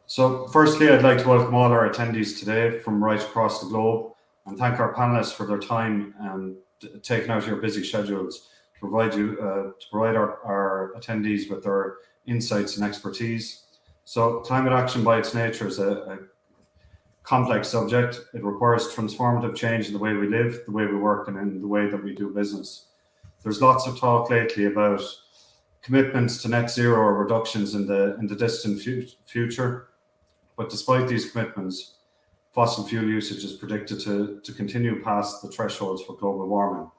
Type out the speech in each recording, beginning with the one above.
So firstly, I'd like to welcome all our attendees today from right across the globe and thank our panelists for their time and taking out your busy schedules to provide our attendees with their insights and expertise. So climate action by its nature is a complex subject. It requires transformative change in the way we live, the way we work, and in the way that we do business. There's lots of talk lately about commitments to net zero or reductions in the distant future. But despite these commitments, fossil fuel usage is predicted to continue past the thresholds for global warming.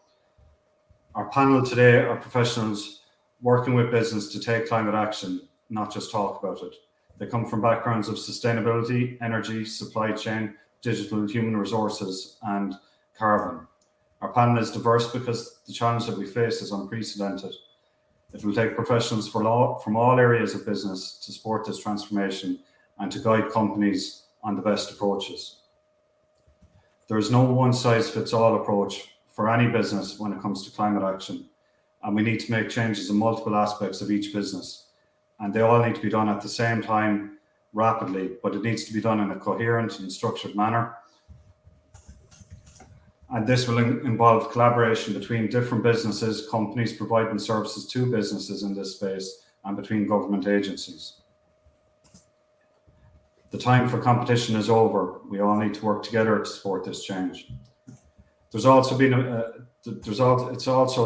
Our panel today are professionals working with business to take climate action, not just talk about it. They come from backgrounds of sustainability, energy, supply chain, digital, human resources, and carbon. Our panel is diverse because the challenge that we face is unprecedented. It will take professionals from all areas of business to support this transformation and to guide companies on the best approaches. There is no one-size-fits-all approach for any business when it comes to climate action, and we need to make changes in multiple aspects of each business. And they all need to be done at the same time, rapidly, but it needs to be done in a coherent and structured manner. And this will involve collaboration between different businesses, companies providing services to businesses in this space, and between government agencies. The time for competition is over. We all need to work together to support this change. It's also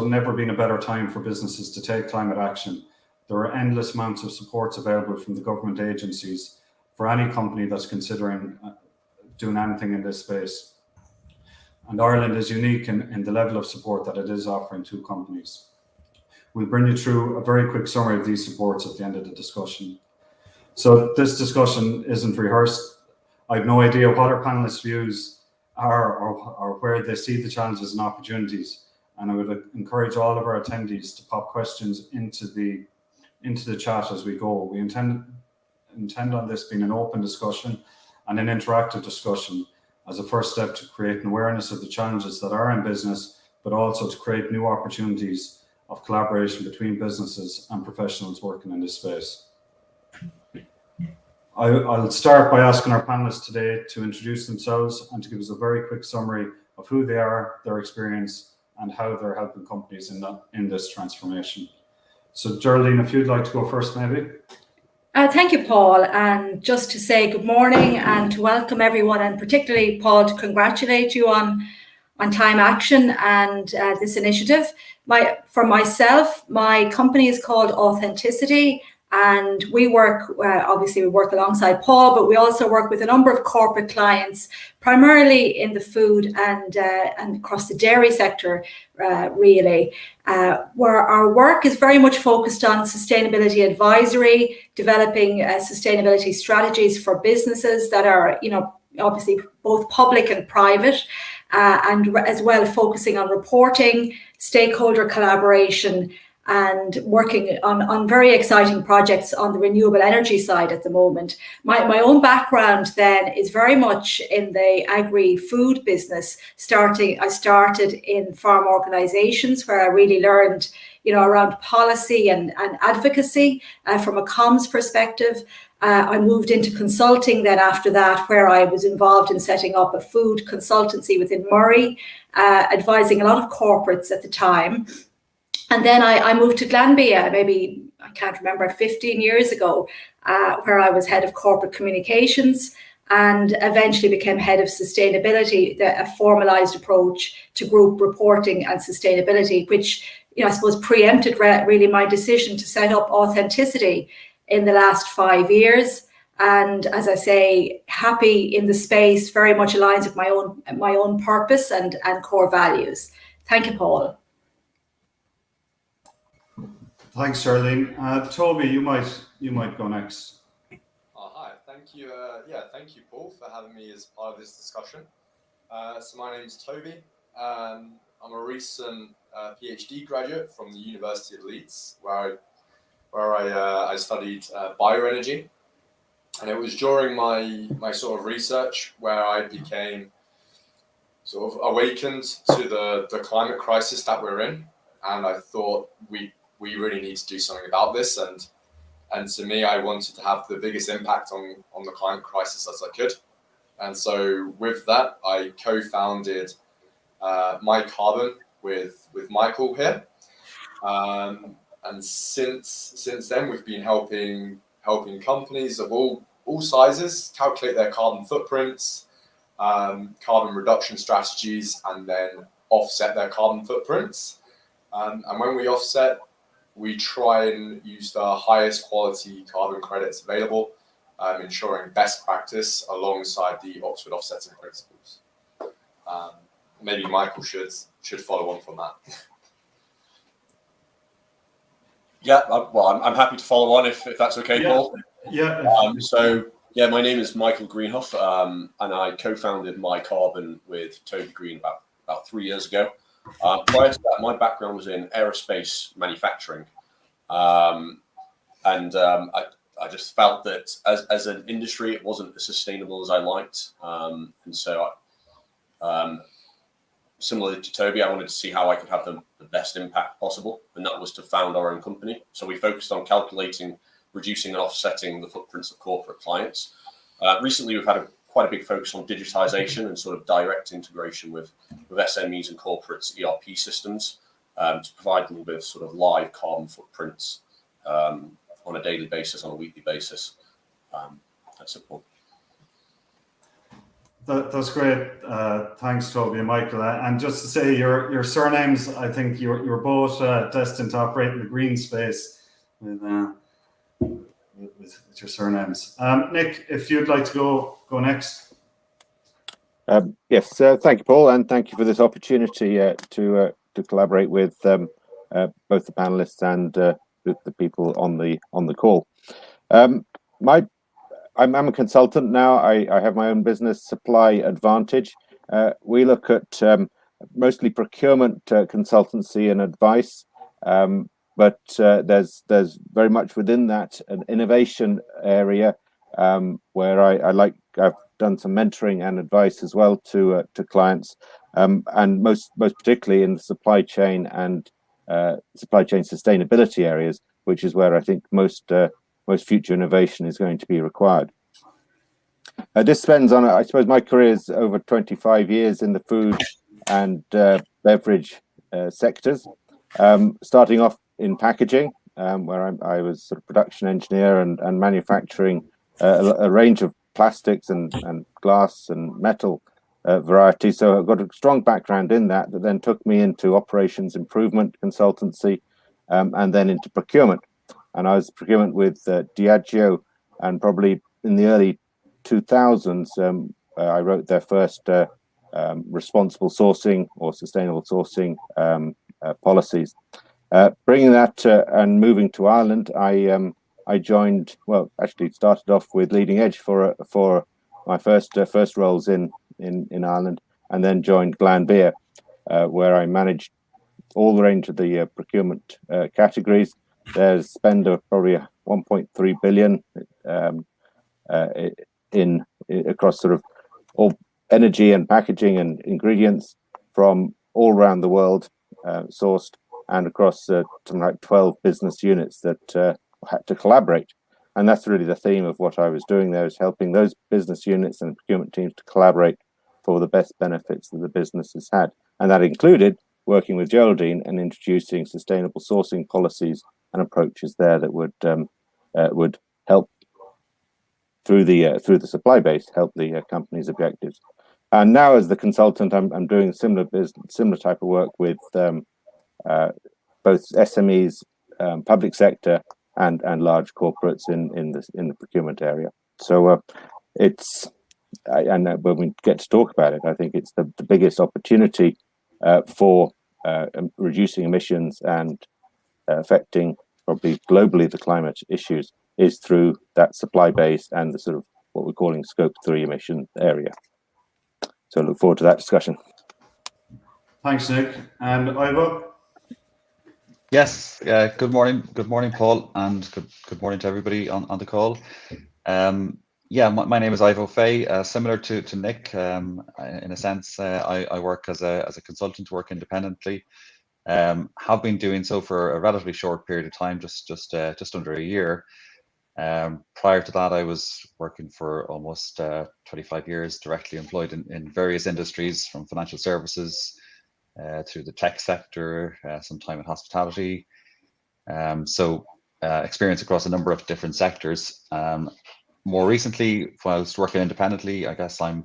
never been a better time for businesses to take climate action. There are endless amounts of supports available from the government agencies for any company that's considering doing anything in this space. And Ireland is unique in the level of support that it is offering to companies. We'll bring you through a very quick summary of these supports at the end of the discussion. So this discussion isn't rehearsed. I have no idea what our panelists' views are or where they see the challenges and opportunities. And I would encourage all of our attendees to pop questions into the chat as we go. We intend on this being an open discussion and an interactive discussion as a first step to create an awareness of the challenges that are in business, but also to create new opportunities of collaboration between businesses and professionals working in this space. I'll start by asking our panelists today to introduce themselves and to give us a very quick summary of who they are, their experience, and how they're helping companies in this transformation. So Geraldine, if you'd like to go first, maybe. Thank you, Paul. And just to say good morning and to welcome everyone, and particularly, Paul, to congratulate you on Time Action and this initiative. For myself, my company is called Authenticity, and we work, obviously we work alongside Paul, but we also work with a number of corporate clients, primarily in the food and across the dairy sector, really, where our work is very much focused on sustainability advisory, developing sustainability strategies for businesses that are, obviously both public and private, and as well focusing on reporting, stakeholder collaboration, and working on very exciting projects on the renewable energy side at the moment. My own background then is very much in the agri-food business. I started in farm organizations where I really learned, around policy and advocacy from a comms perspective. I moved into consulting then after that, where I was involved in setting up a food consultancy within Murray, advising a lot of corporates at the time. And then I moved to Glanbia, maybe, I can't remember, 15 years ago, where I was head of corporate communications and eventually became head of sustainability, a formalized approach to group reporting and sustainability, which, I suppose preempted really my decision to set up Authenticity in the last 5 years. And as I say, happy in the space, very much aligns with my own purpose and core values. Thank you, Paul. Thanks, Geraldine. Toby, you might go next. Hi, thank you. Thank you, Paul, for having me as part of this discussion. So my name is Toby. I'm a recent PhD graduate from the University of Leeds, where I studied bioenergy, and it was during my sort of research where I became sort of awakened to the climate crisis that we're in, and I thought we really need to do something about this. And And to me, I wanted to have the biggest impact on the climate crisis as I could. And so with that, I co-founded My Carbon with Michael here. And since then, we've been helping companies of all sizes calculate their carbon footprints, carbon reduction strategies, and then offset their carbon footprints. And when we offset, we try and use the highest quality carbon credits available, ensuring best practice alongside the Oxford offsetting principles. Maybe Michael should follow on from that. Yeah, well, I'm happy to follow on if that's okay, Paul. Yeah. My name is Michael Greenhoff, and I co-founded My Carbon with Toby Green about 3 years ago. Prior to that, my background was in aerospace manufacturing, and I just felt that as an industry, it wasn't as sustainable as I liked, and so similar to Toby, I wanted to see how I could have the best impact possible, and that was to found our own company. So we focused on calculating, reducing and offsetting the footprints of corporate clients. Recently, we've had quite a big focus on digitization and sort of direct integration with SMEs and corporates' ERP systems to provide them with sort of live carbon footprints on a daily basis, on a weekly basis. That's it, Paul. That's great. Thanks, Toby and Michael. And just to say, your surnames, I think you're both destined to operate in the green space with your surnames. Nick, if you'd like to go next. Yes, thank you, Paul, and thank you for this opportunity to collaborate with both the panelists and the people on the call. I'm a consultant now. I have my own business, Supply Advantage. We look at mostly procurement consultancy and advice, but there's very much within that an innovation area where I've done some mentoring and advice as well to clients, and most particularly in the supply chain and supply chain sustainability areas, which is where I think most future innovation is going to be required. This spends on, I suppose my career is over 25 years in the food and beverage sectors, starting off in packaging, where I was sort of production engineer and manufacturing a range of plastics and glass and metal variety. So I've got a strong background in that then took me into operations improvement consultancy, and then into procurement. And I was procurement with Diageo, and probably in the early 2000s, I wrote their first responsible sourcing or sustainable sourcing policies. Bringing that and moving to Ireland, I joined. Well, actually started off with Leading Edge for my first roles in Ireland, and then joined Glanbia, where I managed all the range of the procurement categories. There's spend of probably 1.3 billion across sort of all energy and packaging and ingredients from all around the world, sourced, and across something like 12 business units that had to collaborate. And that's really the theme of what I was doing there, is helping those business units and procurement teams to collaborate for the best benefits that the business has had. And that included working with Geraldine and introducing sustainable sourcing policies and approaches there that would help through the supply base, help the company's objectives. And now, as the consultant, I'm doing similar type of work with both SMEs, public sector, and large corporates in the procurement area. So and when we get to talk about it, I think it's the biggest opportunity for reducing emissions and affecting probably globally the climate issues is through that supply base and the sort of what we're calling Scope 3 emission area. So I look forward to that discussion. Thanks, Nick. And Ivo? Yes, good morning, Paul, and good morning to everybody on the call. My name is Ivo Fay. Similar to Nick, in a sense, I work as a consultant, work independently. Have been doing so for a relatively short period of time, just under a year. Prior to that, I was working for almost 25 years, directly employed in various industries, from financial services through the tech sector, some time in hospitality. So experience across a number of different sectors. More recently, whilst working independently, I guess I'm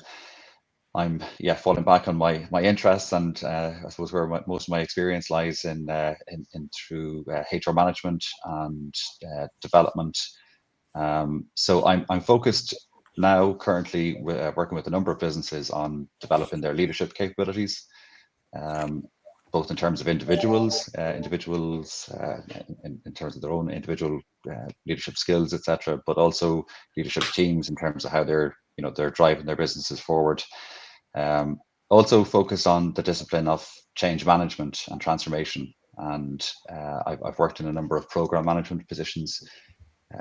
falling back on my interests, and I suppose where most of my experience lies in through HR management and development. So I'm focused now currently working with a number of businesses on developing their leadership capabilities, both in terms of individuals in terms of their own individual leadership skills, etc., but also leadership teams in terms of how they're driving their businesses forward. Also focus on the discipline of change management and transformation. And I've worked in a number of program management positions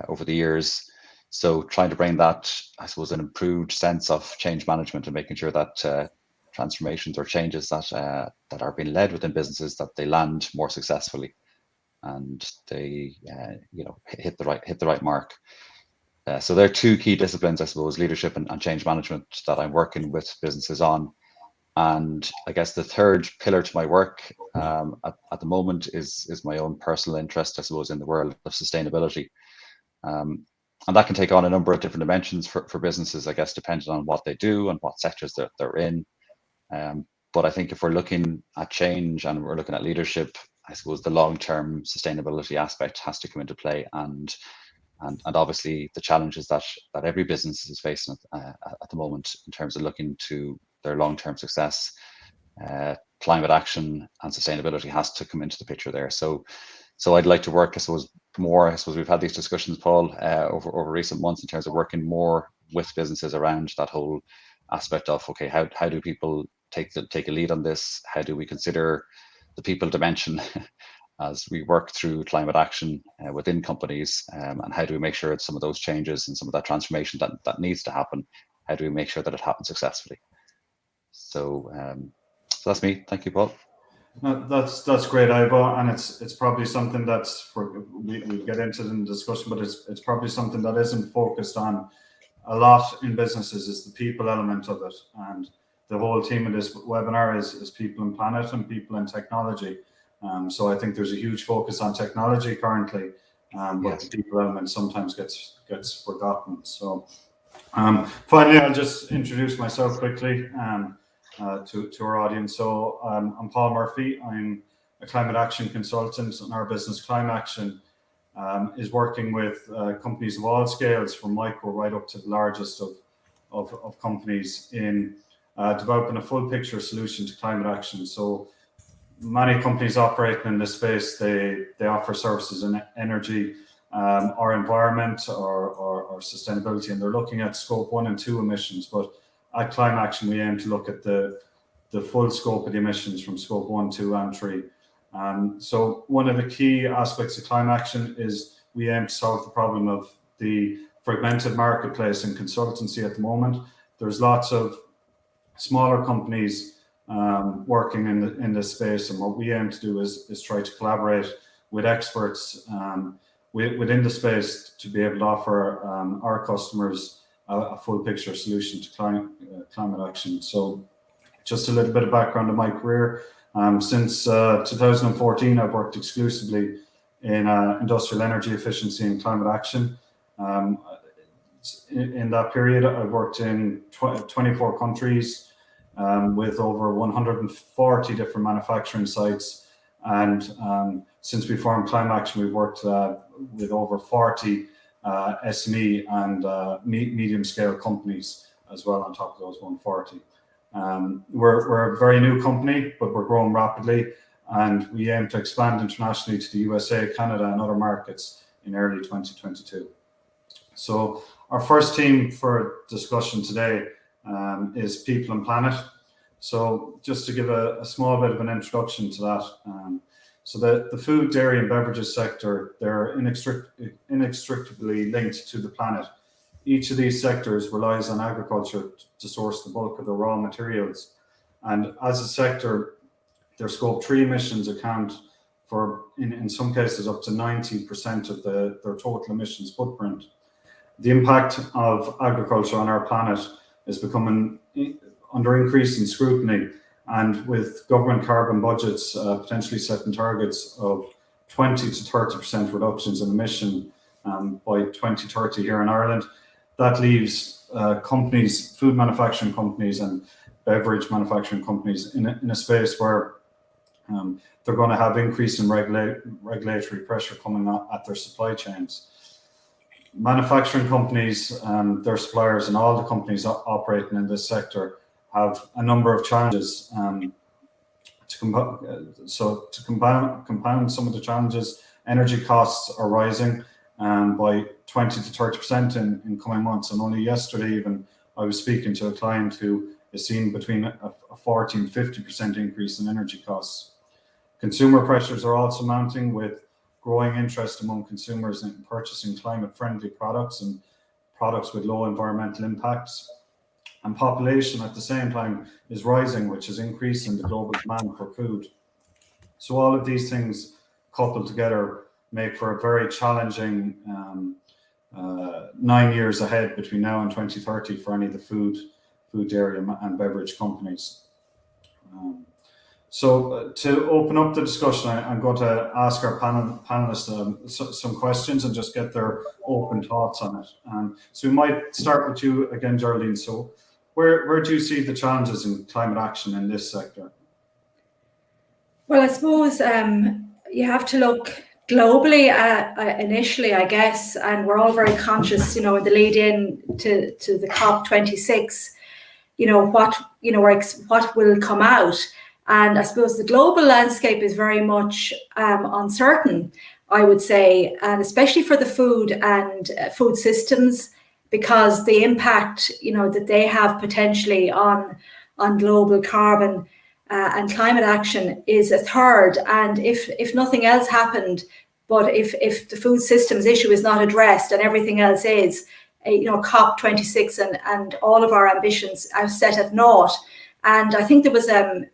over the years. So trying to bring that, I suppose, an improved sense of change management and making sure that transformations or changes that are being led within businesses, that they land more successfully and they hit the right mark. So there are two key disciplines, I suppose, leadership and change management, that I'm working with businesses on. And I guess the third pillar to my work at the moment is my own personal interest, I suppose, in the world of sustainability. And that can take on a number of different dimensions for businesses, I guess, depending on what they do and what sectors they're in. But I think if we're looking at change and we're looking at leadership, I suppose the long-term sustainability aspect has to come into play, and obviously the challenges that every business is facing at the moment in terms of looking to their long-term success, climate action and sustainability has to come into the picture there. So I'd like to work, I suppose we've had these discussions, Paul, over recent months in terms of working more with businesses around that whole aspect of, okay, how do people take a lead on this? How do we consider the people dimension as we work through climate action within companies, and how do we make sure that some of those changes and some of that transformation that needs to happen, how do we make sure that it happens successfully? So that's me. Thank you, Paul. No, that's great, Ivo, and it's probably something that's we'll get into in the discussion, but it's probably something that isn't focused on a lot in businesses, is the people element of it. And the whole theme of this webinar is people and planet and people and technology. So I think there's a huge focus on technology currently, but Yes. the people element sometimes gets forgotten. So finally, I'll just introduce myself quickly to our audience. So I'm Paul Murphy. I'm a climate action consultant, and our business Climate Action is working with companies of all scales, from micro right up to the largest of companies, in developing a full picture solution to climate action. So many companies operating in this space, they offer services in energy or environment or sustainability, and they're looking at scope 1 and 2 emissions. But at Climate Action, we aim to look at the full scope of the emissions from scope 1, 2, and 3. So one of the key aspects of Climate Action is we aim to solve the problem of the fragmented marketplace in consultancy at the moment. There's lots of smaller companies working in this space, and what we aim to do is try to collaborate with experts within the space to be able to offer our customers a full picture solution to climate action. So just a little bit of background on my career. Since 2014, I've worked exclusively in industrial energy efficiency and climate action. In that period, I've worked in 24 countries with over 140 different manufacturing sites. And since we formed Climate Action, we've worked with over 40 SME and medium scale companies as well on top of those 140. We're a very new company, but we're growing rapidly, and we aim to expand internationally to the USA, Canada, and other markets in early 2022. So our first theme for discussion today is people and planet. So just to give a small bit of an introduction to that. So the food, dairy, and beverages sector, they're inextricably linked to the planet. Each of these sectors relies on agriculture to source the bulk of the raw materials. And as a sector, their scope 3 emissions account for, in some cases, up to 90% of their total emissions footprint. The impact of agriculture on our planet is becoming under increasing scrutiny, and with government carbon budgets potentially setting targets of 20 to 30% reductions in emission by 2030 here in Ireland, that leaves companies, food manufacturing companies and beverage manufacturing companies in a space where they're going to have increasing regulatory pressure coming at their supply chains. Manufacturing companies, their suppliers, and all the companies operating in this sector have a number of challenges. To compound some of the challenges, energy costs are rising by 20 to 30% in coming months. And only yesterday, even, I was speaking to a client who is seeing between a 40 and 50% increase in energy costs. Consumer pressures are also mounting, with growing interest among consumers in purchasing climate-friendly products and products with low environmental impacts. And population at the same time is rising, which is increasing the global demand for food. So all of these things coupled together make for a very challenging 9 years ahead between now and 2030 for any of the food, dairy and beverage companies. So to open up the discussion, I'm going to ask our panelists some questions and just get their open thoughts on it. So we might start with you again, Geraldine. So where do you see the challenges in climate action in this sector? Well, I suppose you have to look globally initially, I guess, and we're all very conscious, in the lead in to the COP26, what will come out. And I suppose the global landscape is very much uncertain, I would say, and especially for the food and food systems, because the impact, that they have potentially on global carbon and climate action is a third. And if nothing else happened, but if the food systems issue is not addressed and everything else is, COP26 and all of our ambitions are set at naught. And I think there was a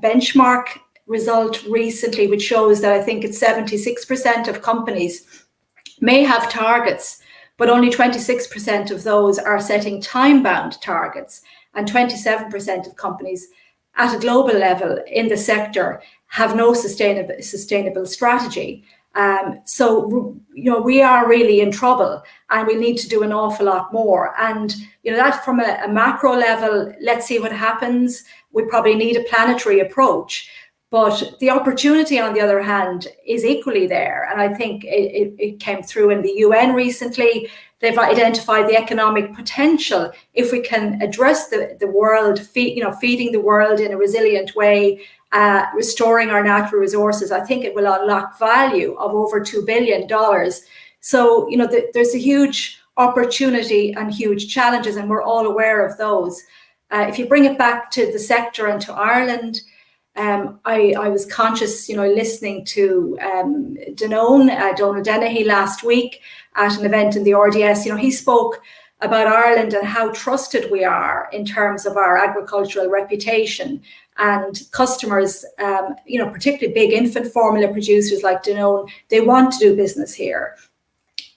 benchmark result recently which shows that I think it's 76% of companies may have targets, but only 26% of those are setting time-bound targets, and 27% of companies at a global level in the sector have no sustainable strategy. So we are really in trouble, and we need to do an awful lot more. And that from a macro level, let's see what happens. We probably need a planetary approach, but the opportunity, on the other hand, is equally there. And I think it came through in the UN recently. They've identified the economic potential if we can address the world, feeding the world in a resilient way, restoring our natural resources. I think it will unlock value of over $2 billion. So, there's a huge opportunity and huge challenges, and we're all aware of those. If you bring it back to the sector and to Ireland, I was conscious, listening to Donald Dennehy last week at an event in the RDS. He spoke about Ireland and how trusted we are in terms of our agricultural reputation, and customers, particularly big infant formula producers like Danone, they want to do business here.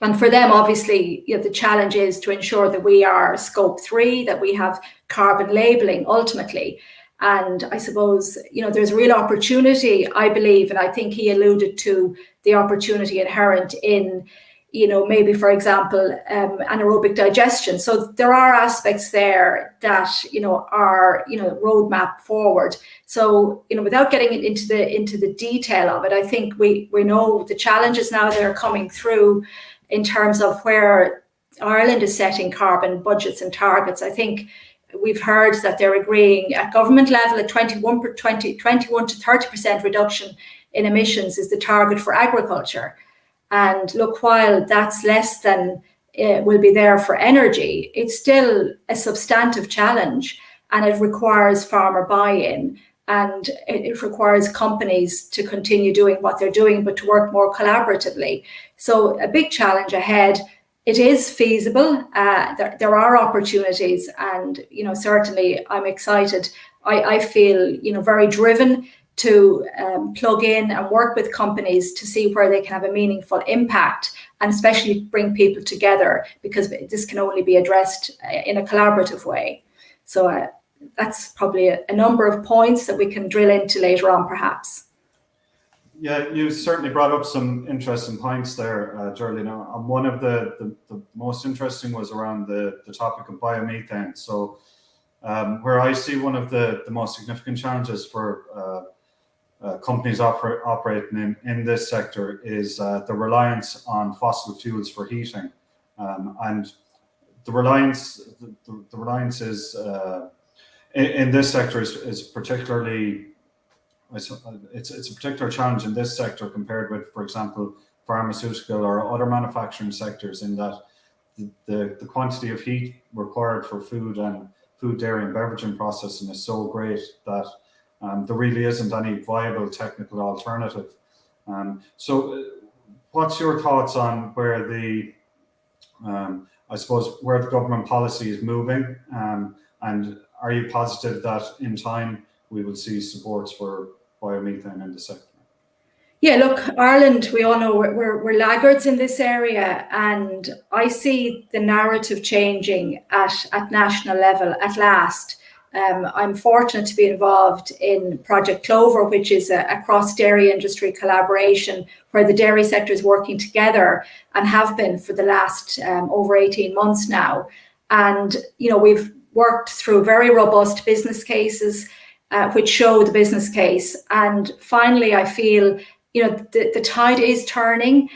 And for them, obviously, the challenge is to ensure that we are Scope 3, that we have carbon labelling ultimately. And I suppose, there's real opportunity, I believe, and I think he alluded to the opportunity inherent in, maybe, for example, anaerobic digestion. So there are aspects there that, are, roadmap forward. So, without getting into the detail of it, I think we know the challenges now that are coming through in terms of where Ireland is setting carbon budgets and targets. I think we've heard that they're agreeing at government level at 21 to 30% reduction in emissions is the target for agriculture. And look, while that's less than will be there for energy, it's still a substantive challenge, and it requires farmer buy-in, and it requires companies to continue doing what they're doing, but to work more collaboratively. So a big challenge ahead. It is feasible. There are opportunities, and certainly I'm excited. I feel very driven to plug in and work with companies to see where they can have a meaningful impact, and especially bring people together, because this can only be addressed in a collaborative way. So that's probably a number of points that we can drill into later on, perhaps. Yeah, you certainly brought up some interesting points there, Geraldine. And one of the most interesting was around the topic of biomethane. So where I see one of the most significant challenges for companies operating in this sector is the reliance on fossil fuels for heating. And the reliance is in this sector is particularly, it's a particular challenge in this sector compared with, for example, pharmaceutical or other manufacturing sectors, in that the quantity of heat required for food, dairy and beveraging processing is so great that there really isn't any viable technical alternative. So what's your thoughts on where I suppose where the government policy is moving, and are you positive that in time we will see supports for biomethane in the sector? Yeah, look, Ireland, we all know we're laggards in this area, and I see the narrative changing at national level at last. I'm fortunate to be involved in Project Clover, which is a cross-dairy industry collaboration where the dairy sector is working together, and have been for the last over 18 months now. And, you know, we've worked through very robust business cases which show the business case. And finally, I feel, you know, the tide is turning.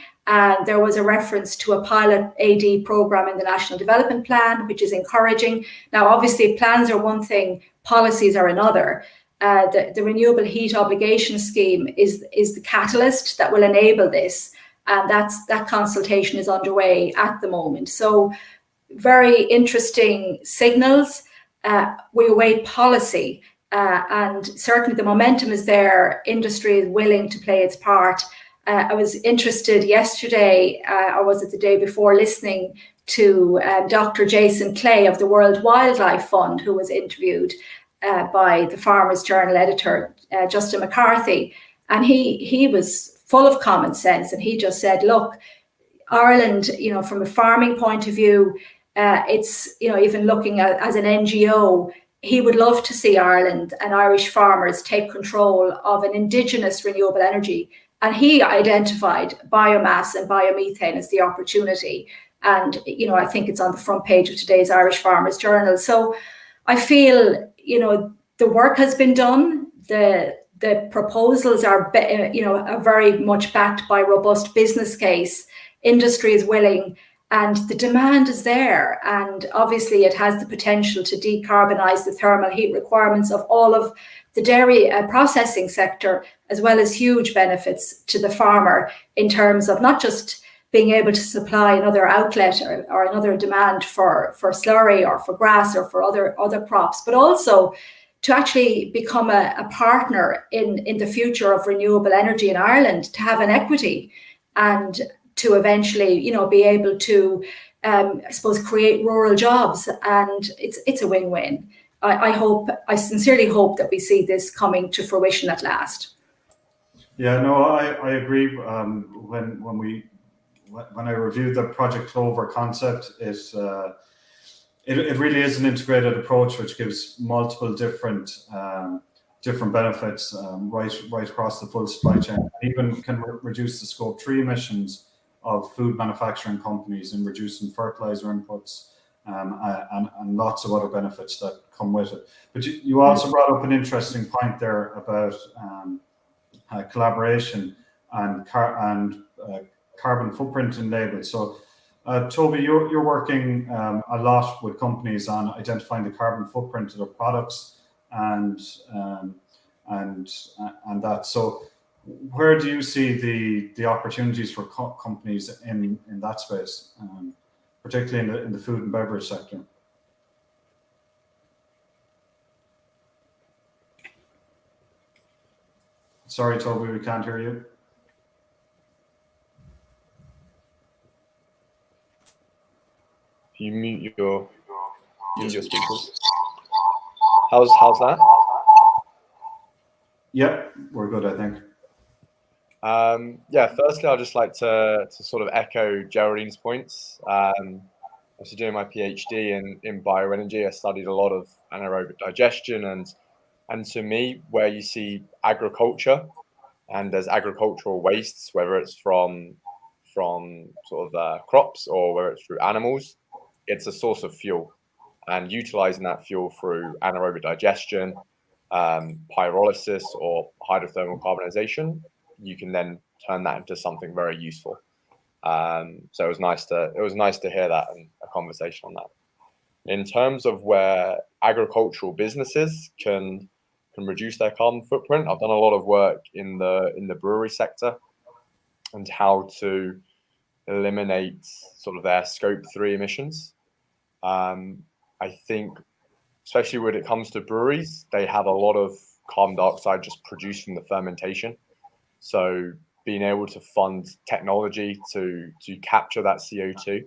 There was a reference to a pilot AD program in the National Development Plan, which is encouraging. Now, obviously, plans are one thing, policies are another. The Renewable Heat Obligation Scheme is the catalyst that will enable this. And that consultation is underway at the moment. So very interesting signals. We await policy. And certainly the momentum is there. Industry is willing to play its part. I was interested yesterday, or was it the day before, listening to Dr. Jason Clay of the World Wildlife Fund, who was interviewed by the Farmers Journal editor, Justin McCarthy. And he was full of common sense. And he just said, look, Ireland, you know, from a farming point of view, it's, you know, even looking at as an NGO, he would love to see Ireland and Irish farmers take control of an indigenous renewable energy. And he identified biomass and biomethane as the opportunity. And, you know, I think it's on the front page of today's Irish Farmers Journal. So I feel, you know, the work has been done. The proposals are, you know, are very much backed by robust business case. Industry is willing, and the demand is there. And obviously it has the potential to decarbonize the thermal heat requirements of all of the dairy processing sector, as well as huge benefits to the farmer in terms of not just being able to supply another outlet or another demand for slurry or for grass or for other crops, but also to actually become a partner in the future of renewable energy in Ireland, to have an equity, and to eventually, you know, be able to, I suppose, create rural jobs. And it's a win-win. I sincerely hope that we see this coming to fruition at last. Yeah, no, I agree. When I reviewed the Project Clover concept, it really is an integrated approach which gives multiple different benefits right across the full supply chain. It even can reduce the Scope 3 emissions of food manufacturing companies, and reducing fertilizer inputs, and lots of other benefits that come with it. But you also brought up an interesting point there about collaboration and carbon footprint in labels. So, Toby, you're working a lot with companies on identifying the carbon footprint of their products and that. So, where do you see the opportunities for companies in that space, particularly in the food and beverage sector? Sorry, Toby, we can't hear you. You mute your speakers. How's that? Yeah, we're good, I think. Yeah, firstly, I'd just like to sort of echo Geraldine's points. After doing my PhD in bioenergy, I studied a lot of anaerobic digestion, and to me, where you see agriculture and there's agricultural wastes, whether it's from sort of crops or whether it's through animals, it's a source of fuel, and utilizing that fuel through anaerobic digestion, pyrolysis, or hydrothermal carbonization, you can then turn that into something very useful. So it was nice to hear that and a conversation on that. In terms of where agricultural businesses can reduce their carbon footprint, I've done a lot of work in the brewery sector and how to eliminate sort of their scope 3 emissions. I think, especially when it comes to breweries, they have a lot of carbon dioxide just produced from the fermentation. So being able to fund technology to capture that CO2,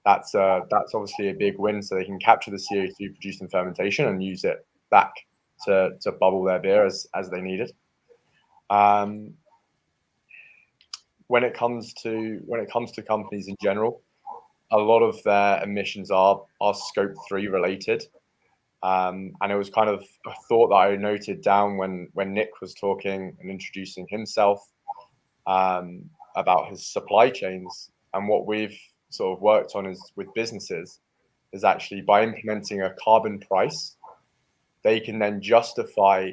that's obviously a big win. So they can capture the CO2 produced in fermentation and use it back to bubble their beer as they need it. When it comes to companies in general, a lot of their emissions are scope 3 related. And it was kind of a thought that I noted down when Nick was talking and introducing himself about his supply chains. And what we've sort of worked on with businesses is actually by implementing a carbon price, they can then justify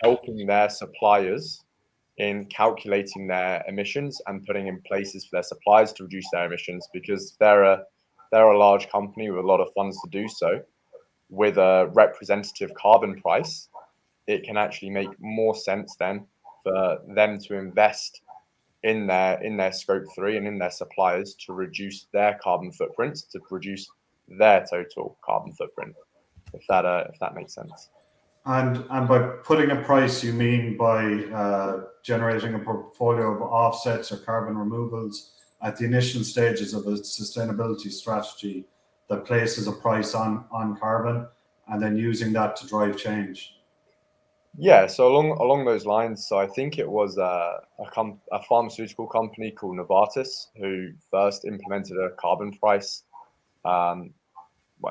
helping their suppliers in calculating their emissions and putting in places for their suppliers to reduce their emissions, because they're a large company with a lot of funds to do so. With a representative carbon price, it can actually make more sense then for them to invest in their scope 3 and in their suppliers to reduce their carbon footprints, to reduce their total carbon footprint, if that makes sense. And by putting a price, you mean by generating a portfolio of offsets or carbon removals at the initial stages of a sustainability strategy that places a price on carbon, and then using that to drive change. Yeah, so along those lines, so I think it was a pharmaceutical company called Novartis who first implemented a carbon price. It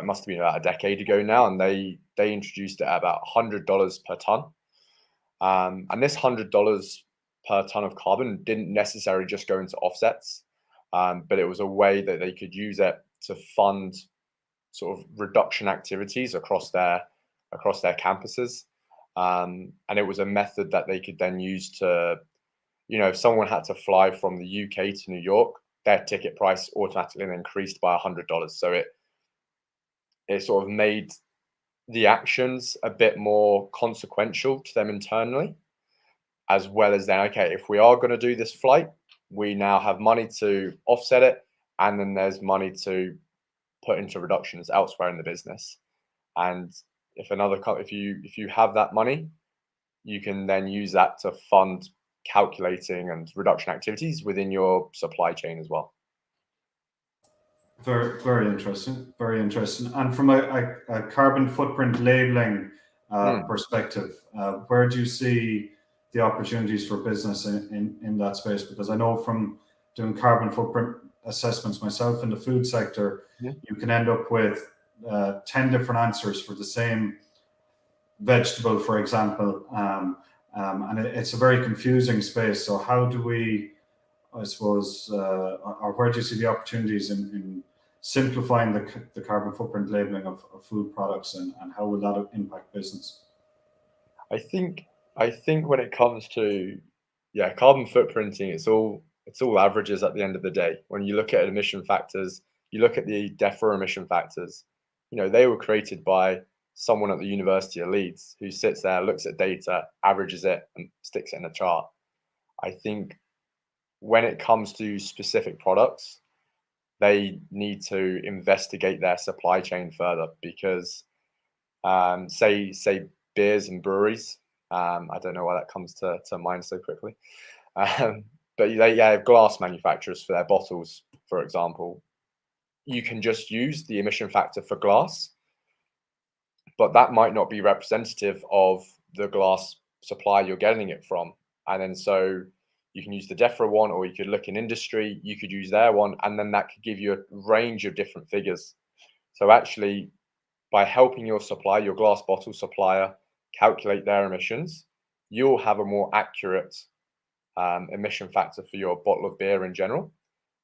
must have been about a decade ago now, and they introduced it at about $100 per ton. And this $100 per ton of carbon didn't necessarily just go into offsets, but it was a way that they could use it to fund sort of reduction activities across their campuses. And it was a method that they could then use to, if someone had to fly from the UK to New York, their ticket price automatically increased by $100. So it sort of made the actions a bit more consequential to them internally, as well as then, okay, if we are going to do this flight, we now have money to offset it, and then there's money to put into reductions elsewhere in the business. And if you have that money, you can then use that to fund calculating and reduction activities within your supply chain as well. Very, very interesting. Very interesting. And from a carbon footprint labeling perspective, where do you see the opportunities for business in that space? Because I know from doing carbon footprint assessments myself in the food sector, you can end up with 10 different answers for the same vegetable, for example. And it's a very confusing space. So how do we, I suppose, or where do you see the opportunities in simplifying the carbon footprint labeling of food products, and how will that impact business? I think when it comes to carbon footprinting, it's all averages at the end of the day. When you look at emission factors, you look at the DEFRA emission factors, they were created by someone at the University of Leeds who sits there, looks at data, averages it, and sticks it in a chart. I think when it comes to specific products, they need to investigate their supply chain further, because say beers and breweries, I don't know why that comes to mind so quickly, but they have glass manufacturers for their bottles, for example. You can just use the emission factor for glass, but that might not be representative of the glass supplier you're getting it from. And then so you can use the DEFRA one, or you could look in industry, you could use their one, and then that could give you a range of different figures. So actually, by helping your supplier, your glass bottle supplier, calculate their emissions, you'll have a more accurate emission factor for your bottle of beer in general.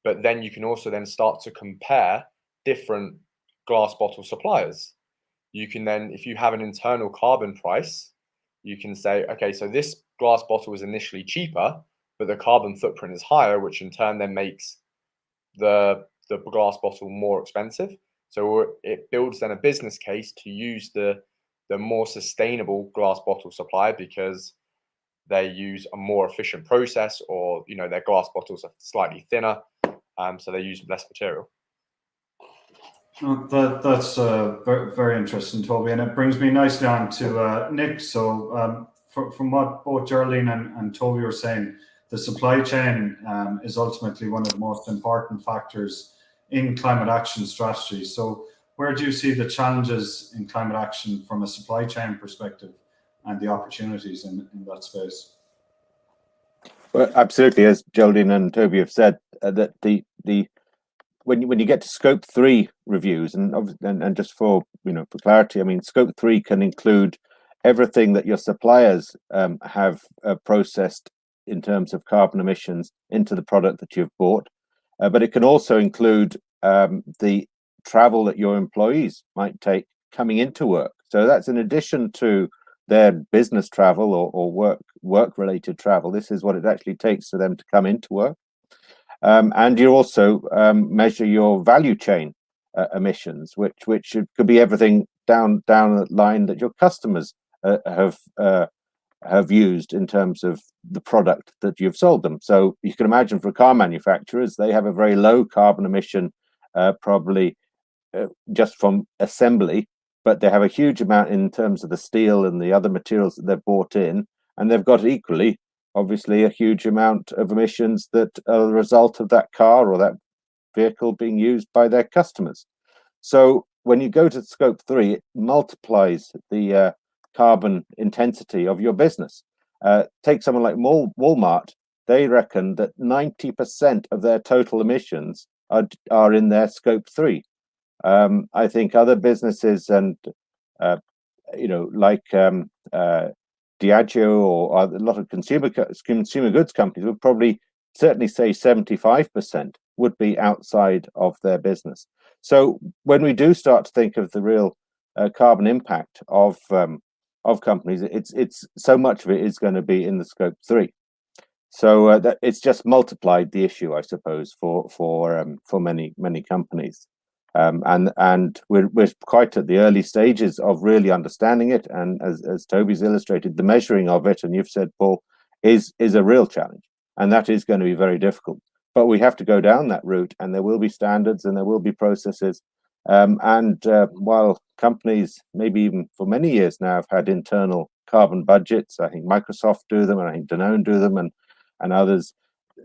But then you can also then start to compare different glass bottle suppliers. You can then, if you have an internal carbon price, you can say, okay, so this glass bottle was initially cheaper, but the carbon footprint is higher, which in turn then makes the glass bottle more expensive. So it builds then a business case to use the more sustainable glass bottle supplier, because they use a more efficient process, or their glass bottles are slightly thinner, so they use less material. That's very, very interesting, Toby, and it brings me nicely on to Nick. So from what both Geraldine and Toby were saying, the supply chain is ultimately one of the most important factors in climate action strategy. So where do you see the challenges in climate action from a supply chain perspective and the opportunities in that space? Well, absolutely, as Geraldine and Toby have said, that when you get to Scope 3 reviews, and just for for clarity, I mean, Scope 3 can include everything that your suppliers have processed in terms of carbon emissions into the product that you've bought, but it can also include the travel that your employees might take coming into work. So that's in addition to their business travel or work-related travel. This is what it actually takes for them to come into work. And you also measure your value chain emissions, which could be everything down the line that your customers have used in terms of the product that you've sold them. So you can imagine for car manufacturers, they have a very low carbon emission, probably just from assembly, but they have a huge amount in terms of the steel and the other materials that they've bought in, and they've got equally, obviously, a huge amount of emissions that are the result of that car or that vehicle being used by their customers. So when you go to Scope 3, it multiplies the carbon intensity of your business. Take someone like Walmart. They reckon that 90% of their total emissions are in their Scope 3. I think other businesses and like Diageo or a lot of consumer goods companies would probably certainly say 75% would be outside of their business. So when we do start to think of the real carbon impact of companies, it's so much of it is going to be in the Scope 3. So that it's just multiplied the issue, I suppose, for many companies. And we're quite at the early stages of really understanding it, and as Toby's illustrated, the measuring of it, and you've said, Paul, is a real challenge, and that is going to be very difficult. But we have to go down that route, and there will be standards and there will be processes. While companies, maybe even for many years now, have had internal carbon budgets, I think Microsoft do them, and I think Danone do them, and others,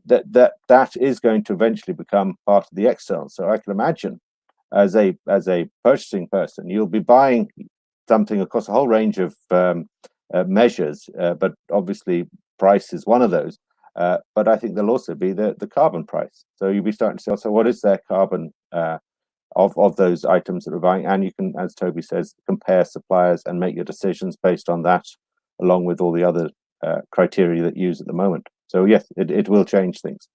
that is going to eventually become part of the external. So I can imagine, as a purchasing person, you'll be buying something across a whole range of measures, but obviously price is one of those. But I think there'll also be the carbon price. So you'll be starting to say, so what is their carbon of those items that we're buying? And you can, as Toby says, compare suppliers and make your decisions based on that, along with all the other criteria that you use at the moment. So yes, it will change things.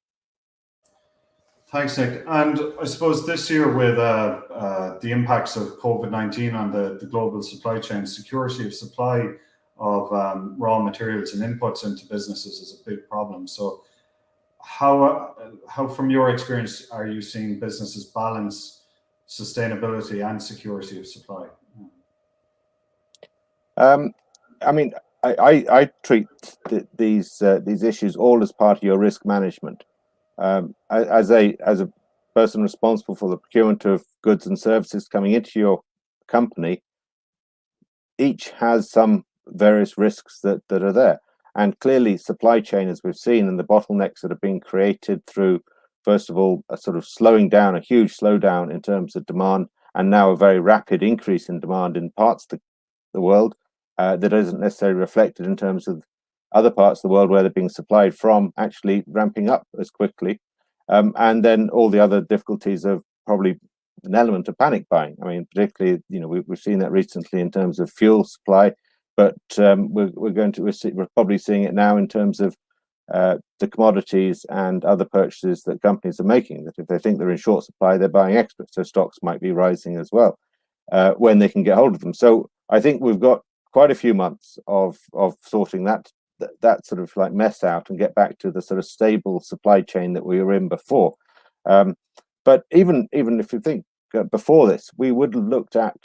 Thanks, Nick. And I suppose this year, with the impacts of COVID-19 on the global supply chain, security of supply of raw materials and inputs into businesses is a big problem. So how from your experience, are you seeing businesses balance sustainability and security of supply? I mean, I treat these issues all as part of your risk management. As a person responsible for the procurement of goods and services coming into your company, each has some various risks that are there. And clearly supply chain, as we've seen, and the bottlenecks that have been created through, first of all, a sort of slowing down, a huge slowdown in terms of demand, and now a very rapid increase in demand in parts of the world that isn't necessarily reflected in terms of other parts of the world where they're being supplied from actually ramping up as quickly. And then all the other difficulties of probably an element of panic buying. I mean, particularly, we've seen that recently in terms of fuel supply, but we're probably seeing it now in terms of the commodities and other purchases that companies are making, that if they think they're in short supply, they're buying extra. So stocks might be rising as well when they can get hold of them. So I think we've got quite a few months of sorting that sort of like mess out and get back to the sort of stable supply chain that we were in before. But even if you think before this, we would have looked at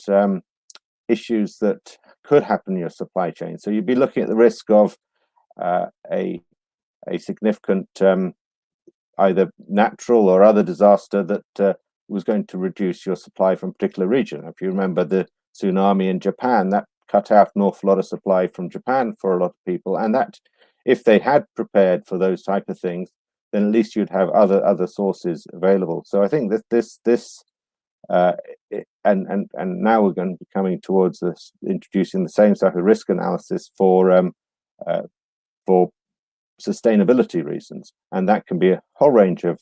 issues that could happen in your supply chain. So you'd be looking at the risk of a significant either natural or other disaster that was going to reduce your supply from a particular region. If you remember the tsunami in Japan, that cut out an awful lot of supply from Japan for a lot of people, and that if they had prepared for those type of things, then at least you'd have other sources available. So I think that this and now we're going to be coming towards this, introducing the same type of risk analysis for sustainability reasons, and that can be a whole range of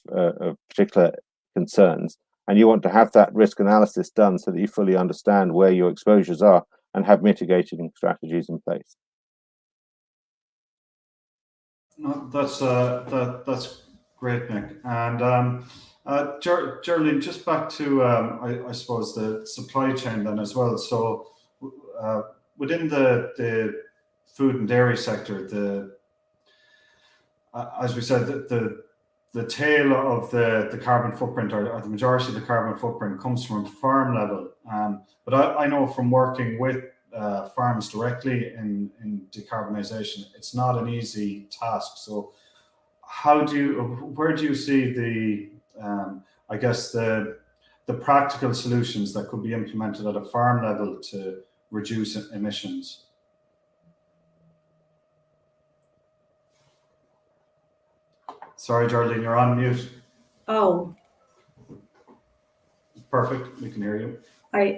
particular concerns. And you want to have that risk analysis done so that you fully understand where your exposures are and have mitigating strategies in place. No, that's great, Nick. And Geraldine, just back to I suppose the supply chain then as well. So within the food and dairy sector, as we said, the tail of the carbon footprint, or the majority of the carbon footprint, comes from farm level. But I know from working with farms directly in decarbonisation, it's not an easy task. So where do you see the practical solutions that could be implemented at a farm level to reduce emissions? Sorry, Geraldine, you're on mute. Oh. Perfect, we can hear you.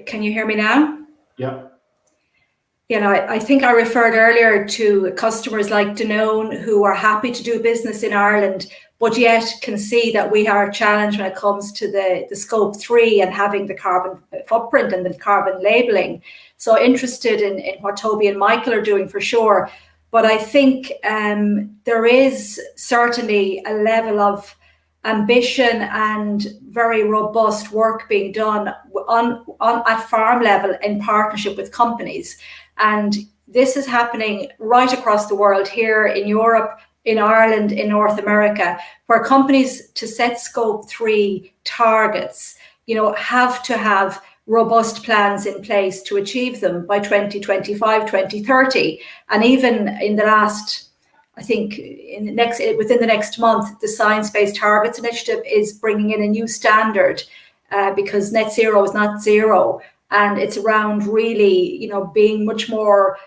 Can you hear me now? Yeah. I think I referred earlier to customers like Danone who are happy to do business in Ireland, but yet can see that we are challenged when it comes to the scope 3 and having the carbon footprint and the carbon labelling. So interested in what Toby and Michael are doing for sure. But I think there is certainly a level of ambition and very robust work being done at farm level in partnership with companies. And this is happening right across the world, here in Europe, in Ireland, in North America, where companies, to set scope 3 targets, have to have robust plans in place to achieve them by 2025, 2030. And even in the last, I think within the next month, the Science Based Targets Initiative is bringing in a new standard because net zero is not zero. And it's around really, being much more,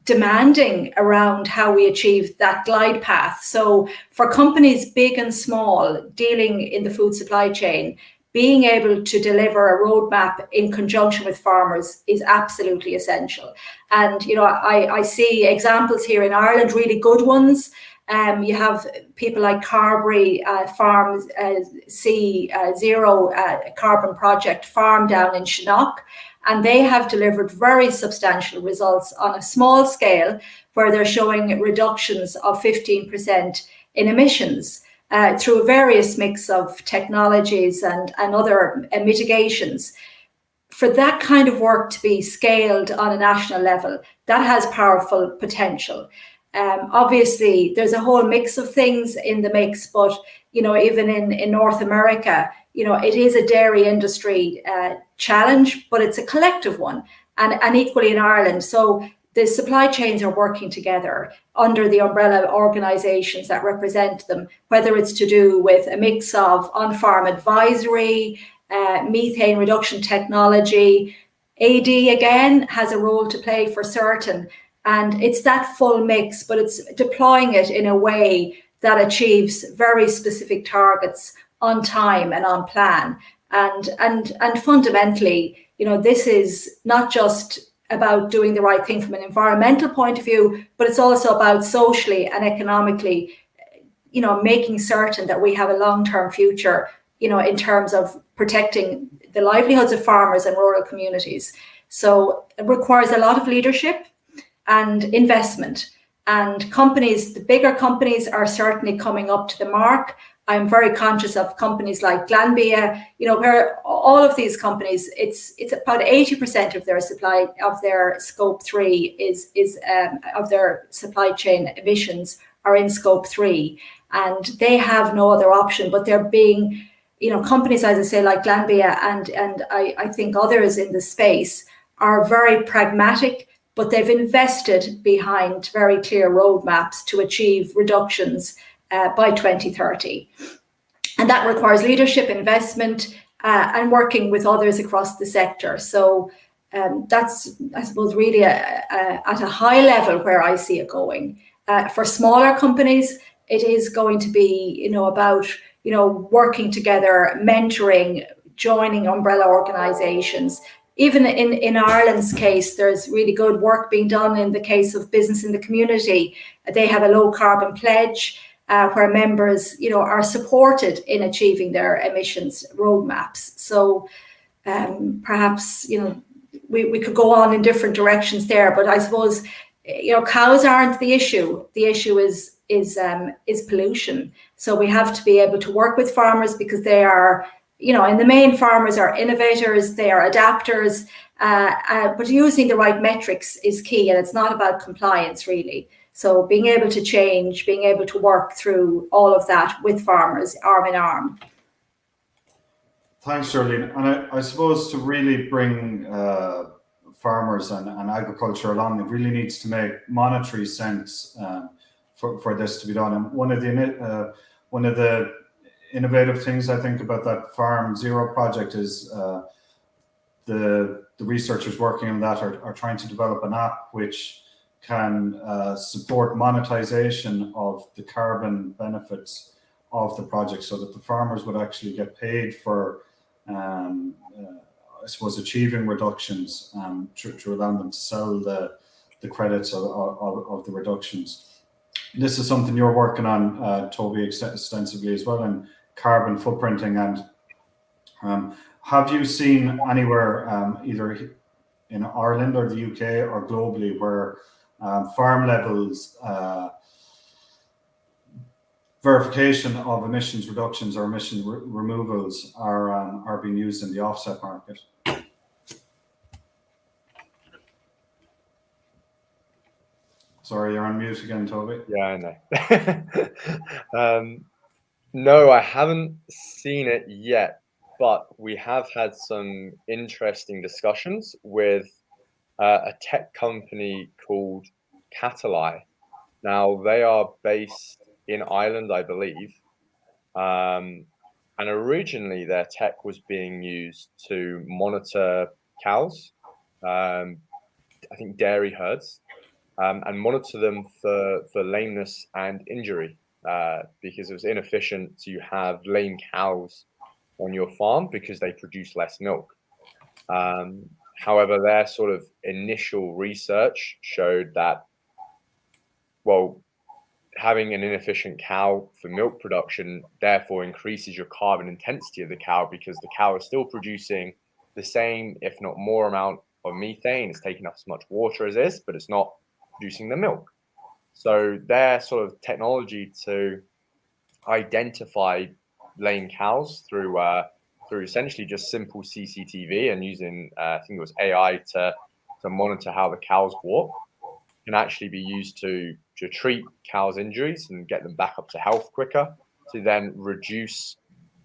demanding around how we achieve that glide path. So for companies big and small dealing in the food supply chain, being able to deliver a roadmap in conjunction with farmers is absolutely essential. And, I see examples here in Ireland, really good ones. You have people like Carberry Farms Zero Carbon Project Farm down in Shinock, and they have delivered very substantial results on a small scale where they're showing reductions of 15% in emissions through various mix of technologies and other mitigations. For that kind of work to be scaled on a national level, that has powerful potential. Obviously, there's a whole mix of things in the mix, but even in North America, it is a dairy industry challenge, but it's a collective one, and equally in Ireland. So the supply chains are working together under the umbrella organisations that represent them, whether it's to do with a mix of on-farm advisory, methane reduction technology. AD again has a role to play for certain. And it's that full mix, but it's deploying it in a way that achieves very specific targets on time and on plan. And fundamentally, this is not just about doing the right thing from an environmental point of view, but it's also about socially and economically, making certain that we have a long-term future, in terms of protecting the livelihoods of farmers and rural communities. So it requires a lot of leadership and investment. And companies, the bigger companies, are certainly coming up to the mark. I'm very conscious of companies like Glanbia, where all of these companies, it's about 80% of their supply, of their scope 3 is of their supply chain emissions are in scope 3, and they have no other option. But they're being, companies, as I say, like Glanbia and I think others in the space are very pragmatic, but they've invested behind very clear roadmaps to achieve reductions by 2030. And that requires leadership, investment, and working with others across the sector. So that's, I suppose, really at a high level where I see it going. For smaller companies, it is going to be, about, working together, mentoring, joining umbrella organisations. Even in Ireland's case, there's really good work being done in the case of Business in the Community. They have a low carbon pledge where members, are supported in achieving their emissions roadmaps. So perhaps, we could go on in different directions there, but I suppose, cows aren't the issue. The issue is pollution. So we have to be able to work with farmers, because they are, in the main, farmers are innovators, they are adapters, but using the right metrics is key, and it's not about compliance really. So being able to change, being able to work through all of that with farmers, arm in arm. Thanks, Geraldine. And I suppose to really bring farmers and agriculture along, it really needs to make monetary sense for this to be done. And one of the innovative things I think about that Farm Zero project is the researchers working on that are trying to develop an app which can support monetization of the carbon benefits of the project, so that the farmers would actually get paid for, I suppose, achieving reductions to allow them to sell the credits of the reductions. This is something you're working on, Toby, extensively as well, in carbon footprinting. And have you seen anywhere, either in Ireland or the UK or globally, where farm levels verification of emissions reductions or emission removals are being used in the offset market? Sorry, you're on mute again, Toby. Yeah, I know. No, I haven't seen it yet, but we have had some interesting discussions with a tech company called Cataly. Now, they are based in Ireland, I believe, and originally their tech was being used to monitor cows, I think dairy herds, and monitor them for lameness and injury, because it was inefficient to have lame cows on your farm because they produce less milk. However, their sort of initial research showed that, well, having an inefficient cow for milk production therefore increases your carbon intensity of the cow, because the cow is still producing the same, if not more amount of methane. It's taking up as much water as is, but it's not producing the milk. So their sort of technology to identify lame cows through essentially just simple CCTV and using I think it was AI to monitor how the cows walk, can actually be used to treat cows' injuries and get them back up to health quicker, to then reduce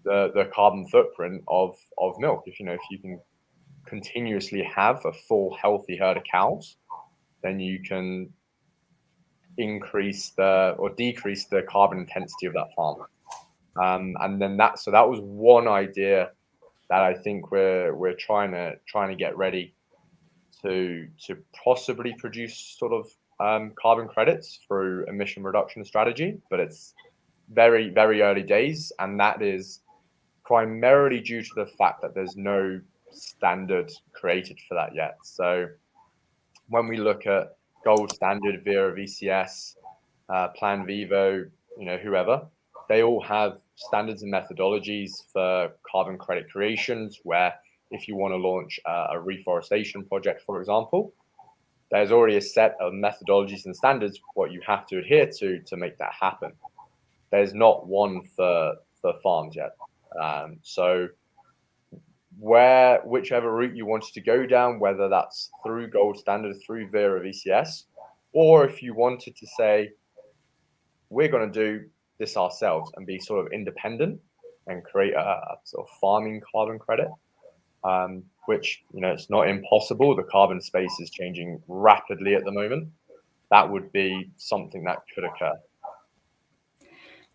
the carbon footprint of milk. If you can continuously have a full healthy herd of cows, then you can increase or decrease the carbon intensity of that farm. And then that was one idea that I think we're trying to get ready to possibly produce sort of carbon credits through emission reduction strategy, but it's very, very early days, and that is primarily due to the fact that there's no standard created for that yet. So when we look at Gold Standard, Vera, VCS, Plan Vivo, whoever, they all have standards and methodologies for carbon credit creations, where if you want to launch a reforestation project, for example, there's already a set of methodologies and standards what you have to adhere to make that happen. There's not one for farms yet. So whichever route you wanted to go down, whether that's through Gold Standard, through Vera VCS, or if you wanted to say, we're going to do this ourselves and be sort of independent and create a sort of farming carbon credit, which, it's not impossible. The carbon space is changing rapidly at the moment. That would be something that could occur.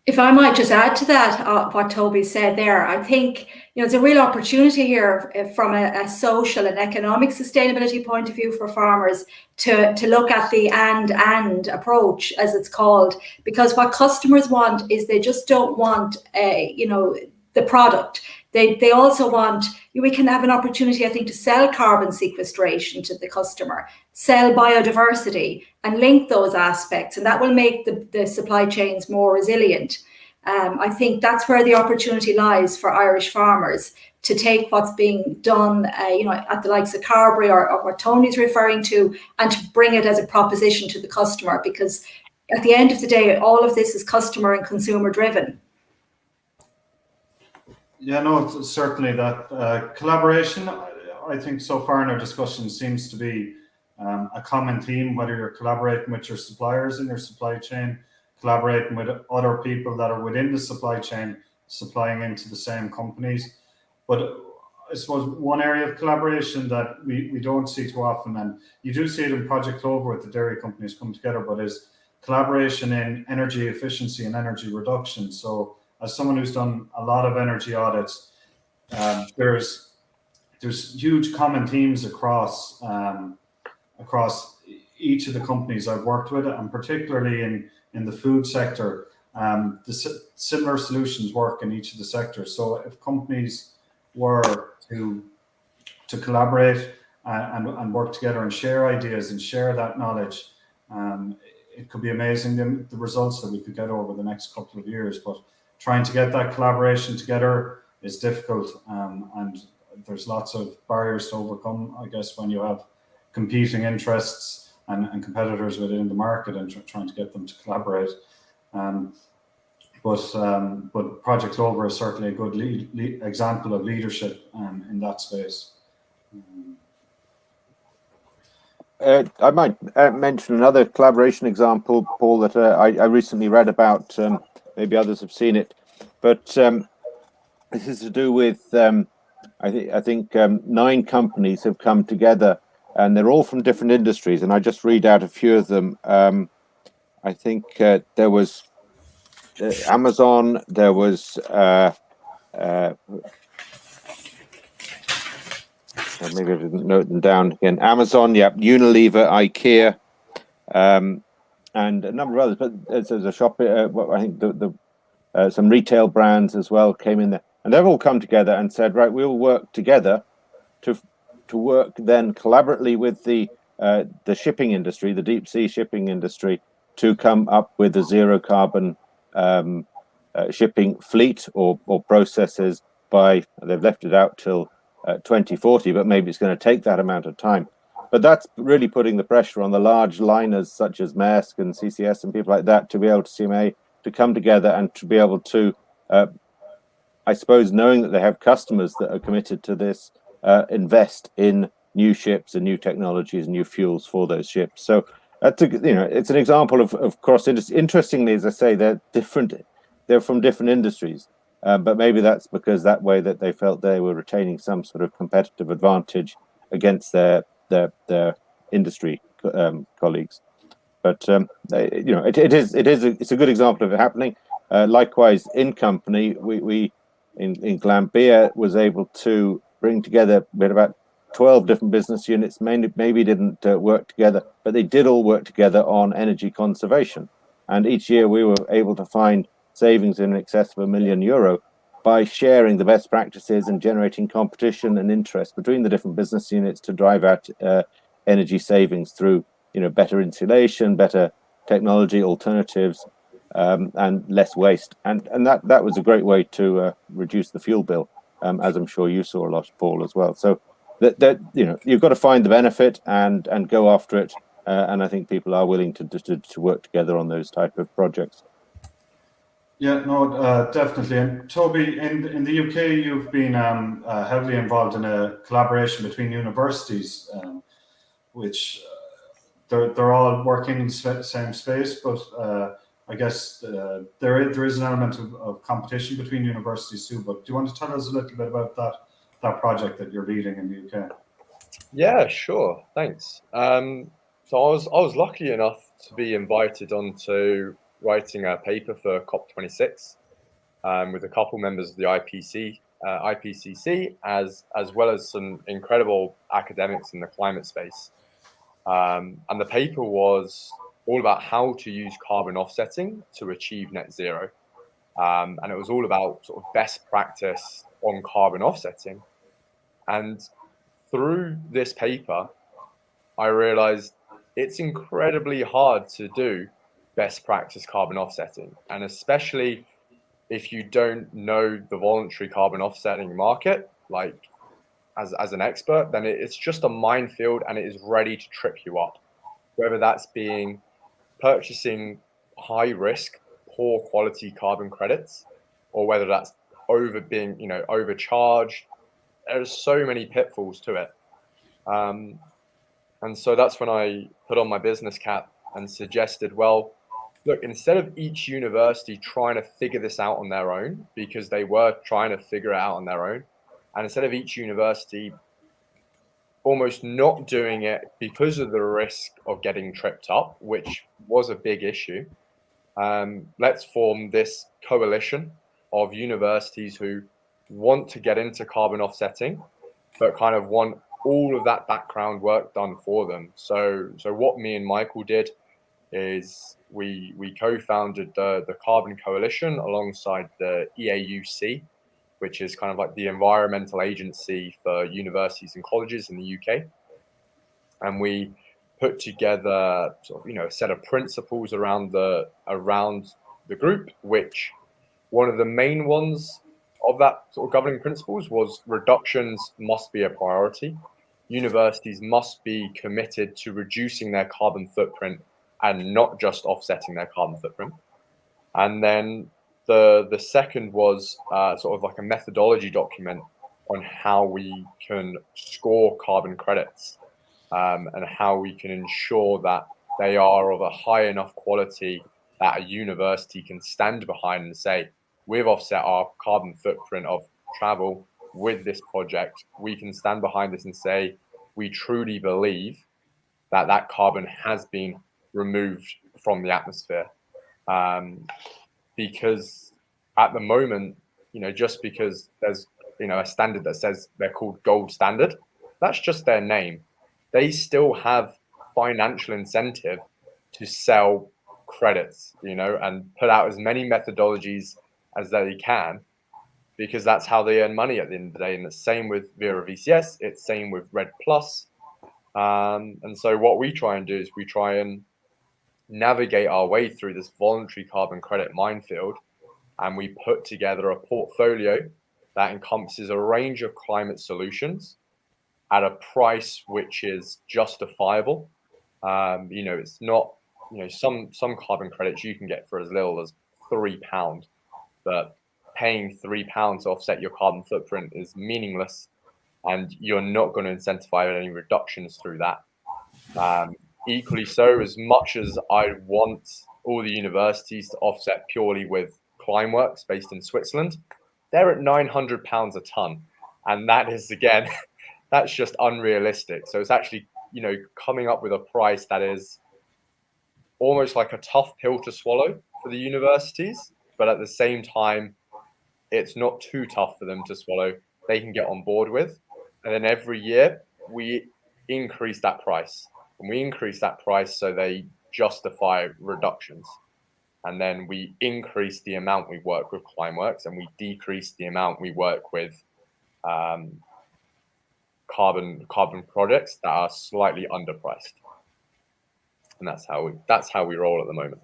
If I might just add to that, what Toby said there, I think it's a real opportunity here from a social and economic sustainability point of view for farmers to look at the and approach, as it's called, because what customers want is they just don't want the product. They also want, we can have an opportunity, I think, to sell carbon sequestration to the customer, sell biodiversity, and link those aspects, and that will make the supply chains more resilient. I think that's where the opportunity lies for Irish farmers to take what's being done, at the likes of Carberry or what Tony's referring to, and to bring it as a proposition to the customer, because at the end of the day, all of this is customer and consumer driven. Yeah, no, certainly that collaboration, I think so far in our discussion seems to be a common theme, whether you're collaborating with your suppliers in your supply chain, collaborating with other people that are within the supply chain, supplying into the same companies. But I suppose one area of collaboration that we don't see too often, and you do see it in Project Clover with the dairy companies come together, but is collaboration in energy efficiency and energy reduction. So as someone who's done a lot of energy audits, there's huge common themes across each of the companies I've worked with, and particularly in the food sector, similar solutions work in each of the sectors. So if companies were to collaborate and work together and share ideas and share that knowledge, it could be amazing the results that we could get over the next couple of years. But trying to get that collaboration together is difficult, and there's lots of barriers to overcome, I guess, when you have competing interests and competitors within the market and trying to get them to collaborate. But Project Clover is certainly a good example of leadership in that space. I might mention another collaboration example, Paul, that I recently read about. Maybe others have seen it, but this is to do with I think 9 companies have come together, and they're all from different industries. And I just read out a few of them. I think there was Amazon. There was maybe I didn't note them down again. Amazon, yeah, Unilever, IKEA, and a number of others. But there's a shop. I think some retail brands as well came in there, and they've all come together and said, right, we'll work together to work then collaboratively with the shipping industry, the deep sea shipping industry, to come up with a zero carbon shipping fleet or processes by, they've left it out till 2040, but maybe it's going to take that amount of time. But that's really putting the pressure on the large liners such as Maersk and CCS and people like that to be able to CMA to come together and to be able to, I suppose, knowing that they have customers that are committed to this, invest in new ships and new technologies and new fuels for those ships. So that's it's an example of cross industry. Interestingly, as I say, they're from different industries, but maybe that's because that way that they felt they were retaining some sort of competitive advantage against their industry colleagues. But it's a good example of it happening. Likewise, in company, we in Glanbia was able to bring together, we had about 12 different business units, maybe didn't work together, but they did all work together on energy conservation. And each year we were able to find savings in excess of €1 million by sharing the best practices and generating competition and interest between the different business units to drive out energy savings through, better insulation, better technology alternatives, and less waste. And that was a great way to reduce the fuel bill, as I'm sure you saw a lot, Paul, as well. So that you've got to find the benefit and go after it. And I think people are willing to work together on those type of projects. Yeah, no, definitely. And Toby, in the UK, you've been heavily involved in a collaboration between universities, which they're all working in the same space, but I guess there is an element of competition between universities too. But do you want to tell us a little bit about that project that you're leading in the UK? Yeah, sure. Thanks. So I was lucky enough to be invited onto writing a paper for COP26 with a couple members of the IPCC, as well as some incredible academics in the climate space. And the paper was all about how to use carbon offsetting to achieve net zero. And it was all about sort of best practice on carbon offsetting. And through this paper, I realized it's incredibly hard to do best practice carbon offsetting. And especially if you don't know the voluntary carbon offsetting market, like as an expert, then it's just a minefield and it is ready to trip you up. Whether that's being purchasing high risk, poor quality carbon credits, or whether that's being overcharged. There's so many pitfalls to it. And so that's when I put on my business cap and suggested, well, look, instead of each university trying to figure this out on their own, because they were trying to figure it out on their own, and instead of each university almost not doing it because of the risk of getting tripped up, which was a big issue, let's form this coalition of universities who want to get into carbon offsetting, but kind of want all of that background work done for them. So what me and Michael did is we co-founded the Carbon Coalition alongside the EAUC, which is kind of like the environmental agency for universities and colleges in the UK. And we put together sort of, a set of principles around the group, which one of the main ones of that sort of governing principles was reductions must be a priority. Universities must be committed to reducing their carbon footprint and not just offsetting their carbon footprint. And then the second was sort of like a methodology document on how we can score carbon credits and how we can ensure that they are of a high enough quality that a university can stand behind and say, we've offset our carbon footprint of travel with this project. We can stand behind this and say, we truly believe that that carbon has been removed from the atmosphere. Because at the moment, just because there's, a standard that says they're called gold standard, that's just their name. They still have financial incentive to sell credits, and put out as many methodologies as they can, because that's how they earn money at the end of the day. And the same with Vera VCS, it's same with Red Plus. And so what we try and do is we try and navigate our way through this voluntary carbon credit minefield, and we put together a portfolio that encompasses a range of climate solutions at a price which is justifiable. It's not, some carbon credits you can get for as little as £3, but paying £3 to offset your carbon footprint is meaningless, and you're not going to incentivize any reductions through that. Equally so, as much as I want all the universities to offset purely with Climeworks based in Switzerland, they're at £900 a ton. And that is, again, that's just unrealistic. So it's actually, coming up with a price that is almost like a tough pill to swallow for the universities, but at the same time, it's not too tough for them to swallow. They can get on board with. And then every year we increase that price. And we increase that price so they justify reductions. And then we increase the amount we work with Climeworks, and we decrease the amount we work with carbon projects that are slightly underpriced, and that's how we roll at the moment.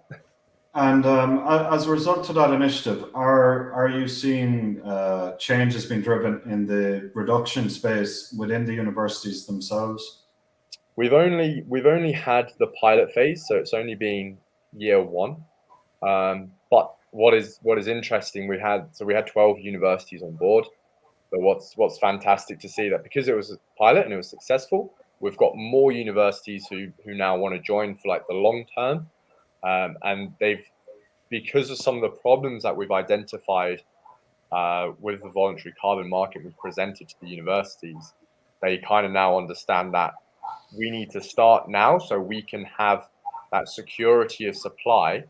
And as a result of that initiative, are you seeing changes being driven in the reduction space within the universities themselves? We've only had the pilot phase, so it's only been year one. But what is interesting, we had 12 universities on board. But what's fantastic to see that because it was a pilot and it was successful, we've got more universities who now want to join for like the long term, and because of some of the problems that we've identified with the voluntary carbon market we've presented to the universities, they kind of now understand that we need to start now so we can have that security of supply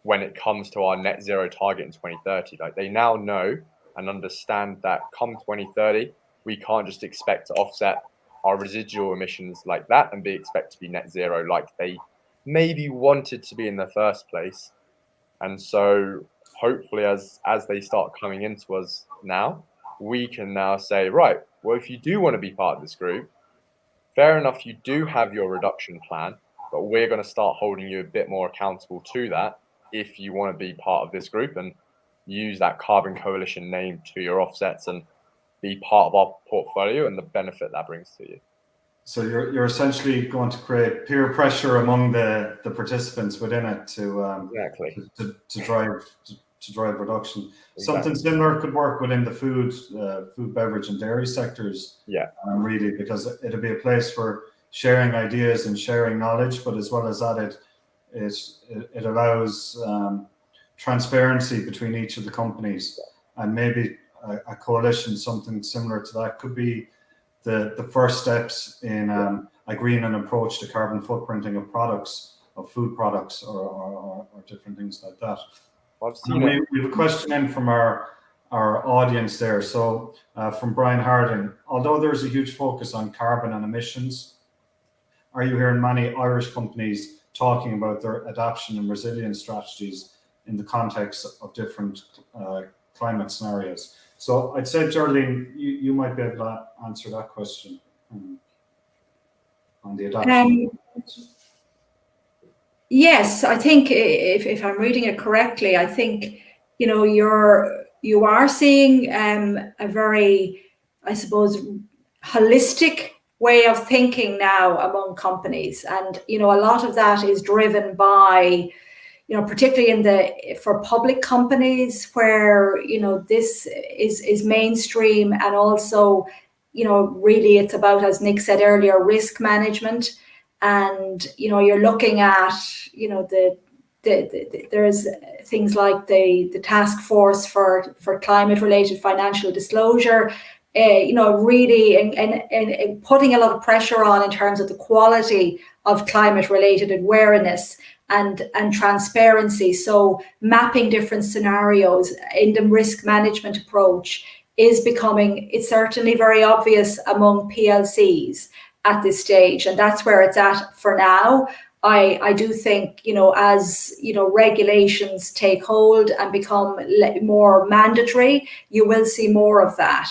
when it comes to our net zero target in 2030. Like they now know and understand that come 2030, we can't just expect to offset our residual emissions like that and expect to be net zero like they maybe wanted to be in the first place. And so hopefully as they start coming into us now, we can now say, right, well, if you do want to be part of this group, fair enough, you do have your reduction plan, but we're going to start holding you a bit more accountable to that if you want to be part of this group and use that Carbon Coalition name to your offsets and be part of our portfolio and the benefit that brings to you. So you're essentially going to create peer pressure among the participants within it to Exactly. to drive reduction. Exactly. Something similar could work within the food, beverage, and dairy sectors. Yeah. Really, because it'll be a place for sharing ideas and sharing knowledge, but as well as that, it allows transparency between each of the companies, and maybe a coalition, something similar to that, could be the first steps in agreeing an approach to carbon footprinting of products, of food products, or different things like that. I've seen we have a question in from our audience there. So from Brian Harding, although there's a huge focus on carbon and emissions, are you hearing many Irish companies talking about their adaptation and resilience strategies in the context of different climate scenarios? So I'd say, Geraldine, you might be able to answer that question on the adaptation. Yes, I think if I'm reading it correctly, I think you are seeing a very, I suppose, holistic way of thinking now among companies, and a lot of that is driven by, particularly for public companies where this is mainstream, and also really it's about, as Nick said earlier, risk management. And you're looking at there's things like the task force for climate related financial disclosure, really and putting a lot of pressure on in terms of the quality of climate related awareness and transparency. So mapping different scenarios in the risk management approach is becoming, it's certainly very obvious among PLCs at this stage, and that's where it's at for now. I do think, as regulations take hold and become more mandatory, you will see more of that.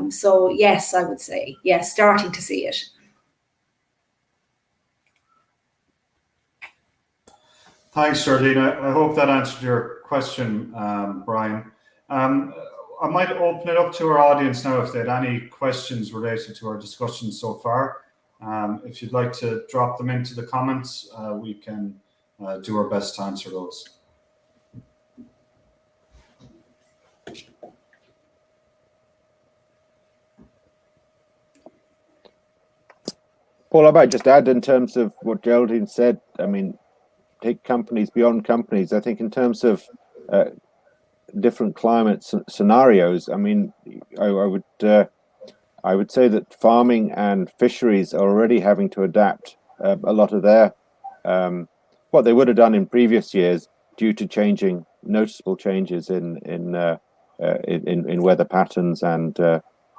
So yes, I would say yes, starting to see it. Thanks, Geraldine. I hope that answered your question, Brian. I might open it up to our audience now if they had any questions related to our discussion so far. If you'd like to drop them into the comments, we can do our best to answer those. Paul, I might just add in terms of what Geraldine said. I mean, take companies beyond companies. I think in terms of different climate scenarios, I mean, I would say that farming and fisheries are already having to adapt a lot of their what they would have done in previous years due to noticeable changes in weather patterns and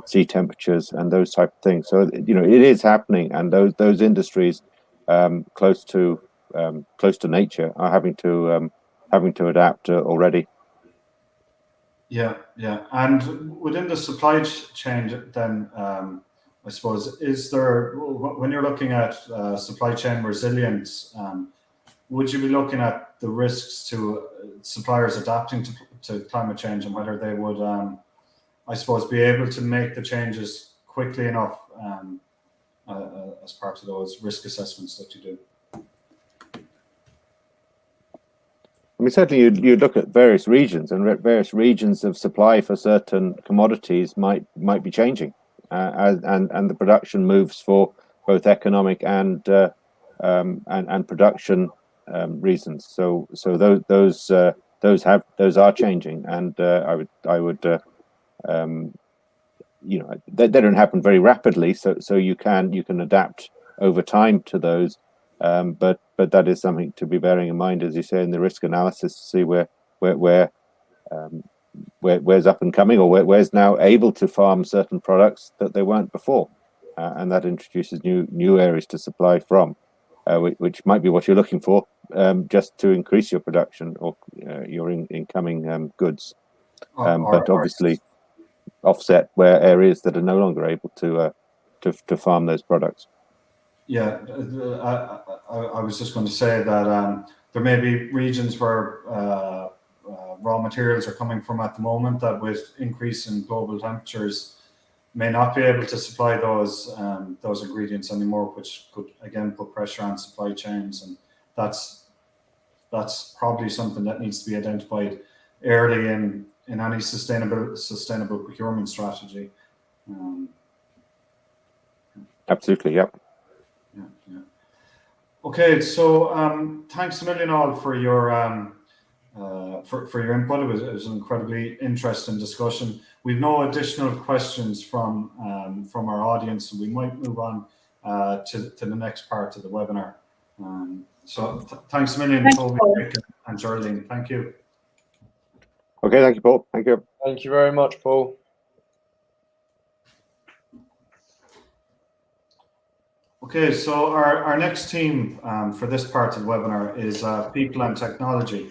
sea temperatures and those type of things. So it is happening, and those industries close to nature are having to adapt already. Yeah. And within the supply chain, then I suppose, is there, when you're looking at supply chain resilience, would you be looking at the risks to suppliers adapting to climate change and whether they would, I suppose, be able to make the changes quickly enough as part of those risk assessments that you do? I mean, certainly you'd look at various regions, and various regions of supply for certain commodities might be changing, and the production moves for both economic and production reasons. So those are changing, and I would you know, they don't happen very rapidly, so you can adapt over time to those. But that is something to be bearing in mind, as you say, in the risk analysis, to see where's up and coming, or where's now able to farm certain products that they weren't before, and that introduces new areas to supply from, which might be what you're looking for, just to increase your production or your incoming goods, but obviously offset where areas that are no longer able to farm those products. Yeah, I was just going to say that there may be regions where raw materials are coming from at the moment that, with increase in global temperatures, may not be able to supply those ingredients anymore, which could again put pressure on supply chains, and that's probably something that needs to be identified early in any sustainable procurement strategy. Absolutely, yep. Yeah. Okay, so thanks a million all for your for your input. It was an incredibly interesting discussion. We've no additional questions from our audience, so we might move on to the next part of the webinar. So thanks a million, Toby, Nick, and Geraldine. Thank you. Okay, thank you, Paul. Thank you. Thank you very much, Paul. Okay, so our next team for this part of the webinar is people and technology.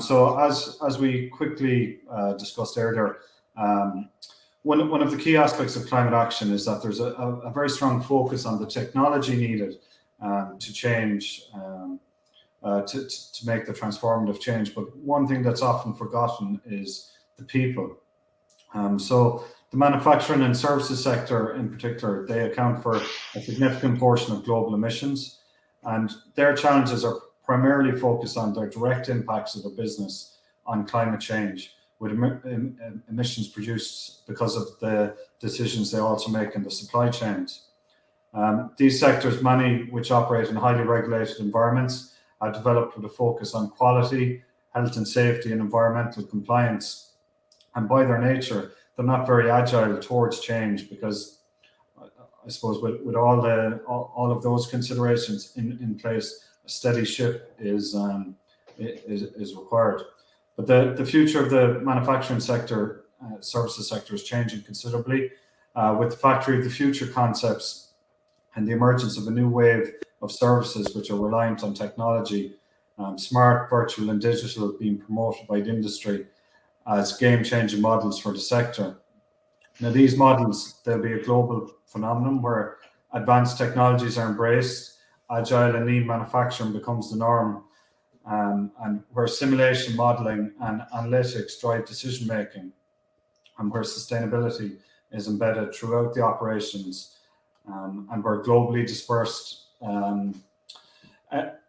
So as we quickly discussed earlier, one of the key aspects of climate action is that there's a very strong focus on the technology needed to change, to make the transformative change. But one thing that's often forgotten is the people. So the manufacturing and services sector in particular, they account for a significant portion of global emissions, and their challenges are primarily focused on their direct impacts of their business on climate change, with emissions produced because of the decisions they also make in the supply chains. These sectors, many which operate in highly regulated environments, are developed with a focus on quality, health and safety, and environmental compliance. And by their nature, they're not very agile towards change, because I suppose with all of those considerations in place, a steady ship is required. But the future of the manufacturing sector, services sector, is changing considerably with the factory of the future concepts and the emergence of a new wave of services which are reliant on technology, smart, virtual, and digital, being promoted by the industry as game-changing models for the sector. Now, these models, they'll be a global phenomenon where advanced technologies are embraced, agile and lean manufacturing becomes the norm, and where simulation modeling and analytics drive decision-making, and where sustainability is embedded throughout the operations, and where globally dispersed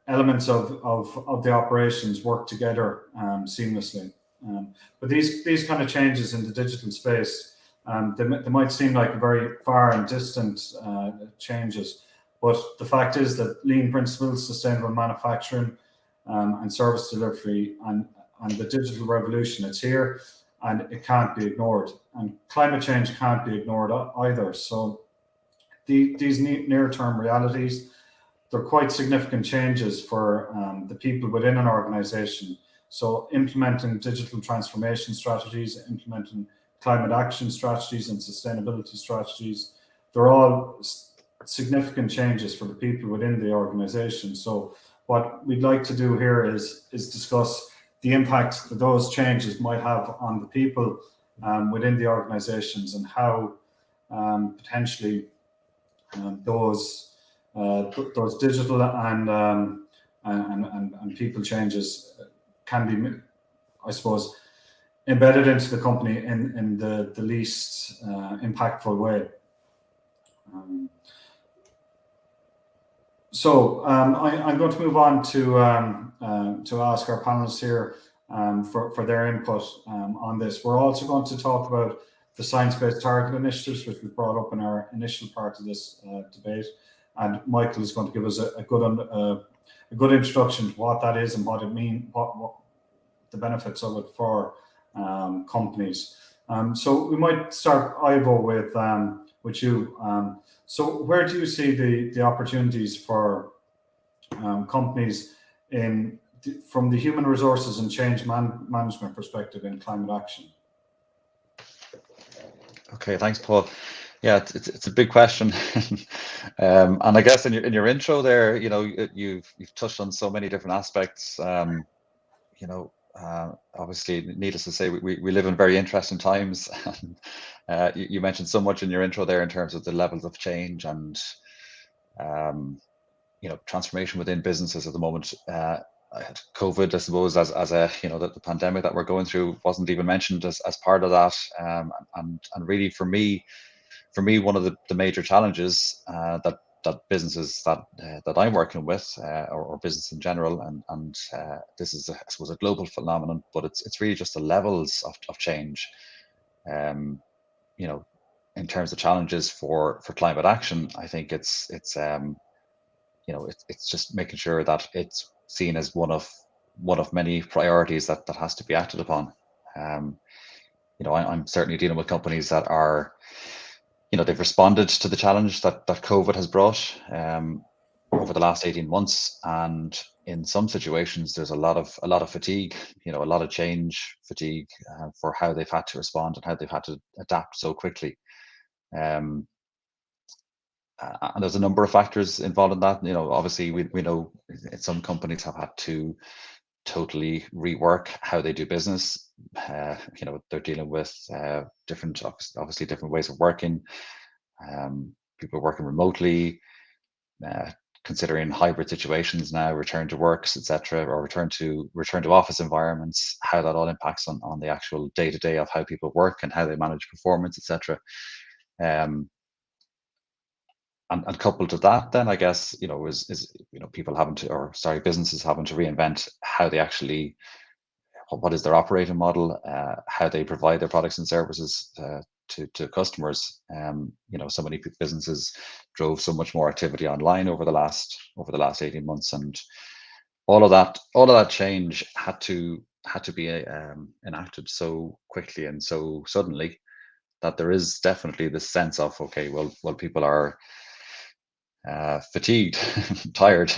elements of the operations work together seamlessly. But these kind of changes in the digital space, they might seem like very far and distant changes, but the fact is that lean principles, sustainable manufacturing, and service delivery, and the digital revolution, it's here and it can't be ignored. And climate change can't be ignored either. So these near-term realities, they're quite significant changes for the people within an organization. So implementing digital transformation strategies, implementing climate action strategies and sustainability strategies, they're all significant changes for the people within the organization. So what we'd like to do here is discuss the impact that those changes might have on the people within the organizations, and how potentially those digital and people changes can be, I suppose, embedded into the company in the least impactful way. I'm going to move on to ask our panelists here for their input on this. We're also going to talk about the science-based target initiatives, which we brought up in our initial part of this debate, and Michael is going to give us a good introduction to what that is and what it means, what the benefits of it for companies. So we might start, Ivo, with you. So where do you see the opportunities for companies from the human resources and change management perspective in climate action? Okay, thanks, Paul. Yeah, it's a big question, and I guess in your intro there, you've touched on so many different aspects. Obviously, needless to say, we live in very interesting times. You mentioned so much in your intro there in terms of the levels of change and transformation within businesses at the moment. COVID, I suppose, as a the pandemic that we're going through wasn't even mentioned as part of that. And really, for me, one of the major challenges that businesses that I'm working with, or business in general, and this is, I suppose, a global phenomenon, but it's really just the levels of change. In terms of challenges for climate action, I think it's just making sure that it's seen as one of many priorities that has to be acted upon. I'm certainly dealing with companies that are, they've responded to the challenge that COVID has brought over the last 18 months, and in some situations there's a lot of fatigue, a lot of change fatigue for how they've had to respond and how they've had to adapt so quickly. And there's a number of factors involved in that. Obviously we know some companies have had to totally rework how they do business. They're dealing with different ways of working. People working remotely, considering hybrid situations now, return to works, etc., or return to office environments, how that all impacts on the actual day-to-day of how people work and how they manage performance, etc. And coupled to that, then I guess is people having to, businesses having to reinvent how they actually, what is their operating model, how they provide their products and services to customers. So many businesses drove so much more activity online over the last 18 months, and all of that change had to be enacted so quickly and so suddenly that there is definitely this sense of, okay, well people are fatigued, tired,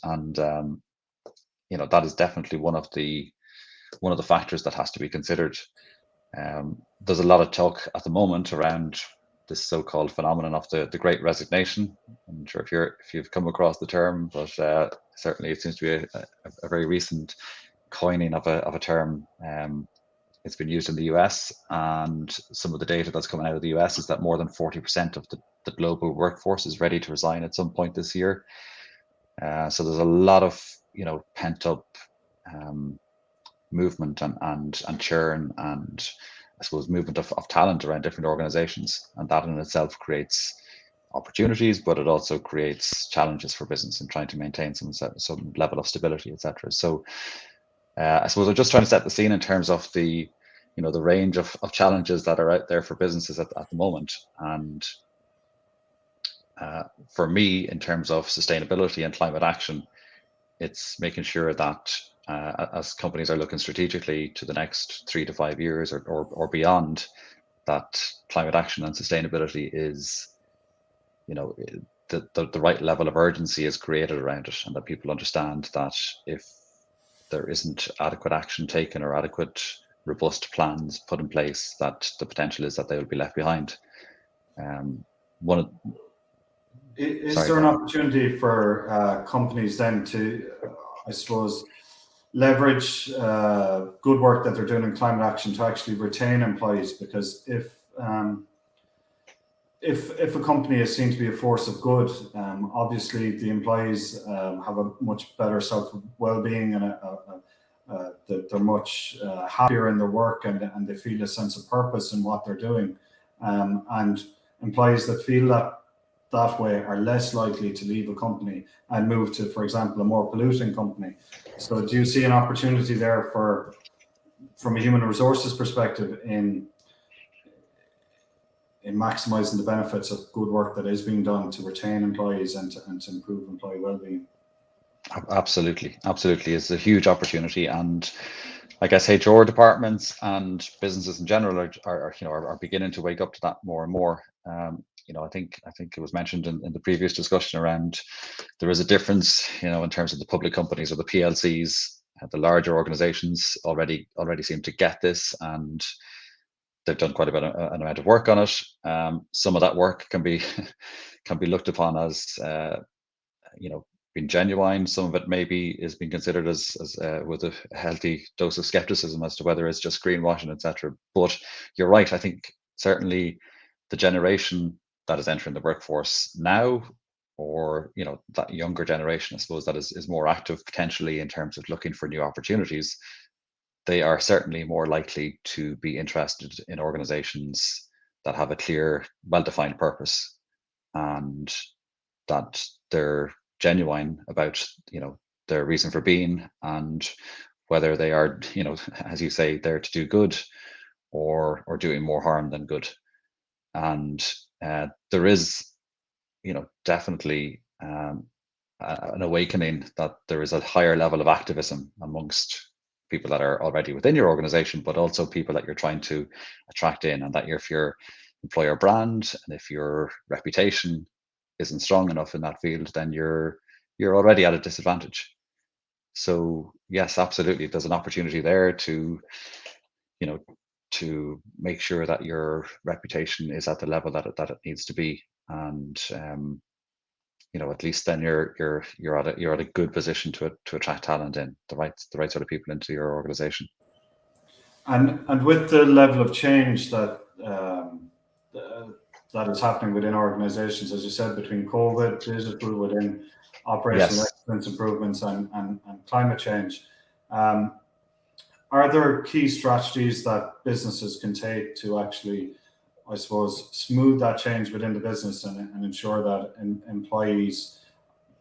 and that is definitely one of the factors that has to be considered. There's a lot of talk at the moment around this so-called phenomenon of the Great Resignation. I'm not sure if you've come across the term, but certainly it seems to be a very recent coining of a term. It's been used in the US, and some of the data that's coming out of the US is that more than 40% of the global workforce is ready to resign at some point this year. So there's a lot of pent up movement and churn, and I suppose movement of talent around different organizations, and that in itself creates opportunities, but it also creates challenges for business in trying to maintain some level of stability, etc. So I suppose I'm just trying to set the scene in terms of the range of challenges that are out there for businesses at the moment. And for me, in terms of sustainability and climate action, it's making sure that as companies are looking strategically to the next 3 to 5 years or beyond, that climate action and sustainability is, the right level of urgency is created around it, and that people understand that if there isn't adequate action taken or adequate robust plans put in place, that the potential is that they will be left behind. Is there an opportunity for companies then to, I suppose, leverage good work that they're doing in climate action to actually retain employees? Because if if a company is seen to be a force of good, obviously the employees have a much better self well-being, and they're much happier in their work, and they feel a sense of purpose in what they're doing. And employees that feel that way are less likely to leave a company and move to, for example, a more polluting company. So do you see an opportunity there from a human resources perspective in maximizing the benefits of good work that is being done to retain employees and to improve employee well-being? Absolutely, it's a huge opportunity, and I guess HR departments and businesses in general are beginning to wake up to that more and more. I think it was mentioned in the previous discussion around there is a difference, in terms of the public companies or the PLCs. The larger organizations already seem to get this, and they've done quite an amount of work on it. Some of that work can be looked upon as being genuine. Some of it maybe is being considered as with a healthy dose of skepticism as to whether it's just greenwashing, etc. But you're right. I think certainly the generation that is entering the workforce now, or that younger generation, I suppose, that is more active potentially in terms of looking for new opportunities, they are certainly more likely to be interested in organizations that have a clear, well-defined purpose, and that they're genuine about their reason for being, and whether they are, as you say, there to do good or doing more harm than good. And there is definitely an awakening that there is a higher level of activism amongst people that are already within your organization, but also people that you're trying to attract in, and that if your employer brand and if your reputation isn't strong enough in that field, then you're already at a disadvantage. So yes, absolutely, there's an opportunity there to to make sure that your reputation is at the level that it needs to be, and at least then you're at a good position to attract talent in, the right sort of people into your organization. And with the level of change that that is happening within organizations, as you said, between COVID, digital, within operational excellence improvements, and climate change, are there key strategies that businesses can take to actually, I suppose, smooth that change within the business and ensure that employees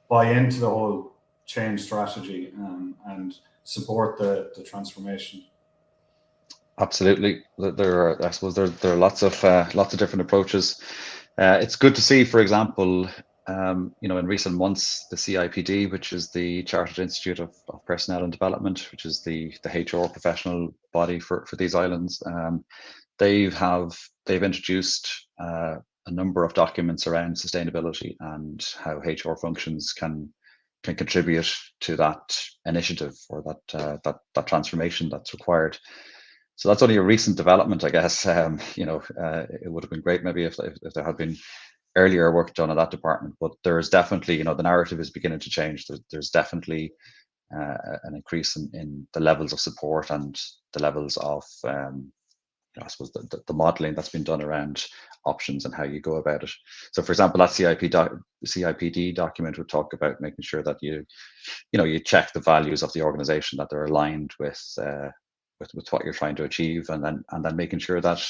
buy into the whole change strategy and support the transformation? Absolutely, I suppose there are lots of different approaches. It's good to see, for example, in recent months, the CIPD, which is the Chartered Institute of Personnel and Development, which is the HR professional body for these islands, they've introduced a number of documents around sustainability and how HR functions can contribute to that initiative, or that transformation that's required. So that's only a recent development, I guess. It would have been great maybe if there had been earlier work done on that department, but there's definitely, the narrative is beginning to change. There's definitely an increase in the levels of support and the levels of, I suppose, the modeling that's been done around options and how you go about it. So, for example, that CIPD document would talk about making sure that you check the values of the organization, that they're aligned with what you're trying to achieve, and then making sure that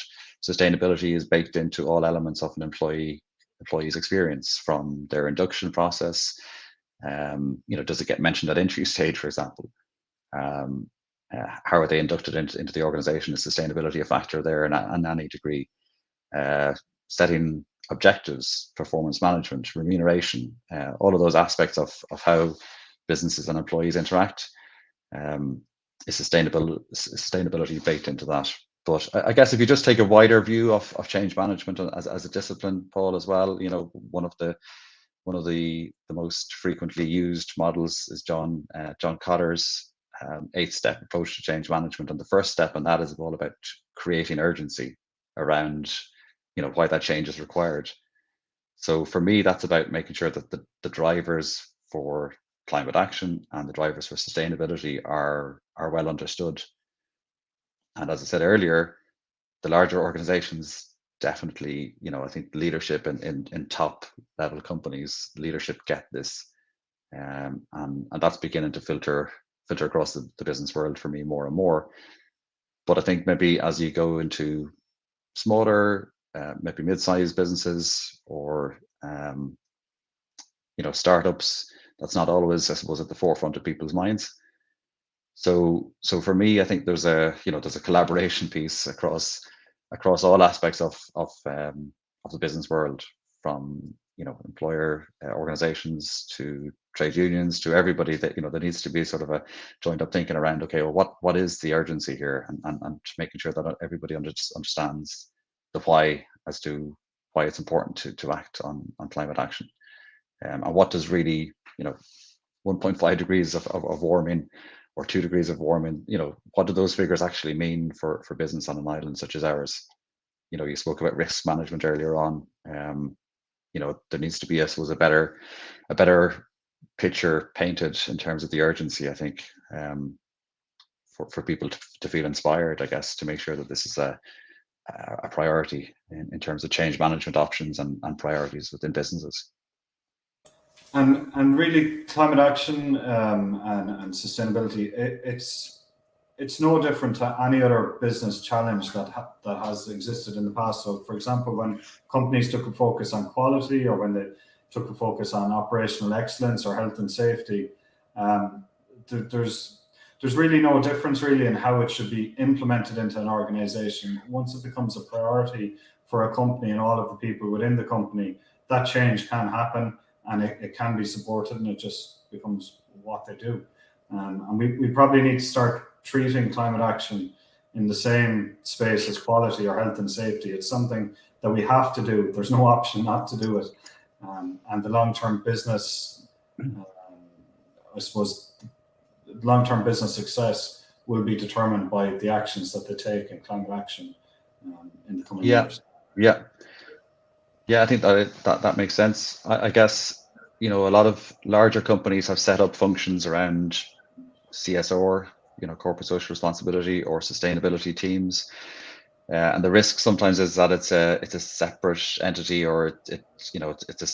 sustainability is baked into all elements of an employee's experience, from their induction process. Does it get mentioned at entry stage, for example? How are they inducted into the organization? Is sustainability a factor there in any degree? Setting objectives, performance management, remuneration, all of those aspects of how businesses and employees interact. Is sustainability baked into that? But I guess if you just take a wider view of change management as a discipline, Paul, as well, one of the most frequently used models is John Cotter's 8-step approach to change management, and the first step in that is all about creating urgency around why that change is required. So for me, that's about making sure that the drivers for climate action and the drivers for sustainability are well understood. And as I said earlier, the larger organizations definitely, I think leadership in top level companies, leadership get this, and that's beginning to filter across the business world for me more and more. But I think maybe as you go into smaller, maybe mid-sized businesses, or startups, that's not always, I suppose, at the forefront of people's minds. So for me, I think there's a collaboration piece across all aspects of the business world, from employer organizations to trade unions to everybody, that there needs to be sort of a joined up thinking around, okay, well, what is the urgency here, and making sure that everybody understands the why, as to why it's important to act on climate action, and what does really 1.5 degrees of warming or 2 degrees of warming, what do those figures actually mean for business on an island such as ours? You spoke about risk management earlier on. There needs to be, I suppose, a better picture painted in terms of the urgency, I think, for people to feel inspired, I guess, to make sure that this is a priority in terms of change management options and priorities within businesses. And really, climate action and sustainability, it's no different to any other business challenge that has existed in the past. So, for example, when companies took a focus on quality, or when they took a focus on operational excellence or health and safety, there's really no difference really in how it should be implemented into an organization. Once it becomes a priority for a company and all of the people within the company, that change can happen, and it can be supported, and it just becomes what they do. And we probably need to start treating climate action in the same space as quality or health and safety. It's something that we have to do. There's no option not to do it. And the long-term business, I suppose, long-term business success will be determined by the actions that they take in climate action in the coming years. Yeah, I think that makes sense. I guess, a lot of larger companies have set up functions around CSR, corporate social responsibility, or sustainability teams. And the risk sometimes is that it's a separate entity, or it's a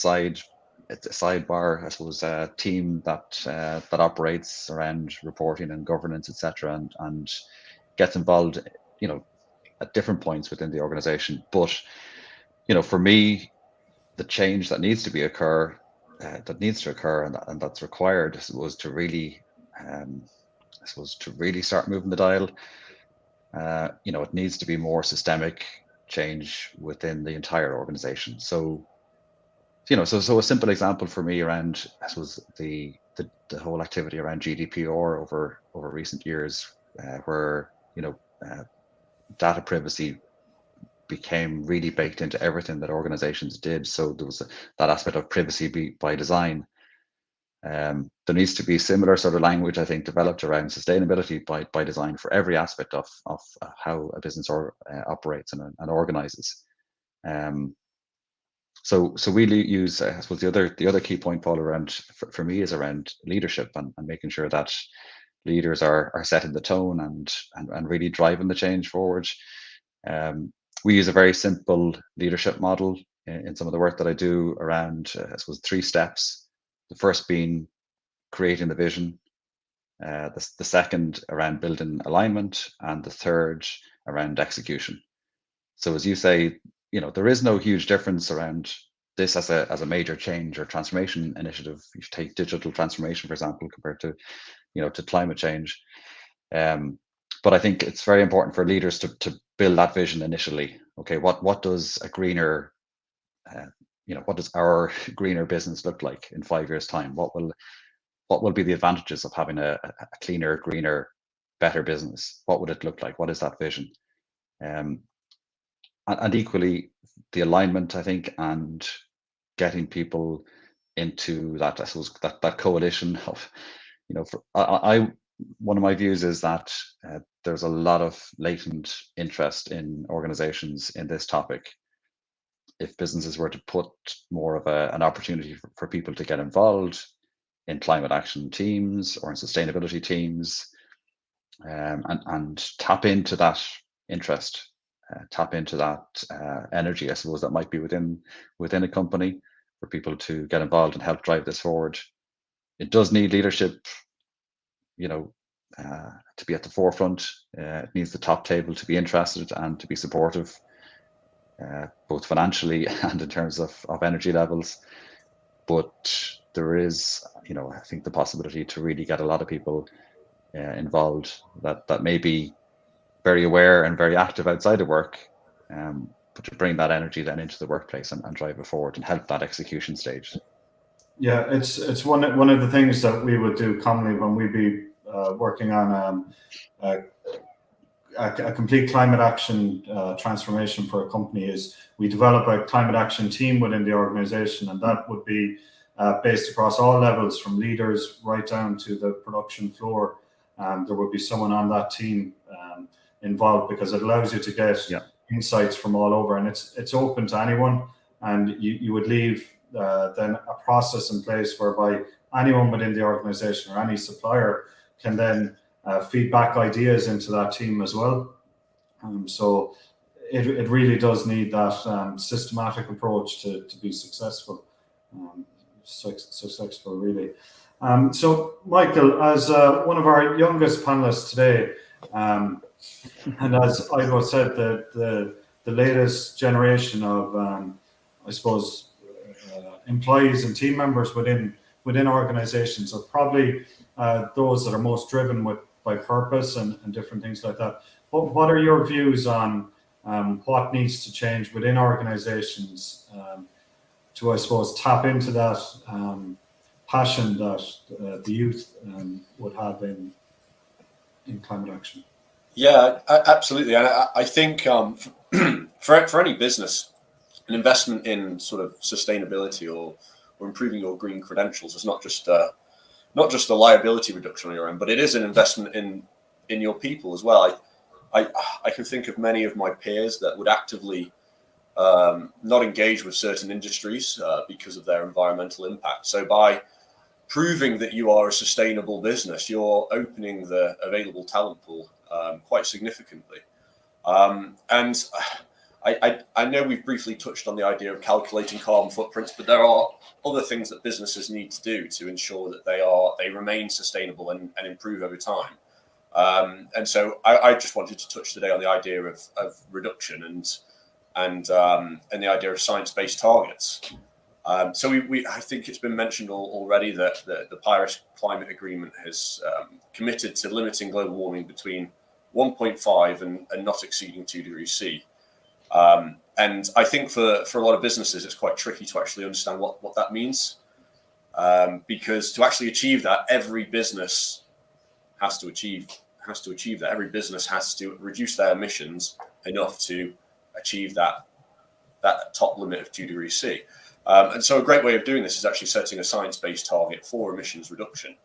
sidebar, I suppose, a team that operates around reporting and governance, etc., and gets involved, at different points within the organization. But for me, the change that needs to occur, and that's required, I suppose, to really start moving the dial. It needs to be more systemic change within the entire organization. So a simple example for me around, I suppose, the whole activity around GDPR over recent years, where data privacy became really baked into everything that organizations did. So there was that aspect of privacy by design. There needs to be similar sort of language, I think, developed around sustainability by design for every aspect of how a business operates and organizes. So we use, I suppose, the other key point, Paul, around for me is around leadership and making sure that leaders are setting the tone and really driving the change forward. We use a very simple leadership model in some of the work that I do around, I suppose, 3 steps. The first being creating the vision, the second around building alignment, and the third around execution. So as you say, there is no huge difference around this as a major change or transformation initiative. If you take digital transformation, for example, compared to to climate change. But I think it's very important for leaders to build that vision initially. Okay, what does a greener, what does our greener business look like in 5 years' time? What will be the advantages of having a cleaner, greener, better business? What would it look like? What is that vision? And equally, the alignment, I think, and getting people into that, I suppose, that coalition of, one of my views is that there's a lot of latent interest in organizations in this topic. If businesses were to put more of an opportunity for people to get involved in climate action teams or in sustainability teams, and tap into that interest, tap into that energy, I suppose, that might be within a company for people to get involved and help drive this forward. It does need leadership, to be at the forefront. It needs the top table to be interested and to be supportive, both financially and in terms of energy levels. But there is, I think, the possibility to really get a lot of people involved that may be very aware and very active outside of work, but to bring that energy then into the workplace and drive it forward and help that execution stage. Yeah, it's one of the things that we would do commonly when we'd be working on a complete climate action transformation for a company is we develop a climate action team within the organization, and that would be based across all levels from leaders right down to the production floor. There would be someone on that team involved because it allows you to get insights from all over, and it's open to anyone, and you would leave then a process in place whereby anyone within the organization or any supplier can then feed back ideas into that team as well. So it really does need that systematic approach to be successful. Successful, really. So, Michael, as one of our youngest panelists today, and as Ivo said, the latest generation of, I suppose, employees and team members within organizations are probably those that are most driven by purpose and different things like that. What are your views on what needs to change within organizations to, I suppose, tap into that passion that the youth would have in climate action? Yeah, absolutely. I think for any business, an investment in sort of sustainability or improving your green credentials is not just a liability reduction on your end, but it is an investment in your people as well. I can think of many of my peers that would actively not engage with certain industries because of their environmental impact. So by proving that you are a sustainable business, you're opening the available talent pool quite significantly. And I know we've briefly touched on the idea of calculating carbon footprints, but there are other things that businesses need to do to ensure that they remain sustainable and improve over time. And so I just wanted to touch today on the idea of reduction and the idea of science-based targets. So I think it's been mentioned already that the Paris Climate Agreement has committed to limiting global warming between 1.5 and not exceeding 2 degrees C. And I think for a lot of businesses, it's quite tricky to actually understand what that means. Because to actually achieve that, every business has to achieve that. Every business has to reduce their emissions enough to achieve that top limit of 2 degrees C. And so a great way of doing this is actually setting a science-based target for emissions reduction.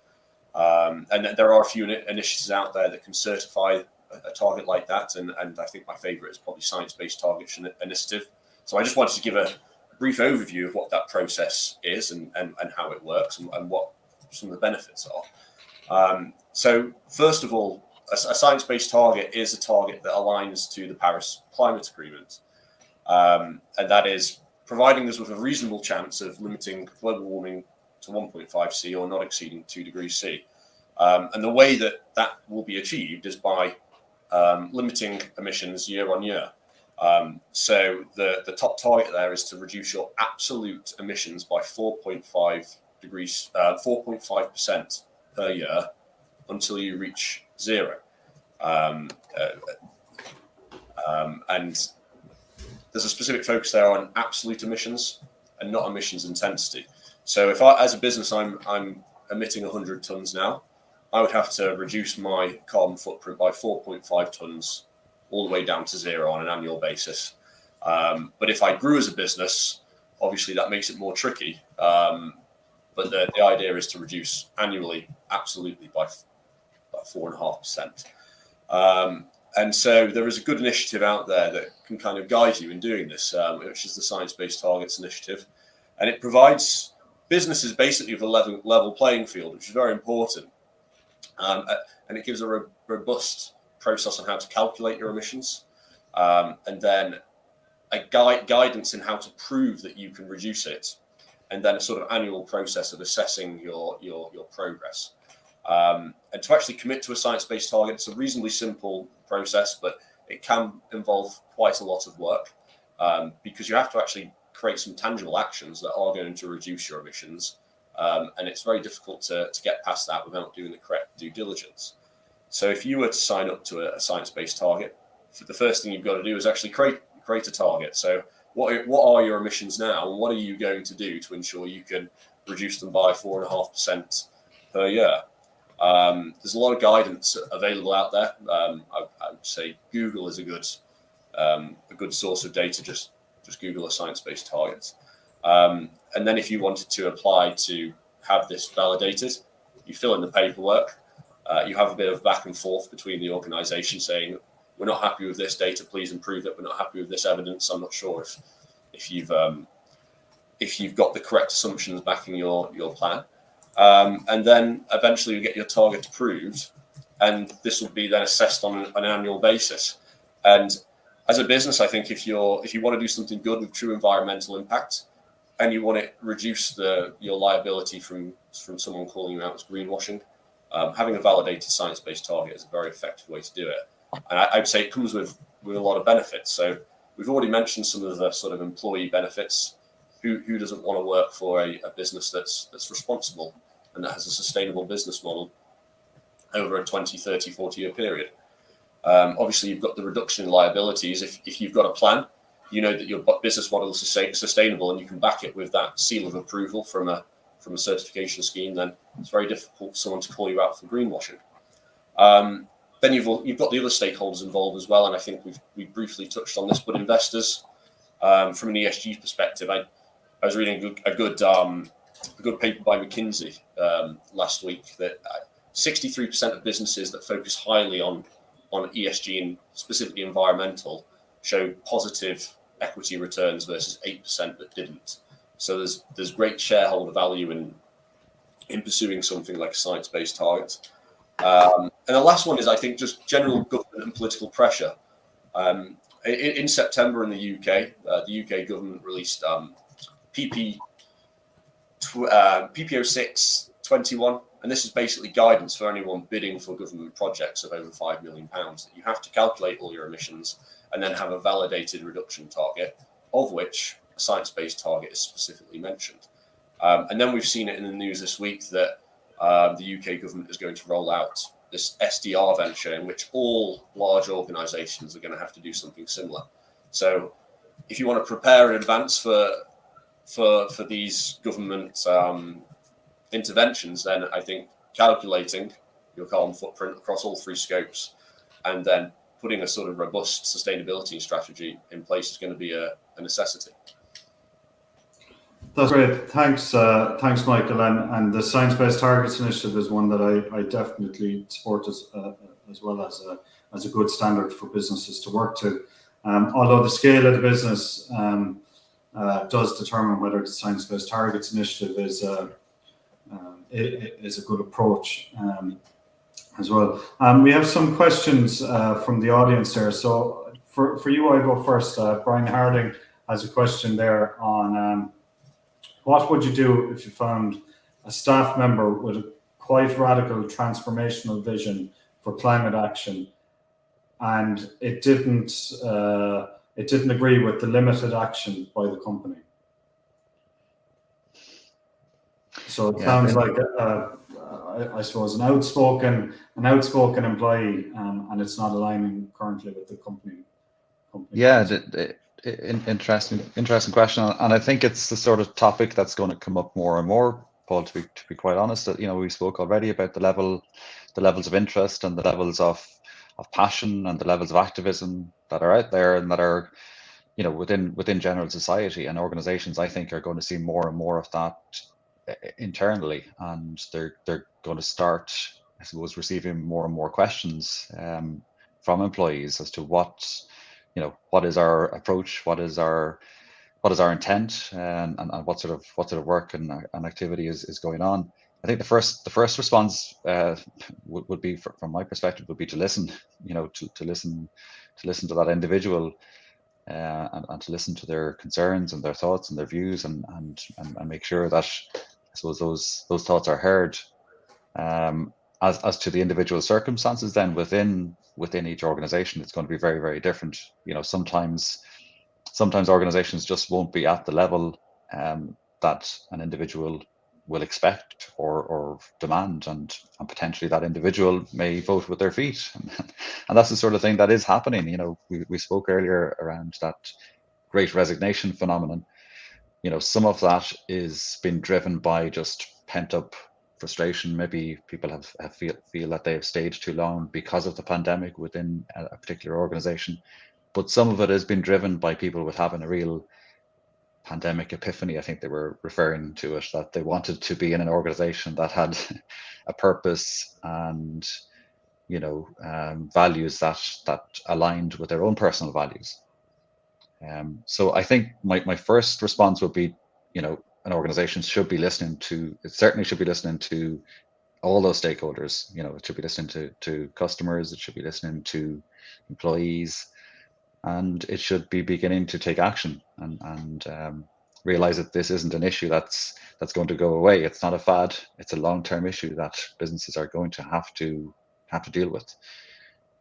And there are a few initiatives out there that can certify a target like that. And I think my favorite is probably Science-Based Targets Initiative. So I just wanted to give a brief overview of what that process is and how it works and what some of the benefits are. So first of all, a science-based target is a target that aligns to the Paris Climate Agreement. And that is providing us with a reasonable chance of limiting global warming to 1.5 C or not exceeding 2 degrees C. And the way that will be achieved is by limiting emissions year on year. So the top target there is to reduce your absolute emissions by 4.5% per year until you reach zero. And there's a specific focus there on absolute emissions and not emissions intensity. So if as a business I'm emitting 100 tons now, I would have to reduce my carbon footprint by 4.5 tons all the way down to zero on an annual basis. But if I grew as a business, obviously that makes it more tricky. But the idea is to reduce annually, absolutely by 4.5%. And so there is a good initiative out there that can kind of guide you in doing this, which is the Science-Based Targets Initiative. And it provides businesses basically with a level playing field, which is very important. And it gives a robust process on how to calculate your emissions. and then a guidance in how to prove that you can reduce it, and then a sort of annual process of assessing your progress. And to actually commit to a science-based target, it's a reasonably simple process, but it can involve quite a lot of work, because you have to actually create some tangible actions that are going to reduce your emissions. And it's very difficult to get past that without doing the correct due diligence. So if you were to sign up to a science-based target, the first thing you've got to do is actually create a target. So what are your emissions now, and what are you going to do to ensure you can reduce them by 4.5% per year? There's a lot of guidance available out there. I would say Google is a good source of data. Just Google a science-based target. And then if you wanted to apply to have this validated, you fill in the paperwork. You have a bit of back and forth between the organisation saying, we're not happy with this data, please improve it. We're not happy with this evidence. I'm not sure if you've got the correct assumptions backing your plan. And then eventually you get your target approved, and this will be then assessed on an annual basis. And as a business, I think if you want to do something good with true environmental impact, and you want to reduce your liability from someone calling you out as greenwashing, having a validated science-based target is a very effective way to do it. And I'd say it comes with a lot of benefits. So we've already mentioned some of the sort of employee benefits. Who doesn't want to work for a business that's responsible and that has a sustainable business model over a 20, 30, 40-year period? Obviously, you've got the reduction in liabilities. If you've got a plan, you know that your business model is sustainable, and you can back it with that seal of approval from a certification scheme. Then it's very difficult for someone to call you out for greenwashing. Then you've got the other stakeholders involved as well, and I think we briefly touched on this. But investors, from an ESG perspective, I was reading a good paper by McKinsey last week that 63% of businesses that focus highly on ESG and specifically environmental show positive equity returns versus 8% that didn't. So there's great shareholder value in pursuing something like a science-based target. And the last one is, I think, just general government and political pressure. In September in the UK government released PP06 21, and this is basically guidance for anyone bidding for government projects of over £5 million, that you have to calculate all your emissions and then have a validated reduction target, of which a science-based target is specifically mentioned. And then we've seen it in the news this week that the UK government is going to roll out this SDR venture in which all large organisations are going to have to do something similar. So if you want to prepare in advance for these government interventions, then I think calculating your carbon footprint across all three scopes and then putting a sort of robust sustainability strategy in place is going to be a necessity. That's great. Thanks, Michael. And the Science-Based Targets Initiative is one that I definitely support as well as a good standard for businesses to work to. Although the scale of the business does determine whether the Science-Based Targets Initiative is a good approach as well. We have some questions from the audience there. So for you, I go first. Brian Harding has a question there on what would you do if you found a staff member with a quite radical transformational vision for climate action, and it didn't agree with the limited action by the company? So it sounds like I suppose an outspoken employee, and it's not aligning currently with the company. Yeah, interesting question, and I think it's the sort of topic that's going to come up more and more, Paul. To be quite honest, that we spoke already about the levels of interest and the levels of passion and the levels of activism that are out there and that are within general society and organizations. I think are going to see more and more of that internally, and they're going to start, I suppose, receiving more and more questions from employees as to what is our approach, what is our intent, and what sort of work and activity is going on. I think the first response would be, from my perspective, would be to listen, to listen listen to that individual and to listen to their concerns and their thoughts and their views and make sure that I suppose those thoughts are heard. As to the individual circumstances, then within each organization, it's going to be very, very different. Sometimes organizations just won't be at the level that an individual will expect or demand, and potentially that individual may vote with their feet, and that's the sort of thing that is happening. We spoke earlier around that great resignation phenomenon. Some of that is been driven by just pent up frustration. Maybe people have feel that they have stayed too long because of the pandemic within a particular organization, but some of it has been driven by people with having a real pandemic epiphany. I think they were referring to it, that they wanted to be in an organization that had a purpose and values that aligned with their own personal values. So I think my first response would be, an organization should be listening to, it certainly should be listening to all those stakeholders. It should be listening to customers, it should be listening to employees, and it should be beginning to take action and realize that this isn't an issue that's going to go away. It's not a fad. It's a long-term issue that businesses are going to have to deal with.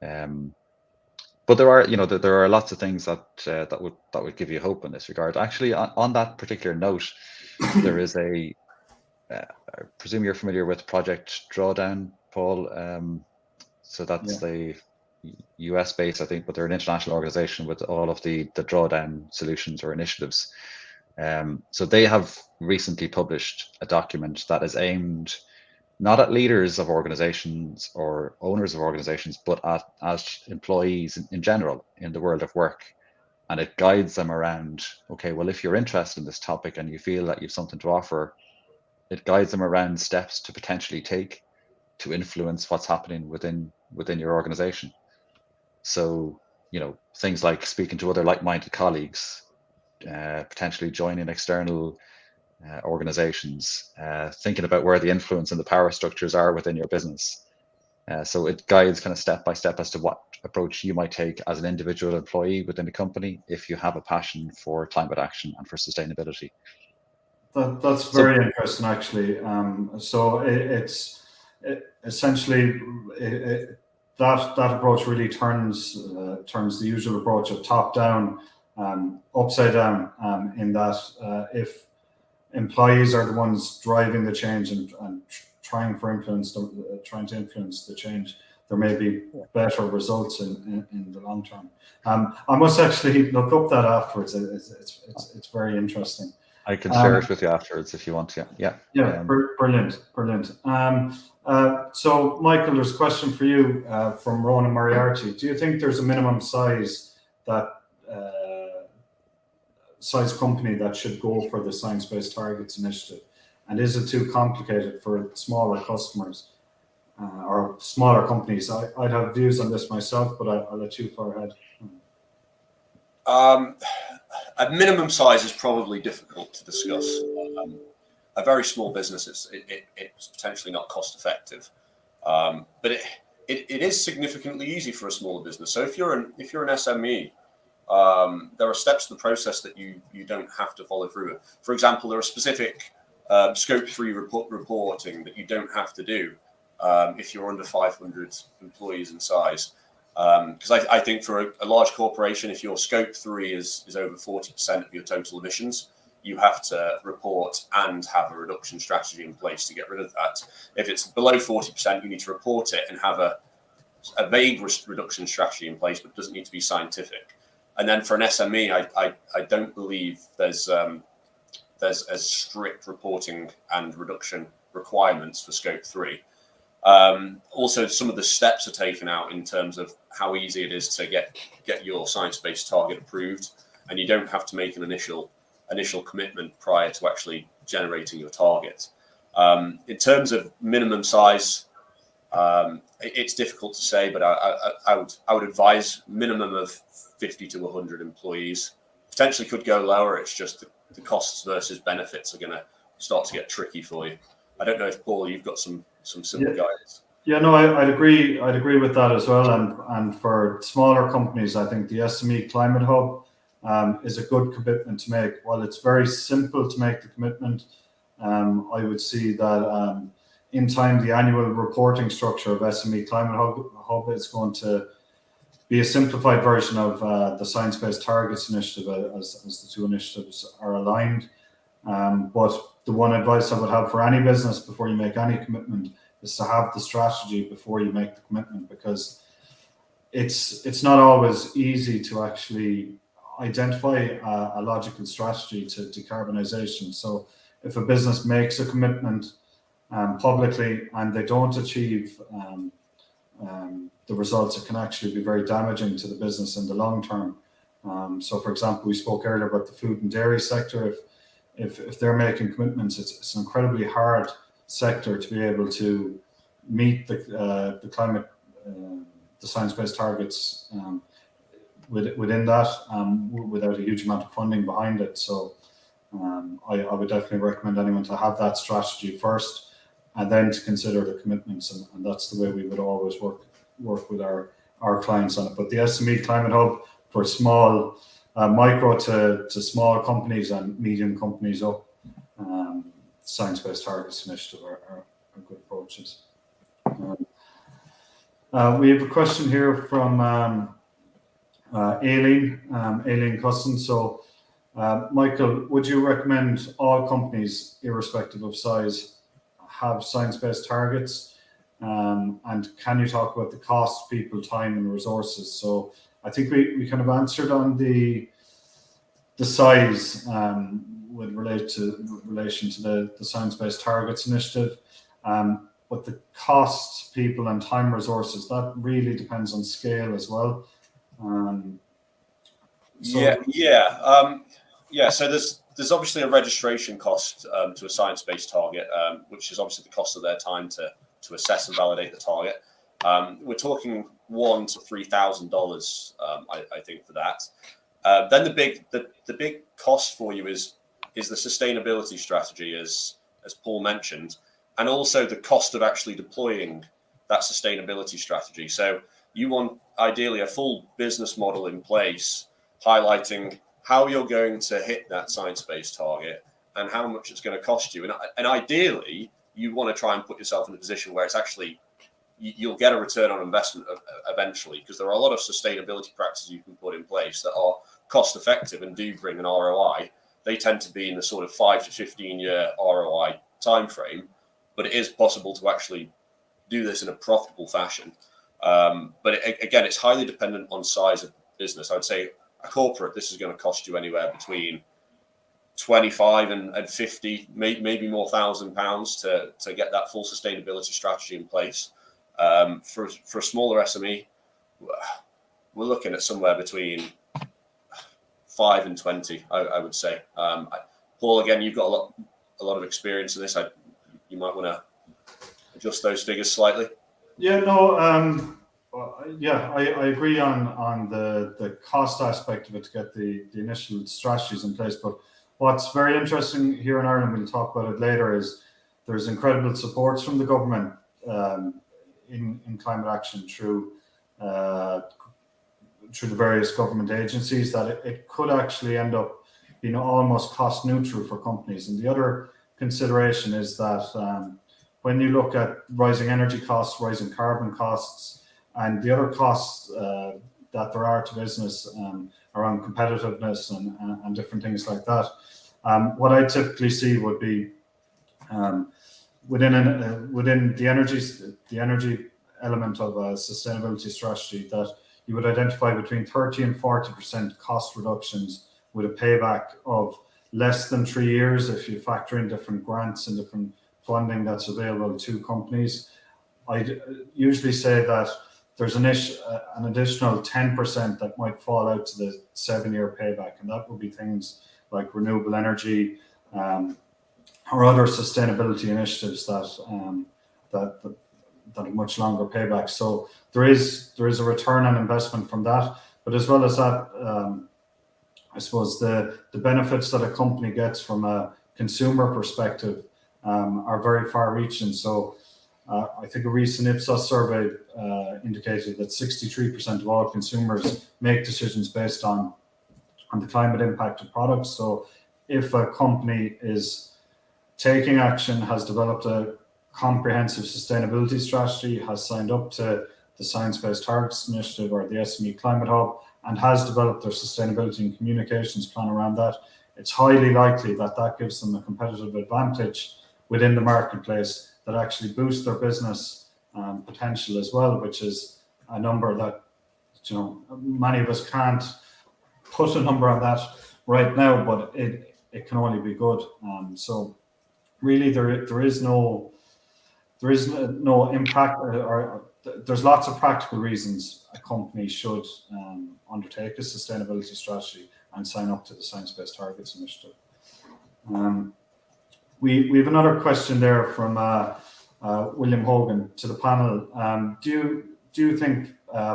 But there are lots of things that would give you hope in this regard. Actually, on that particular note, there is I presume you're familiar with Project Drawdown, Paul. So that's the US based, I think, but they're an international organization with all of the drawdown solutions or initiatives. So they have recently published a document that is aimed not at leaders of organizations or owners of organizations, but at employees in general in the world of work. And it guides them around, okay, well, if you're interested in this topic and you feel that you've something to offer, it guides them around steps to potentially take to influence what's happening within your organization. So, things like speaking to other like-minded colleagues, potentially joining external organizations, thinking about where the influence and the power structures are within your business. So it guides kind of step by step as to what approach you might take as an individual employee within a company if you have a passion for climate action and for sustainability. That's very interesting, actually. So essentially that approach really turns the usual approach of top down upside down, in that if employees are the ones driving the change and trying to influence the change, there may be better results in the long term. I must actually look up that afterwards. It's very interesting. I can share it with you afterwards if you want to. Yeah. Brilliant. So, Michael, there's a question for you from Ronan Moriarty. Do you think there's a minimum size company that should go for the Science Based Targets initiative? And is it too complicated for smaller customers or smaller companies? I'd have views on this myself, but I'll let you far ahead. A minimum size is probably difficult to discuss. A very small business, it's potentially not cost effective, but it is significantly easy for a smaller business. So if you're an SME, there are steps in the process that you don't have to follow through with. For example, there are specific Scope 3 reporting that you don't have to do if you're under 500 employees in size. Because I think for a large corporation, if your Scope 3 is over 40% of your total emissions, you have to report and have a reduction strategy in place to get rid of that. If it's below 40%, you need to report it and have a vague reduction strategy in place, but it doesn't need to be scientific. And then for an SME, I don't believe there's as strict reporting and reduction requirements for Scope 3. Also, some of the steps are taken out in terms of how easy it is to get your science-based target approved, and you don't have to make an initial commitment prior to actually generating your target. In terms of minimum size, it's difficult to say, but I would advise minimum of 50 to 100 employees. Potentially could go lower. It's just the costs versus benefits are going to start to get tricky for you. I don't know if, Paul, you've got some similar guidance. Yeah, no, I'd agree. I'd agree with that as well. And for smaller companies, I think the SME Climate Hub is a good commitment to make. While it's very simple to make the commitment, I would see that in time the annual reporting structure of SME Climate Hub is going to be a simplified version of the Science Based Targets Initiative, as the two initiatives are aligned. But the one advice I would have for any business before you make any commitment is to have the strategy before you make the commitment, because it's not always easy to actually identify a logical strategy to decarbonisation. So if a business makes a commitment publicly and they don't achieve the results, it can actually be very damaging to the business in the long term. So, for example, we spoke earlier about the food and dairy sector. If they're making commitments, it's an incredibly hard sector to be able to meet the climate, the science-based targets within that, without a huge amount of funding behind it. So, I would definitely recommend anyone to have that strategy first, and then to consider the commitments, and that's the way we would always work with our clients on it. But the SME Climate Hub for small, micro to small companies and medium companies up, Science-Based Targets Initiative are good approaches. We have a question here from Aileen Cusson. So, Michael, would you recommend all companies, irrespective of size, have science-based targets? And can you talk about the cost, people, time, and resources? So I think we kind of answered on the size with relation to the Science-Based Targets Initiative. But the cost, people, and time resources, that really depends on scale as well. So there's obviously a registration cost to a science-based target, which is obviously the cost of their time to assess and validate the target. We're talking $1,000 to $3,000, I think, for that. Then the big cost for you is the sustainability strategy, as Paul mentioned, and also the cost of actually deploying that sustainability strategy. So you want ideally a full business model in place, highlighting how you're going to hit that science-based target and how much it's going to cost you. And ideally, you want to try and put yourself in a position where it's actually, you'll get a return on investment eventually, because there are a lot of sustainability practices you can put in place that are cost effective and do bring an ROI. They tend to be in the sort of 5 to 15 year ROI timeframe, but it is possible to actually do this in a profitable fashion. But again, it's highly dependent on size of business. I would say a corporate, this is going to cost you anywhere between 25 and 50, maybe more £1,000 to get that full sustainability strategy in place. For a smaller SME, we're looking at somewhere between 5 and 20, I would say. Paul, again, you've got a lot of experience in this. You might want to adjust those figures slightly. Yeah, no, I agree on the cost aspect of it to get the initial strategies in place. But what's very interesting here in Ireland, we'll talk about it later, is there's incredible supports from the government in climate action through the various government agencies, that it could actually end up being almost cost neutral for companies. And the other consideration is that when you look at rising energy costs, rising carbon costs, and the other costs that there are to business around competitiveness and different things like that, what I typically see would be within the energy element of a sustainability strategy, that you would identify between 30 and 40% cost reductions with a payback of less than 3 years if you factor in different grants and different funding that's available to companies. I usually say that there's an additional 10% that might fall out to the 7-year payback, and that would be things like renewable energy or other sustainability initiatives that have much longer payback. So there is a return on investment from that, but as well as that, I suppose the benefits that a company gets from a consumer perspective are very far-reaching. So I think a recent Ipsos survey indicated that 63% of all consumers make decisions based on the climate impact of products. So if a company is taking action, has developed a comprehensive sustainability strategy, has signed up to the Science Based Targets Initiative or the SME Climate Hub, and has developed their sustainability and communications plan around that, it's highly likely that that gives them a competitive advantage within the marketplace that actually boosts their business potential as well, which is a number that, you know, many of us can't put a number on that right now, but it can only be good. So really, there is no impact, or there's lots of practical reasons a company should undertake a sustainability strategy and sign up to the Science Based Targets Initiative. We have another question there from William Hogan to the panel. Do you think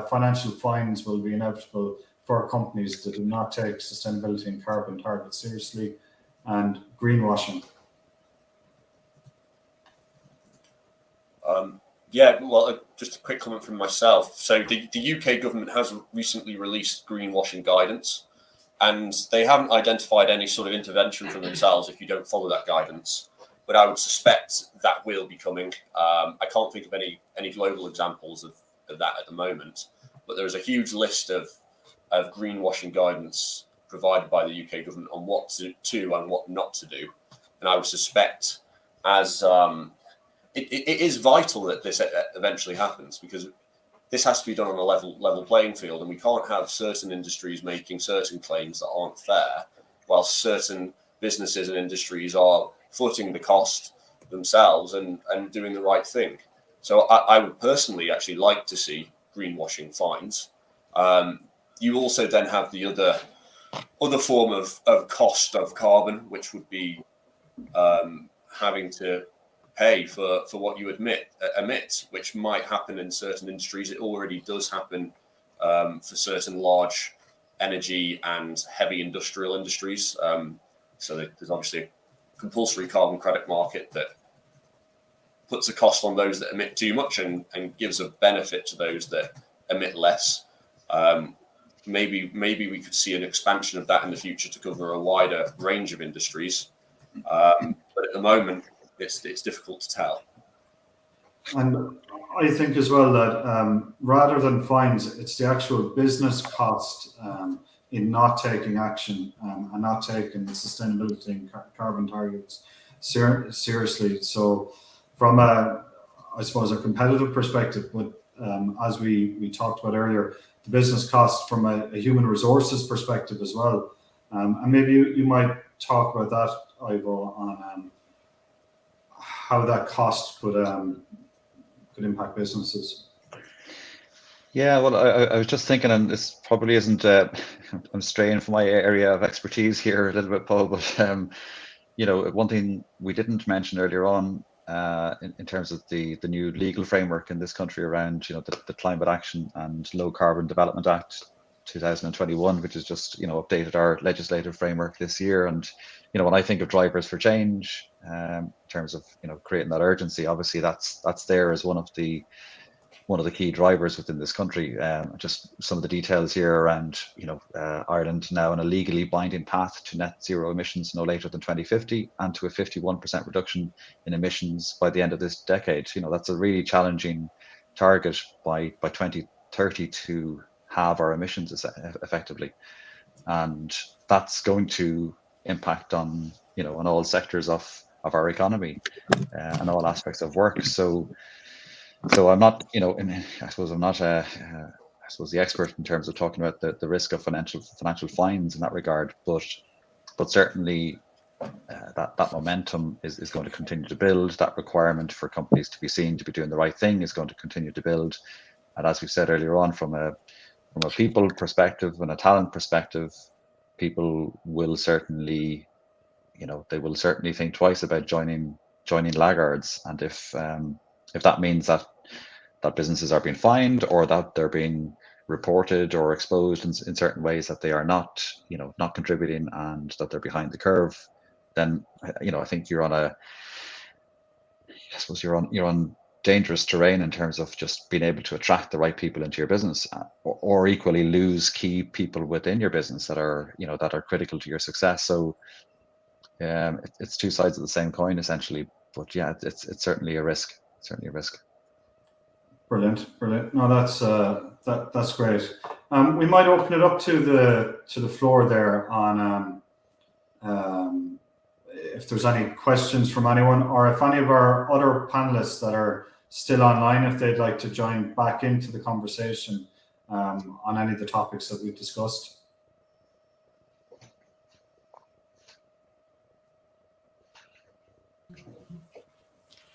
financial fines will be inevitable for companies that do not take sustainability and carbon targets seriously, and greenwashing? Yeah, well, just a quick comment from myself. So the UK government has recently released greenwashing guidance, and they haven't identified any sort of intervention from themselves if you don't follow that guidance. But I would suspect that will be coming. I can't think of any global examples of that at the moment, but there is a huge list of greenwashing guidance provided by the UK government on what to and what not to do. And I would suspect as it is vital that this eventually happens, because this has to be done on a level playing field, and we can't have certain industries making certain claims that aren't fair, while certain businesses and industries are footing the cost themselves and doing the right thing. So I would personally actually like to see greenwashing fines. You also then have the other form of cost of carbon, which would be having to pay for what you emit, which might happen in certain industries. It already does happen for certain large energy and heavy industrial industries. So there's obviously a compulsory carbon credit market that puts a cost on those that emit too much and gives a benefit to those that emit less. Maybe we could see an expansion of that in the future to cover a wider range of industries. But at the moment, it's difficult to tell. And I think as well that rather than fines, it's the actual business cost in not taking action and not taking the sustainability and carbon targets seriously. So from I suppose a competitive perspective, but as we talked about earlier, the business cost from a human resources perspective as well. And maybe you might talk about that, Ivo, on how that cost could impact businesses. Yeah, well, I was just thinking, and this probably isn't, I'm straying from my area of expertise here a little bit, Paul, but, you know, one thing we didn't mention earlier on in terms of the new legal framework in this country around, you know, the Climate Action and Low Carbon Development Act 2021, which has just, you know, updated our legislative framework this year. And, you know, when I think of drivers for change, in terms of, you know, creating that urgency, obviously that's there as one of the key drivers within this country. Just some of the details here around, you know, Ireland now on a legally binding path to net zero emissions no later than 2050 and to a 51% reduction in emissions by the end of this decade. You know, that's a really challenging target by 2030 to halve our emissions effectively, and that's going to impact on, you know, on all sectors of our economy and all aspects of work. So I'm not, you know, I suppose I'm not I suppose the expert in terms of talking about the risk of financial fines in that regard, but certainly that momentum is going to continue to build. That requirement for companies to be seen to be doing the right thing is going to continue to build. And as we said earlier on, from a people perspective and a talent perspective, people will certainly, you know, they will certainly think twice about joining laggards. And if that means that businesses are being fined or that they're being reported or exposed in certain ways that they are not, you know, not contributing and that they're behind the curve, then, you know, I think you're on dangerous terrain in terms of just being able to attract the right people into your business, or equally lose key people within your business that are, you know, that are critical to your success. So it's two sides of the same coin essentially, but yeah, it's certainly a risk. Certainly a risk. Brilliant. No, that's great. We might open it up to the floor there on if there's any questions from anyone, or if any of our other panelists that are still online, if they'd like to join back into the conversation on any of the topics that we've discussed.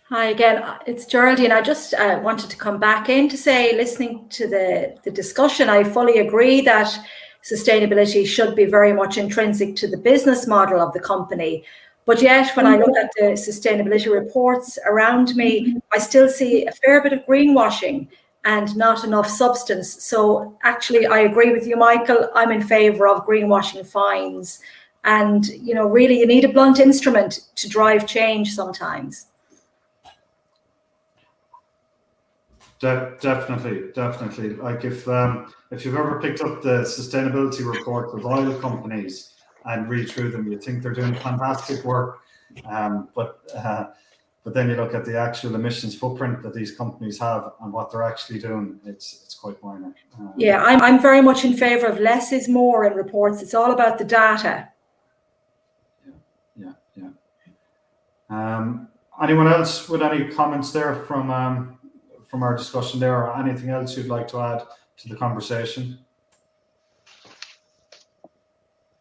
Hi again, it's Geraldine. I just wanted to come back in to say, listening to the discussion, I fully agree that sustainability should be very much intrinsic to the business model of the company. But yet, when I look at the sustainability reports around me, I still see a fair bit of greenwashing and not enough substance. So actually, I agree with you, Michael. I'm in favour of greenwashing fines. And, you know, really, you need a blunt instrument to drive change sometimes. Definitely. Like if you've ever picked up the sustainability reports of oil companies and read through them, you think they're doing fantastic work, but then you look at the actual emissions footprint that these companies have and what they're actually doing. It's quite minor. Yeah, I'm very much in favour of less is more in reports. It's all about the data. Yeah. Anyone else with any comments there from our discussion there, or anything else you'd like to add to the conversation?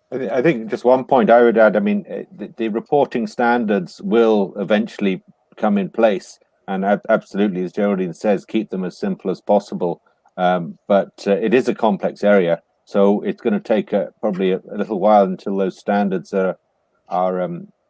I think just one point I would add, I mean, the reporting standards will eventually come in place, and absolutely, as Geraldine says, keep them as simple as possible. But it is a complex area, so it's going to take probably a little while until those standards are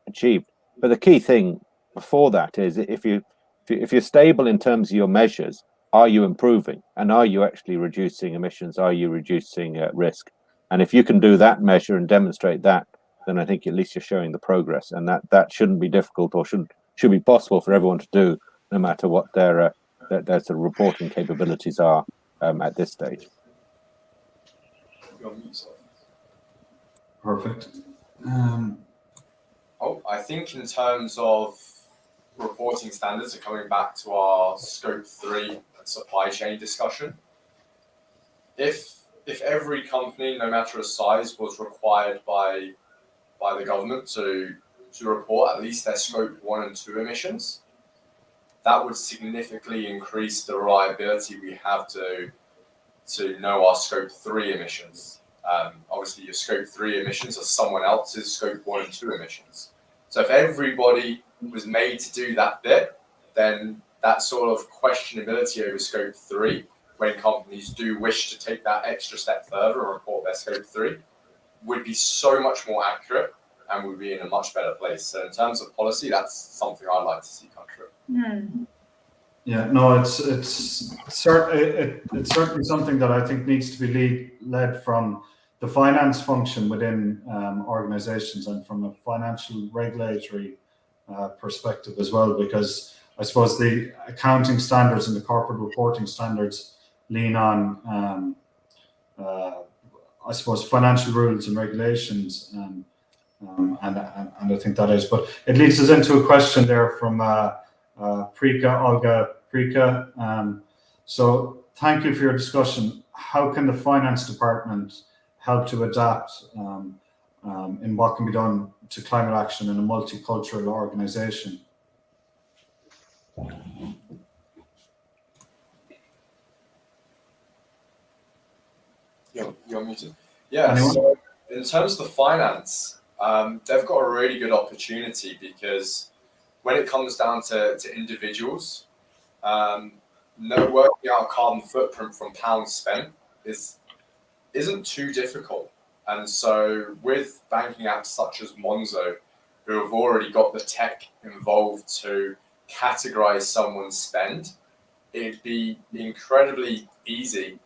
achieved. But the key thing before that is if you're stable in terms of your measures, are you improving, and are you actually reducing emissions? Are you reducing risk? And if you can do that measure and demonstrate that, then I think at least you're showing the progress, and that shouldn't be difficult, or should be possible for everyone to do, no matter what their sort of reporting capabilities are at this stage. Perfect. I think in terms of reporting standards, are coming back to our Scope 3 and supply chain discussion. If every company, no matter its size, was required by the government to report at least their Scope 1 and 2 emissions, that would significantly increase the reliability we have to know our Scope 3 emissions. Obviously, your Scope 3 emissions are someone else's Scope 1 and 2 emissions. So if everybody was made to do that bit, then that sort of questionability over Scope 3, when companies do wish to take that extra step further and report their Scope 3, would be so much more accurate and would be in a much better place. So in terms of policy, that's something I'd like to see come true. Yeah, no, it's certainly something that I think needs to be led from the finance function within organizations and from a financial regulatory perspective as well, because I suppose the accounting standards and the corporate reporting standards lean on, I suppose, financial rules and regulations, and I think that is. But it leads us into a question there from Olga Prika. So thank you for your discussion. How can the finance department help to adapt in what can be done to climate action in a multicultural organization? You're muted. Yeah, so in terms of the finance, they've got a really good opportunity, because when it comes down to individuals, working out a carbon footprint from pounds spent isn't too difficult. And so with banking apps such as Monzo, who have already got the tech involved to categorize someone's spend, it'd be incredibly easy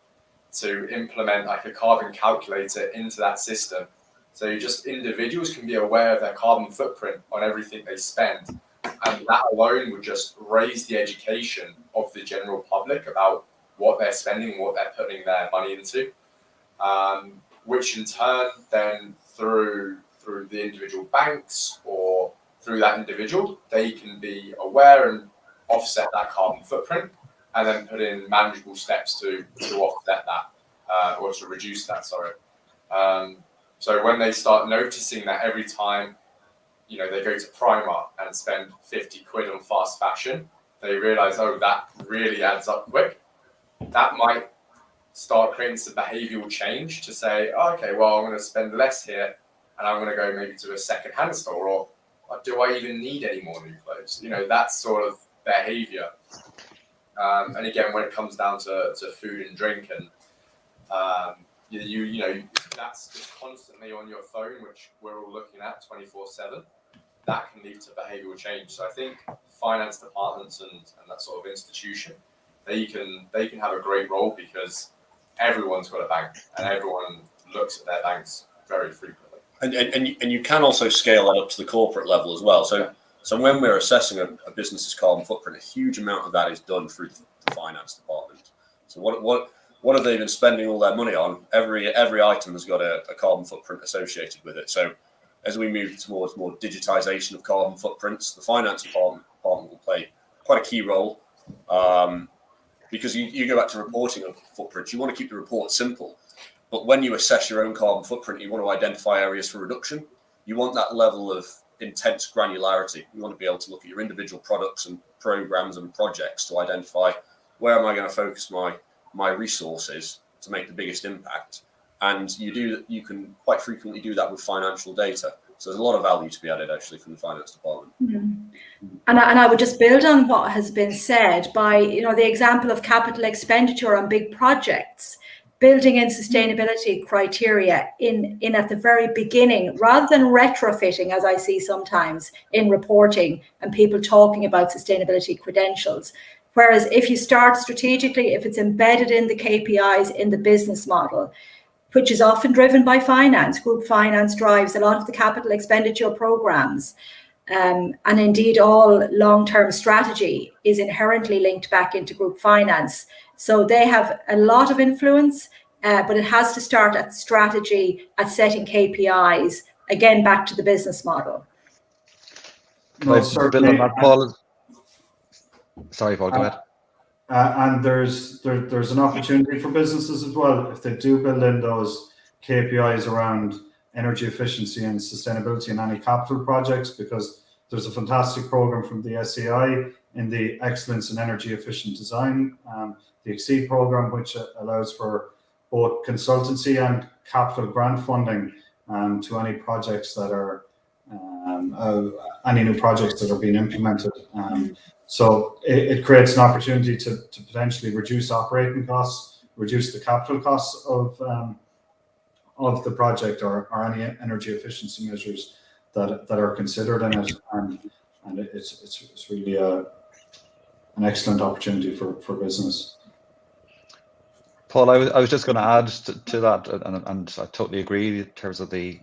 to implement like a carbon calculator into that system. So individuals can be aware of their carbon footprint on everything they spend, And that alone would just raise the education of the general public about what they're spending, what they're putting their money into, which in turn then through the individual banks or through that individual, they can be aware and offset that carbon footprint and then put in manageable steps to offset that or to reduce that, sorry. So when they start noticing that every time they go to Primark and spend 50 quid on fast fashion, they realize, oh, that really adds up quick. That might start creating some behavioral change to say, oh, okay, well, I'm going to spend less here and I'm going to go maybe to a second-hand store, or do I even need any more new clothes? That sort of behavior. And again, when it comes down to food and drink, and that's just constantly on your phone, which we're all looking at 24/7. That can lead to behavioural change. So I think finance departments and that sort of institution, they can have a great role because everyone's got a bank and everyone looks at their banks very frequently. And you can also scale that up to the corporate level as well. So when we're assessing a business's carbon footprint, a huge amount of that is done through the finance department. So what have they been spending all their money on? Every item has got a carbon footprint associated with it. So as we move towards more digitization of carbon footprints, the finance department will play quite a key role, because you go back to reporting of footprints. You want to keep the report simple, but when you assess your own carbon footprint, you want to identify areas for reduction. You want that level of intense granularity. You want to be able to look at your individual products and programs and projects to identify where am I going to focus my resources to make the biggest impact. And you can quite frequently do that with financial data. So there's a lot of value to be added actually from the finance department. And I would just build on what has been said by the example of capital expenditure on big projects, building in sustainability criteria in at the very beginning, rather than retrofitting, as I see sometimes in reporting and people talking about sustainability credentials. Whereas if you start strategically, if it's embedded in the KPIs in the business model, which is often driven by finance, group finance drives a lot of the capital expenditure programs. And indeed, all long-term strategy is inherently linked back into group finance. So they have a lot of influence, but it has to start at strategy, at setting KPIs, again, back to the business model. Can I build on that, Paul? Sorry, Paul, go ahead. And there's an opportunity for businesses as well if they do build in those KPIs around energy efficiency and sustainability in any capital projects, because there's a fantastic program from the SEI in the Excellence in Energy Efficient Design, the Exceed program, which allows for both consultancy and capital grant funding to any projects that are any new projects that are being implemented. So it creates an opportunity to potentially reduce operating costs, reduce the capital costs of the project or any energy efficiency measures that are considered in it, and it's really an excellent opportunity for business. Paul, I was just going to add to that, and I totally agree in terms of the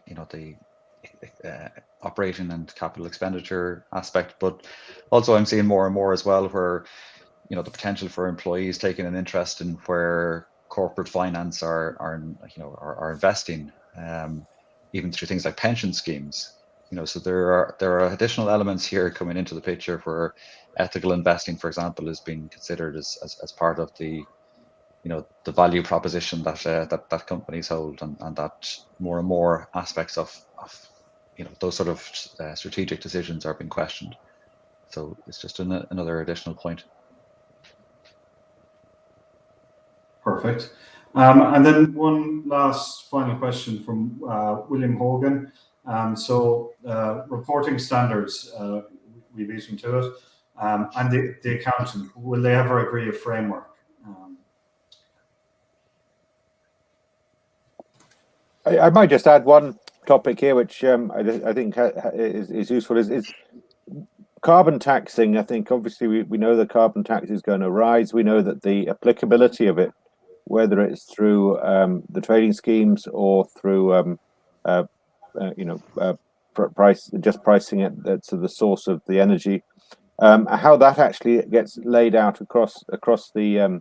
operating and capital expenditure aspect, but also I'm seeing more and more as well where the potential for employees taking an interest in where corporate finance are investing, even through things like pension schemes. So there are additional elements here coming into the picture where ethical investing, for example, is being considered as part of the the value proposition that companies hold, and that more and more aspects of those sort of strategic decisions are being questioned. So it's just another additional point. Perfect. And then one last final question from William Hogan. So reporting standards, we beat him to it, and the accountant, will they ever agree a framework? I might just add one topic here, which I think is useful, is carbon taxing. I think obviously we know the carbon tax is going to rise. We know that the applicability of it, whether it's through the trading schemes or through pricing it to the source of the energy. How that actually gets laid out across the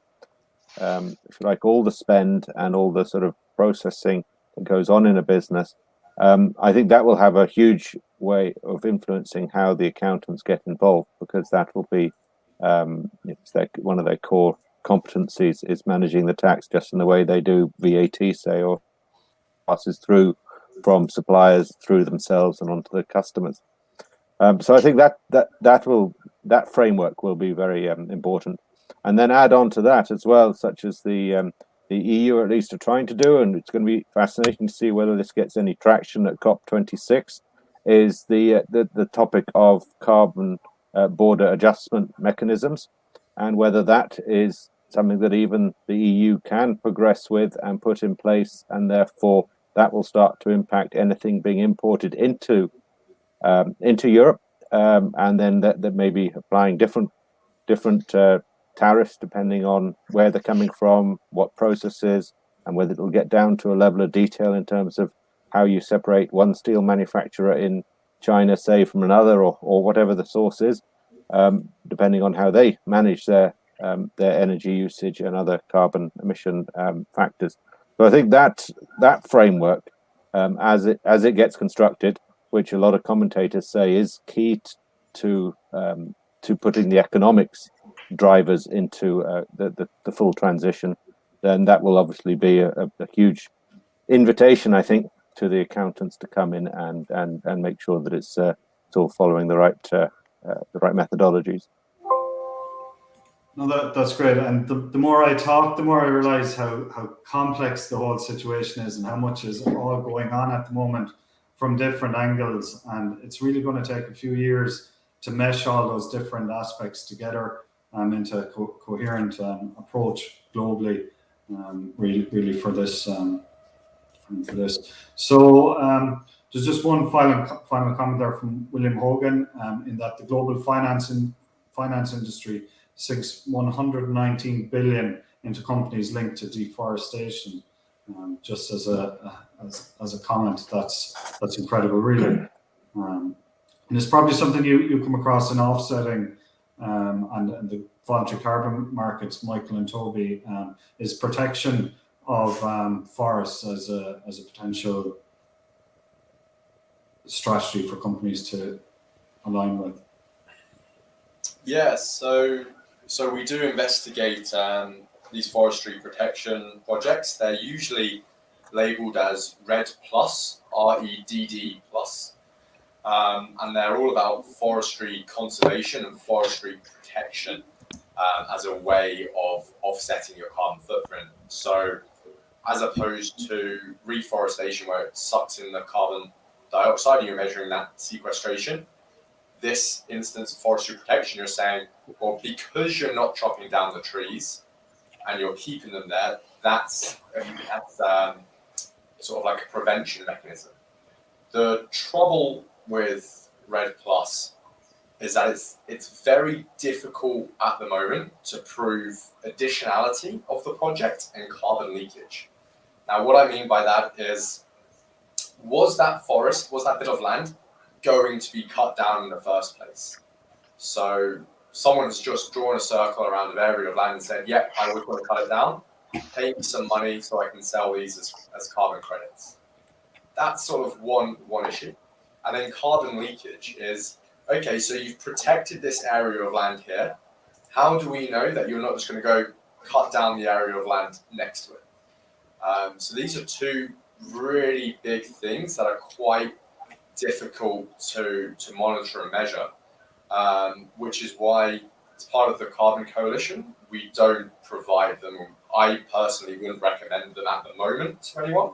if you like, all the spend and all the sort of processing that goes on in a business, I think that will have a huge way of influencing how the accountants get involved, because that will be one of their core competencies is managing the tax, just in the way they do VAT, say, or passes through from suppliers through themselves and onto the customers. So I think that framework will be very important. And then add on to that as well, such as the EU at least are trying to do, and it's going to be fascinating to see whether this gets any traction at COP26, is the topic of carbon border adjustment mechanisms, and whether that is something that even the EU can progress with and put in place, and therefore that will start to impact anything being imported into Europe, and then that may be applying different tariffs depending on where they're coming from, what processes, and whether it will get down to a level of detail in terms of how you separate one steel manufacturer in China, say, from another, or whatever the source is, depending on how they manage their energy usage and other carbon emission factors. So I think that framework, as it gets constructed, which a lot of commentators say is key to putting the economics drivers into the full transition, then that will obviously be a huge invitation, I think, to the accountants to come in and make sure that it's all following the right methodologies. No, that's great. And the more I talk, the more I realize how complex the whole situation is and how much is all going on at the moment from different angles. And it's really going to take a few years to mesh all those different aspects together into a coherent approach globally, really for this. So there's just one final comment there from William Hogan, in that the global finance industry sinks 119 billion into companies linked to deforestation. Just as a comment, that's incredible, really. And it's probably something you come across in offsetting and the voluntary carbon markets, Michael and Toby, is protection of forests as a potential strategy for companies to align with. Yeah, so we do investigate these forestry protection projects. They're usually labeled as REDD+, REDD+, and they're all about forestry conservation and forestry protection as a way of offsetting your carbon footprint. So as opposed to reforestation, where it sucks in the carbon dioxide and you're measuring that sequestration, this instance of forestry protection, you're saying, well, because you're not chopping down the trees and you're keeping them there, that's sort of like a prevention mechanism. The trouble with REDD+ is that it's very difficult at the moment to prove additionality of the project and carbon leakage. Now, what I mean by that is, was that bit of land going to be cut down in the first place? So someone's just drawn a circle around an area of land and said, yep, I would want to cut it down, pay me some money so I can sell these as carbon credits. That's sort of one issue. And then carbon leakage is, okay, so you've protected this area of land here. How do we know that you're not just going to go cut down the area of land next to it? So these are two really big things that are quite difficult to monitor and measure, which is why, as part of the Carbon Coalition, we don't provide them. I personally wouldn't recommend them at the moment to anyone.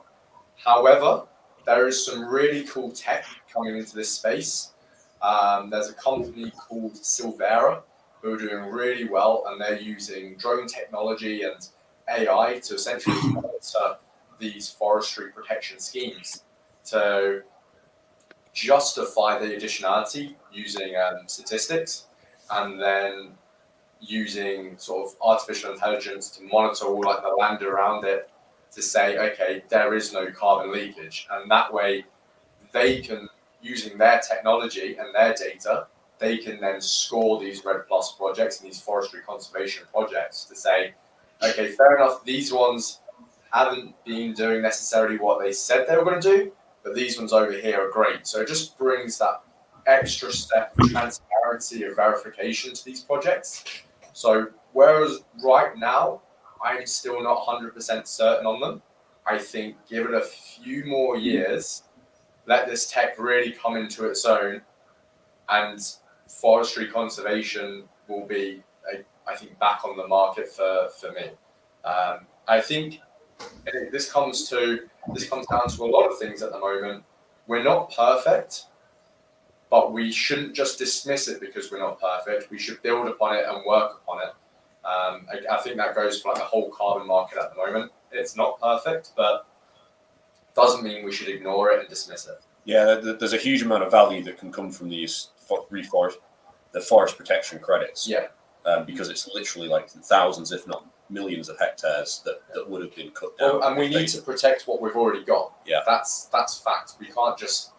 However, there is some really cool tech coming into this space. There's a company called Silvera who are doing really well, and they're using drone technology and AI to essentially monitor these forestry protection schemes to justify the additionality using statistics, and then using sort of artificial intelligence to monitor all like the land around it to say, okay, there is no carbon leakage, and that way they can using their technology and their data, they can then score these REDD+ projects and these forestry conservation projects to say, okay, fair enough, these ones haven't been doing necessarily what they said they were going to do, but these ones over here are great. So it just brings that extra step of transparency or verification to these projects. So whereas right now, I'm still not 100% certain on them, I think give it a few more years, let this tech really come into its own, and forestry conservation will be, I think, back on the market for me. I think this comes down to a lot of things at the moment. We're not perfect, but we shouldn't just dismiss it because we're not perfect. We should build upon it and work upon it. I think that goes for like the whole carbon market at the moment. It's not perfect, but doesn't mean we should ignore it and dismiss it. Yeah, there's a huge amount of value that can come from these the forest protection credits. Yeah. Because it's literally like thousands, if not millions of hectares that would have been cut down. Well, and we need to protect what we've already got. Yeah. That's fact. We can't just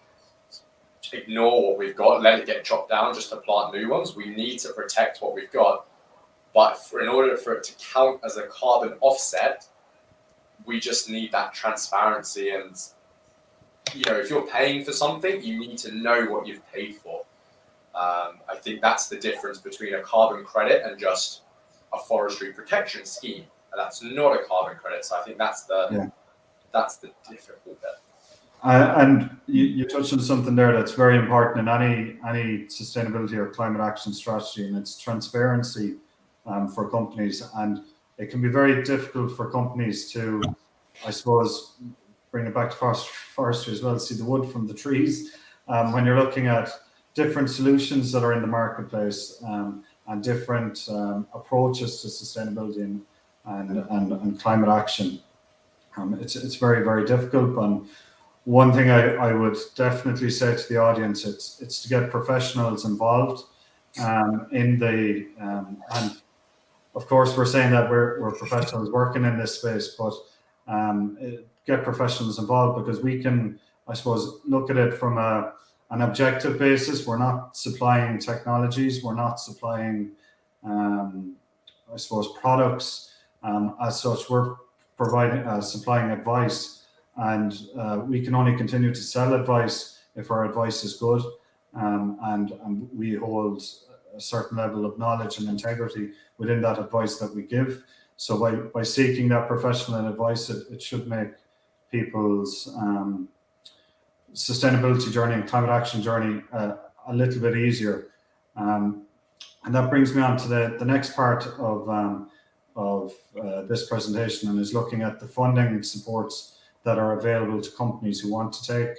ignore what we've got, let it get chopped down just to plant new ones. We need to protect what we've got. But in order for it to count as a carbon offset, we just need that transparency. And, if you're paying for something, you need to know what you've paid for. I think that's the difference between a carbon credit and just a forestry protection scheme. And that's not a carbon credit. So I think that's the difficult bit. And you touched on something there that's very important in any sustainability or climate action strategy, and it's transparency for companies. And it can be very difficult for companies to, I suppose, bring it back to forestry as well, see the wood from the trees. When you're looking at different solutions that are in the marketplace and different approaches to sustainability and climate action, it's very, very difficult. And one thing I would definitely say to the audience, it's to get professionals involved in the and of course we're saying that we're professionals working in this space, but get professionals involved, because we can, I suppose, look at it from an objective basis. We're not supplying technologies, we're not supplying I suppose products as such. We're providing supplying advice, and we can only continue to sell advice if our advice is good, and we hold a certain level of knowledge and integrity within that advice that we give. So by seeking that professional advice, it should make people's sustainability journey and climate action journey a little bit easier. And that brings me on to the next part of this presentation, and is looking at the funding supports that are available to companies who want to take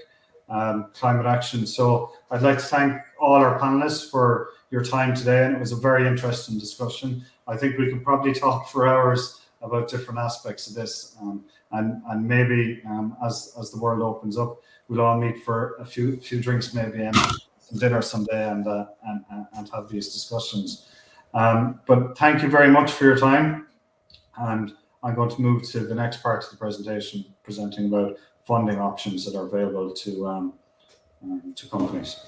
climate action. So I'd like to thank all our panelists for your time today, and it was a very interesting discussion. I think we could probably talk for hours about different aspects of this, and maybe as the world opens up, we'll all meet for a few drinks, maybe, and some dinner someday, and have these discussions. But thank you very much for your time, and I'm going to move to the next part of the presentation, presenting about funding options that are available to companies.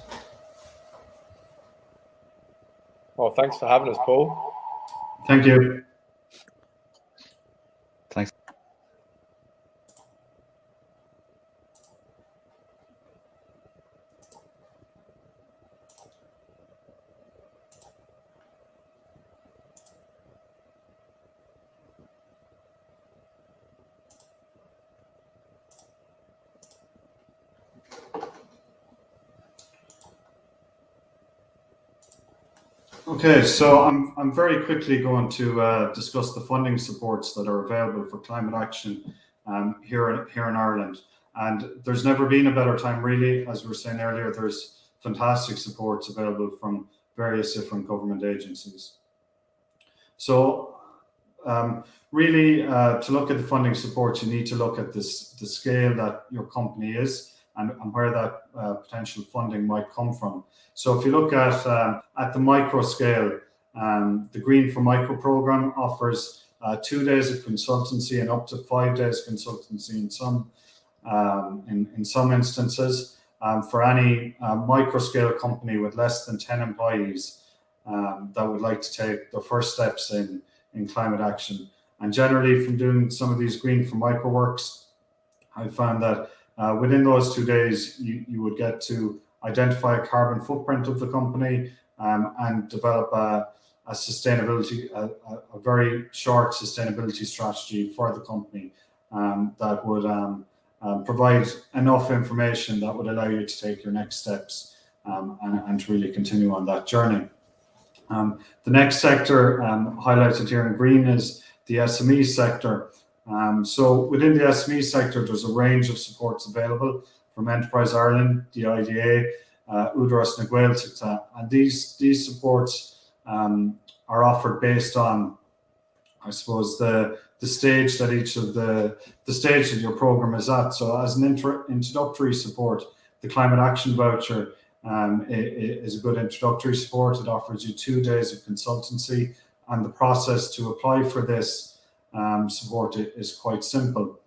Well, thanks for having us, Paul. Thank you. Thanks. Okay, so I'm very quickly going to discuss the funding supports that are available for climate action here in Ireland. And there's never been a better time, really. As we were saying earlier, there's fantastic supports available from various different government agencies. So really, to look at the funding supports, you need to look at the scale that your company is, and where that potential funding might come from. So if you look at the micro scale, the Green for Micro program offers 2 days of consultancy and up to 5 days consultancy in some instances. for any micro-scale company with less than 10 employees that would like to take their first steps in climate action. And generally, from doing some of these Green for Micro works, I found that within those 2 days, you would get to identify a carbon footprint of the company and develop a very short sustainability strategy for the company that would provide enough information that would allow you to take your next steps and to really continue on that journey. The next sector highlighted here in green is the SME sector. So within the SME sector, there's a range of supports available from Enterprise Ireland, the IDA, Údarás na Gaeltachta, and these supports are offered based on, I suppose, the stage that each of the stage that your program is at. So as an introductory support, the Climate Action Voucher is a good introductory support. It offers you 2 days of consultancy, and the process to apply for this support is quite simple.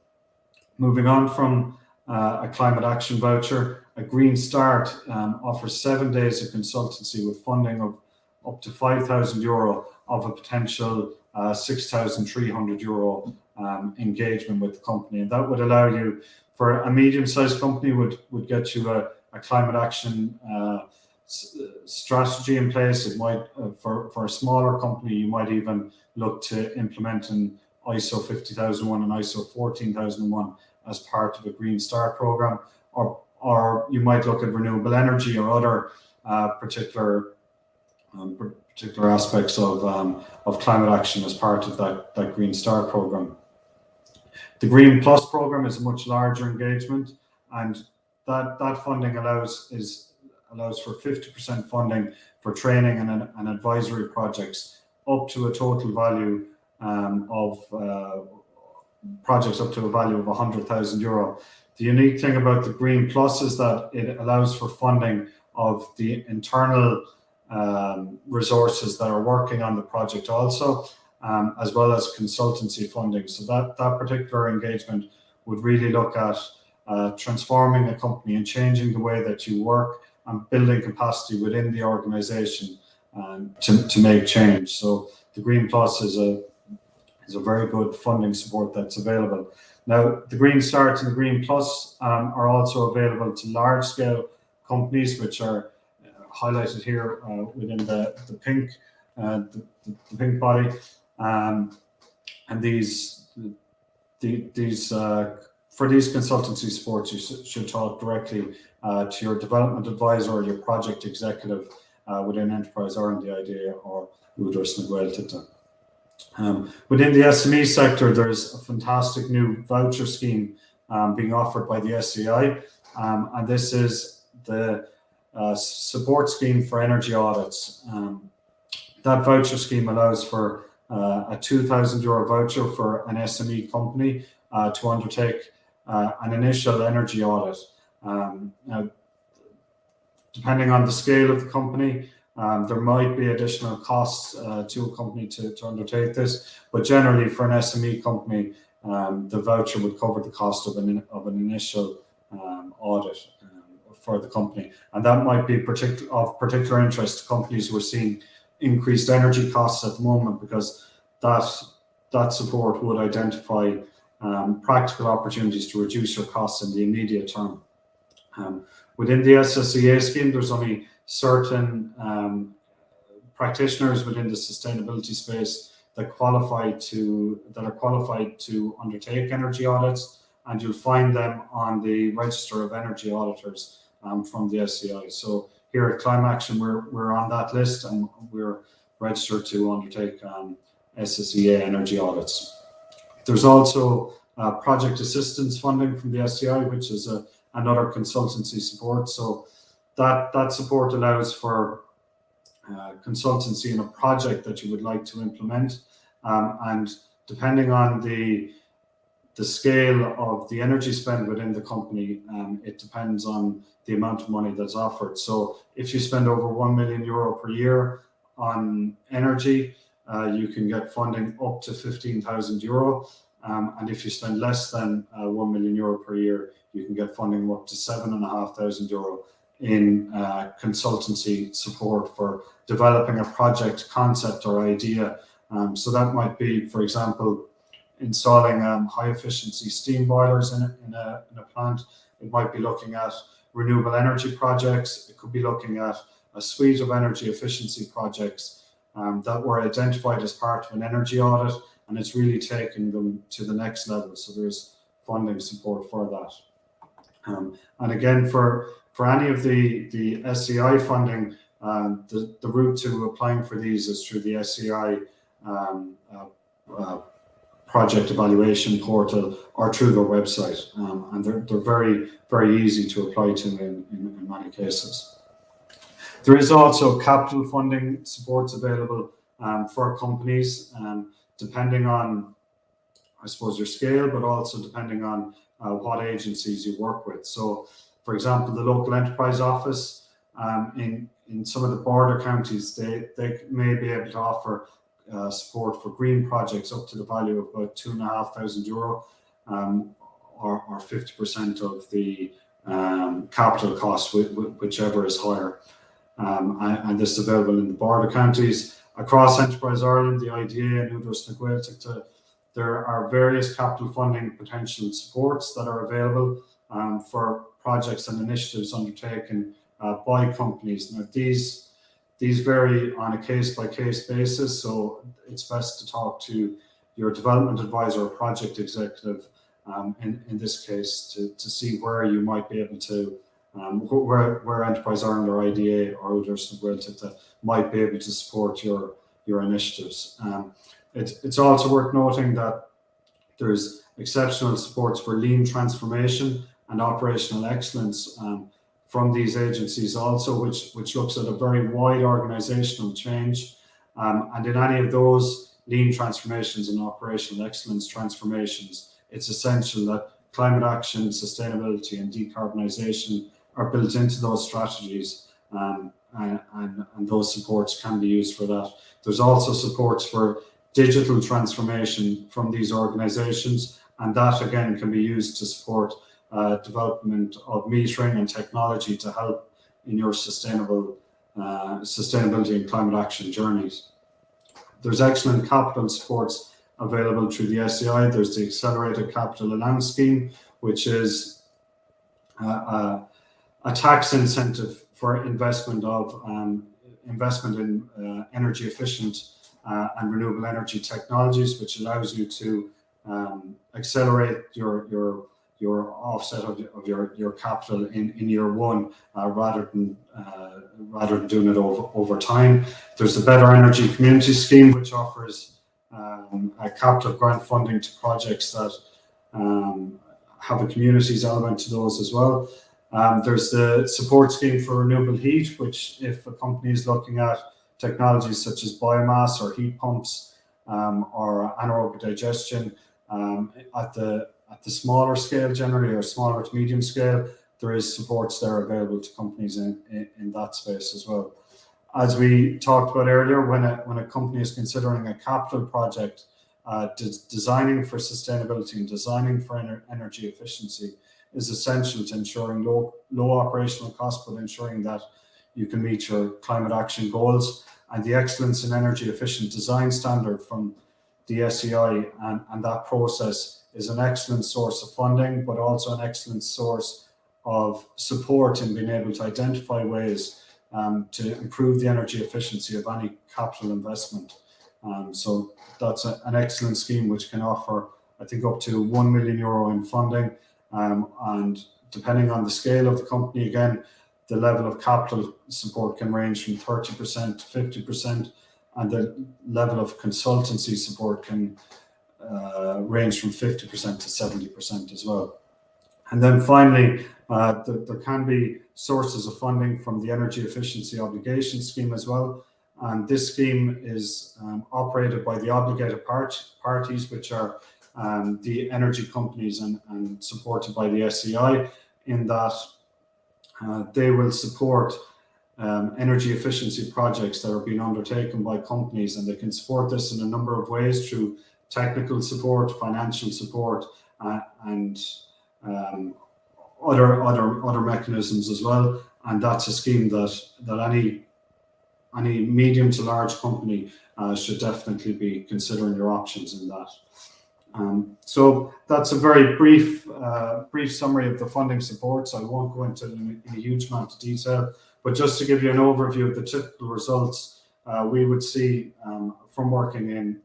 Moving on from a Climate Action Voucher, a Green Start offers 7 days of consultancy with funding of up to €5,000 of a potential €6,300 engagement with the company. And that would allow you, for a medium-sized company, would get you a climate action strategy in place. It might, for a smaller company, you might even look to implement an ISO 50001 and ISO 14001 as part of a Green Start program, or you might look at renewable energy or other particular aspects of climate action as part of that Green Start program. The Green Plus program is a much larger engagement, and that funding allows for 50% funding for training and advisory projects up to a total value of projects up to a value of €100,000. The unique thing about the Green Plus is that it allows for funding of the internal resources that are working on the project also, as well as consultancy funding. So that particular engagement would really look at transforming a company and changing the way that you work and building capacity within the organization to make change. So the Green Plus is a very good funding support that's available. Now, the Green Start and the Green Plus are also available to large-scale companies, which are highlighted here within the pink body, and these for these consultancy supports, you should talk directly to your development advisor or your project executive within Enterprise Ireland, the IDA, or Údarás na Gaeltachta. Within the SME sector, there's a fantastic new voucher scheme being offered by the SEI, and this is the support scheme for energy audits. That voucher scheme allows for a €2,000 voucher for an SME company to undertake an initial energy audit. Now, depending on the scale of the company, there might be additional costs to a company to undertake this, but generally for an SME company, the voucher would cover the cost of an initial audit for the company, and that might be of particular interest to companies who are seeing increased energy costs at the moment, because that support would identify practical opportunities to reduce your costs in the immediate term. Within the SSEA scheme, there's only certain practitioners within the sustainability space that are qualified to undertake energy audits, and you'll find them on the Register of Energy Auditors from the SEI. So here at Climate Action, we're on that list, and we're registered to undertake SSEA energy audits. There's also project assistance funding from the SEI, which is another consultancy support. So that support allows for consultancy in a project that you would like to implement, and depending on the scale of the energy spend within the company, it depends on the amount of money that's offered. So if you spend over €1 million per year on energy, you can get funding up to €15,000. And if you spend less than €1 million per year, you can get funding up to €7,500 in consultancy support for developing a project concept or idea. So that might be, for example, installing high efficiency steam boilers in a plant. It might be looking at renewable energy projects. It could be looking at a suite of energy efficiency projects that were identified as part of an energy audit, and it's really taking them to the next level. So there's funding support for that. And again, for any of the SEI funding, the route to applying for these is through the SEI project evaluation portal or through their website, and they're very, very easy to apply to in many cases. There is also capital funding supports available for companies, depending on, I suppose, your scale, but also depending on what agencies you work with. So, for example, the local enterprise office in some of the border counties, they may be able to offer support for green projects up to the value of about €2,500, or 50% of the capital cost, whichever is higher. And this is available in the border counties. Across Enterprise Ireland, the IDA and Údarás na Gaeltachta, there are various capital funding potential supports that are available for projects and initiatives undertaken by companies. Now, these vary on a case-by-case basis, so it's best to talk to your development advisor or project executive in this case to see where you might be able to, where Enterprise Ireland or IDA or Údarás na Gaeltachta might be able to support your initiatives. It's also worth noting that there's exceptional supports for lean transformation and operational excellence from these agencies also, which looks at a very wide organizational change. And in any of those lean transformations and operational excellence transformations, it's essential that climate action, sustainability and decarbonisation are built into those strategies, and those supports can be used for that. There's also supports for digital transformation from these organizations, and that again can be used to support development of metering and technology to help in your sustainability and climate action journeys. There's excellent capital supports available through the SEI. There's the Accelerated Capital Allowance Scheme, which is a tax incentive for investment in energy efficient and renewable energy technologies, which allows you to accelerate your offset of your capital in year one, rather than doing it over time. There's the Better Energy Community Scheme, which offers a capital grant funding to projects that have a communities element to those as well. There's the support scheme for renewable heat, which if a company is looking at technologies such as biomass or heat pumps or anaerobic digestion at the smaller scale generally, or smaller to medium scale, there is supports there available to companies in that space as well. As we talked about earlier, when a company is considering a capital project, designing for sustainability and designing for energy efficiency is essential to ensuring low operational costs, but ensuring that you can meet your climate action goals. And the Excellence in Energy Efficient Design standard from the SEI and that process is an excellent source of funding, but also an excellent source of support in being able to identify ways to improve the energy efficiency of any capital investment. So that's an excellent scheme which can offer, I think, up to €1 million in funding. And depending on the scale of the company, again, the level of capital support can range from 30% to 50%, and the level of consultancy support can range from 50% to 70% as well. And then finally, there can be sources of funding from the Energy Efficiency Obligation Scheme as well. And this scheme is operated by the obligated parties, which are the energy companies and supported by the SEI, in that they will support energy efficiency projects that are being undertaken by companies, and they can support this in a number of ways through technical support, financial support, and other mechanisms as well. And that's a scheme that any medium to large company should definitely be considering your options in that. So that's a very brief summary of the funding supports. I won't go into in a huge amount of detail, but just to give you an overview of the typical results we would see from working in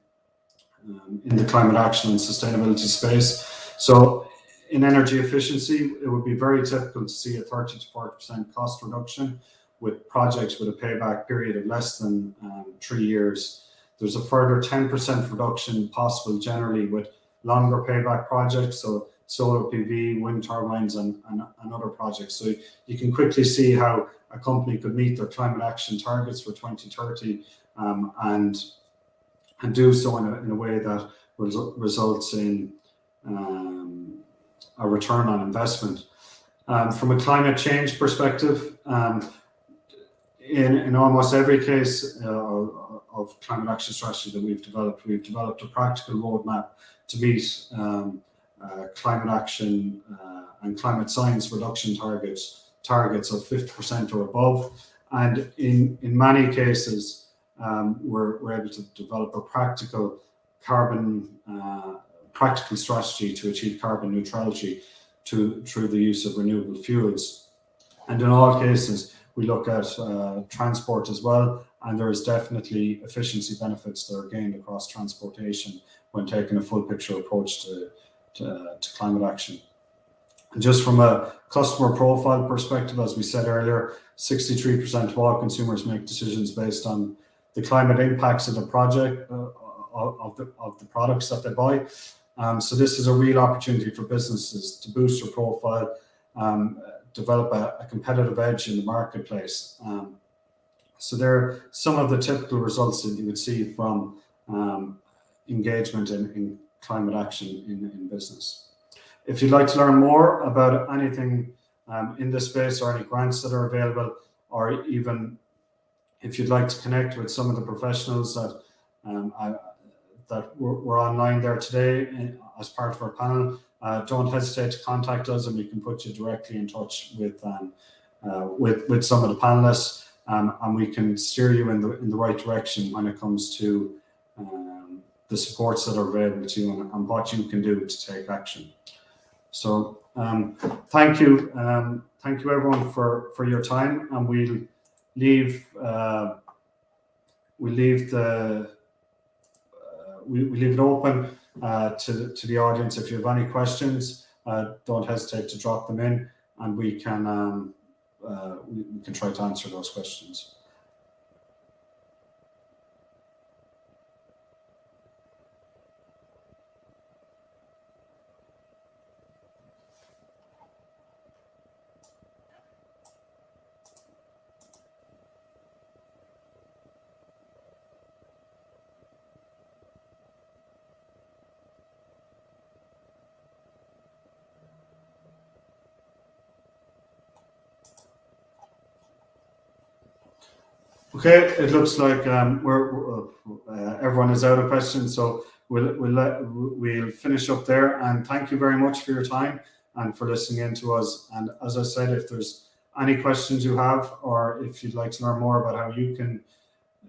the climate action and sustainability space. So in energy efficiency, it would be very typical to see a 30 to 40% cost reduction with projects with a payback period of less than 3 years. There's a further 10% reduction possible generally with longer payback projects, so solar PV, wind turbines, and other projects. So you can quickly see how a company could meet their climate action targets for 2030 and do so in a way that results in a return on investment. From a climate change perspective, in almost every case of climate action strategy that we've developed a practical roadmap to meet climate action and climate science reduction targets of 50% or above. And in many cases, we're able to develop a practical strategy to achieve carbon neutrality through the use of renewable fuels. And in all cases, we look at transport as well, and there is definitely efficiency benefits that are gained across transportation when taking a full picture approach to climate action. And just from a customer profile perspective, as we said earlier, 63% of all consumers make decisions based on the climate impacts of the project, of the products that they buy. So this is a real opportunity for businesses to boost their profile, develop a competitive edge in the marketplace. So there are some of the typical results that you would see from engagement in climate action in business. If you'd like to learn more about anything in this space or any grants that are available, or even if you'd like to connect with some of the professionals that were online there today as part of our panel, don't hesitate to contact us, and we can put you directly in touch with some of the panelists, and we can steer you in the right direction when it comes to the supports that are available to you and what you can do to take action. So thank you everyone for your time, and we'll leave it open to the audience. If you have any questions, don't hesitate to drop them in, and we can try to answer those questions. Okay, it looks like everyone is out of questions, so we'll finish up there. And thank you very much for your time and for listening in to us. And as I said, if there's any questions you have, or if you'd like to learn more about how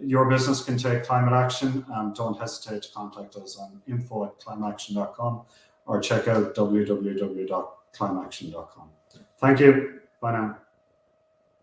your business can take climate action, don't hesitate to contact us on info@climateaction.com or check out www.climateaction.com. Thank you. Bye now.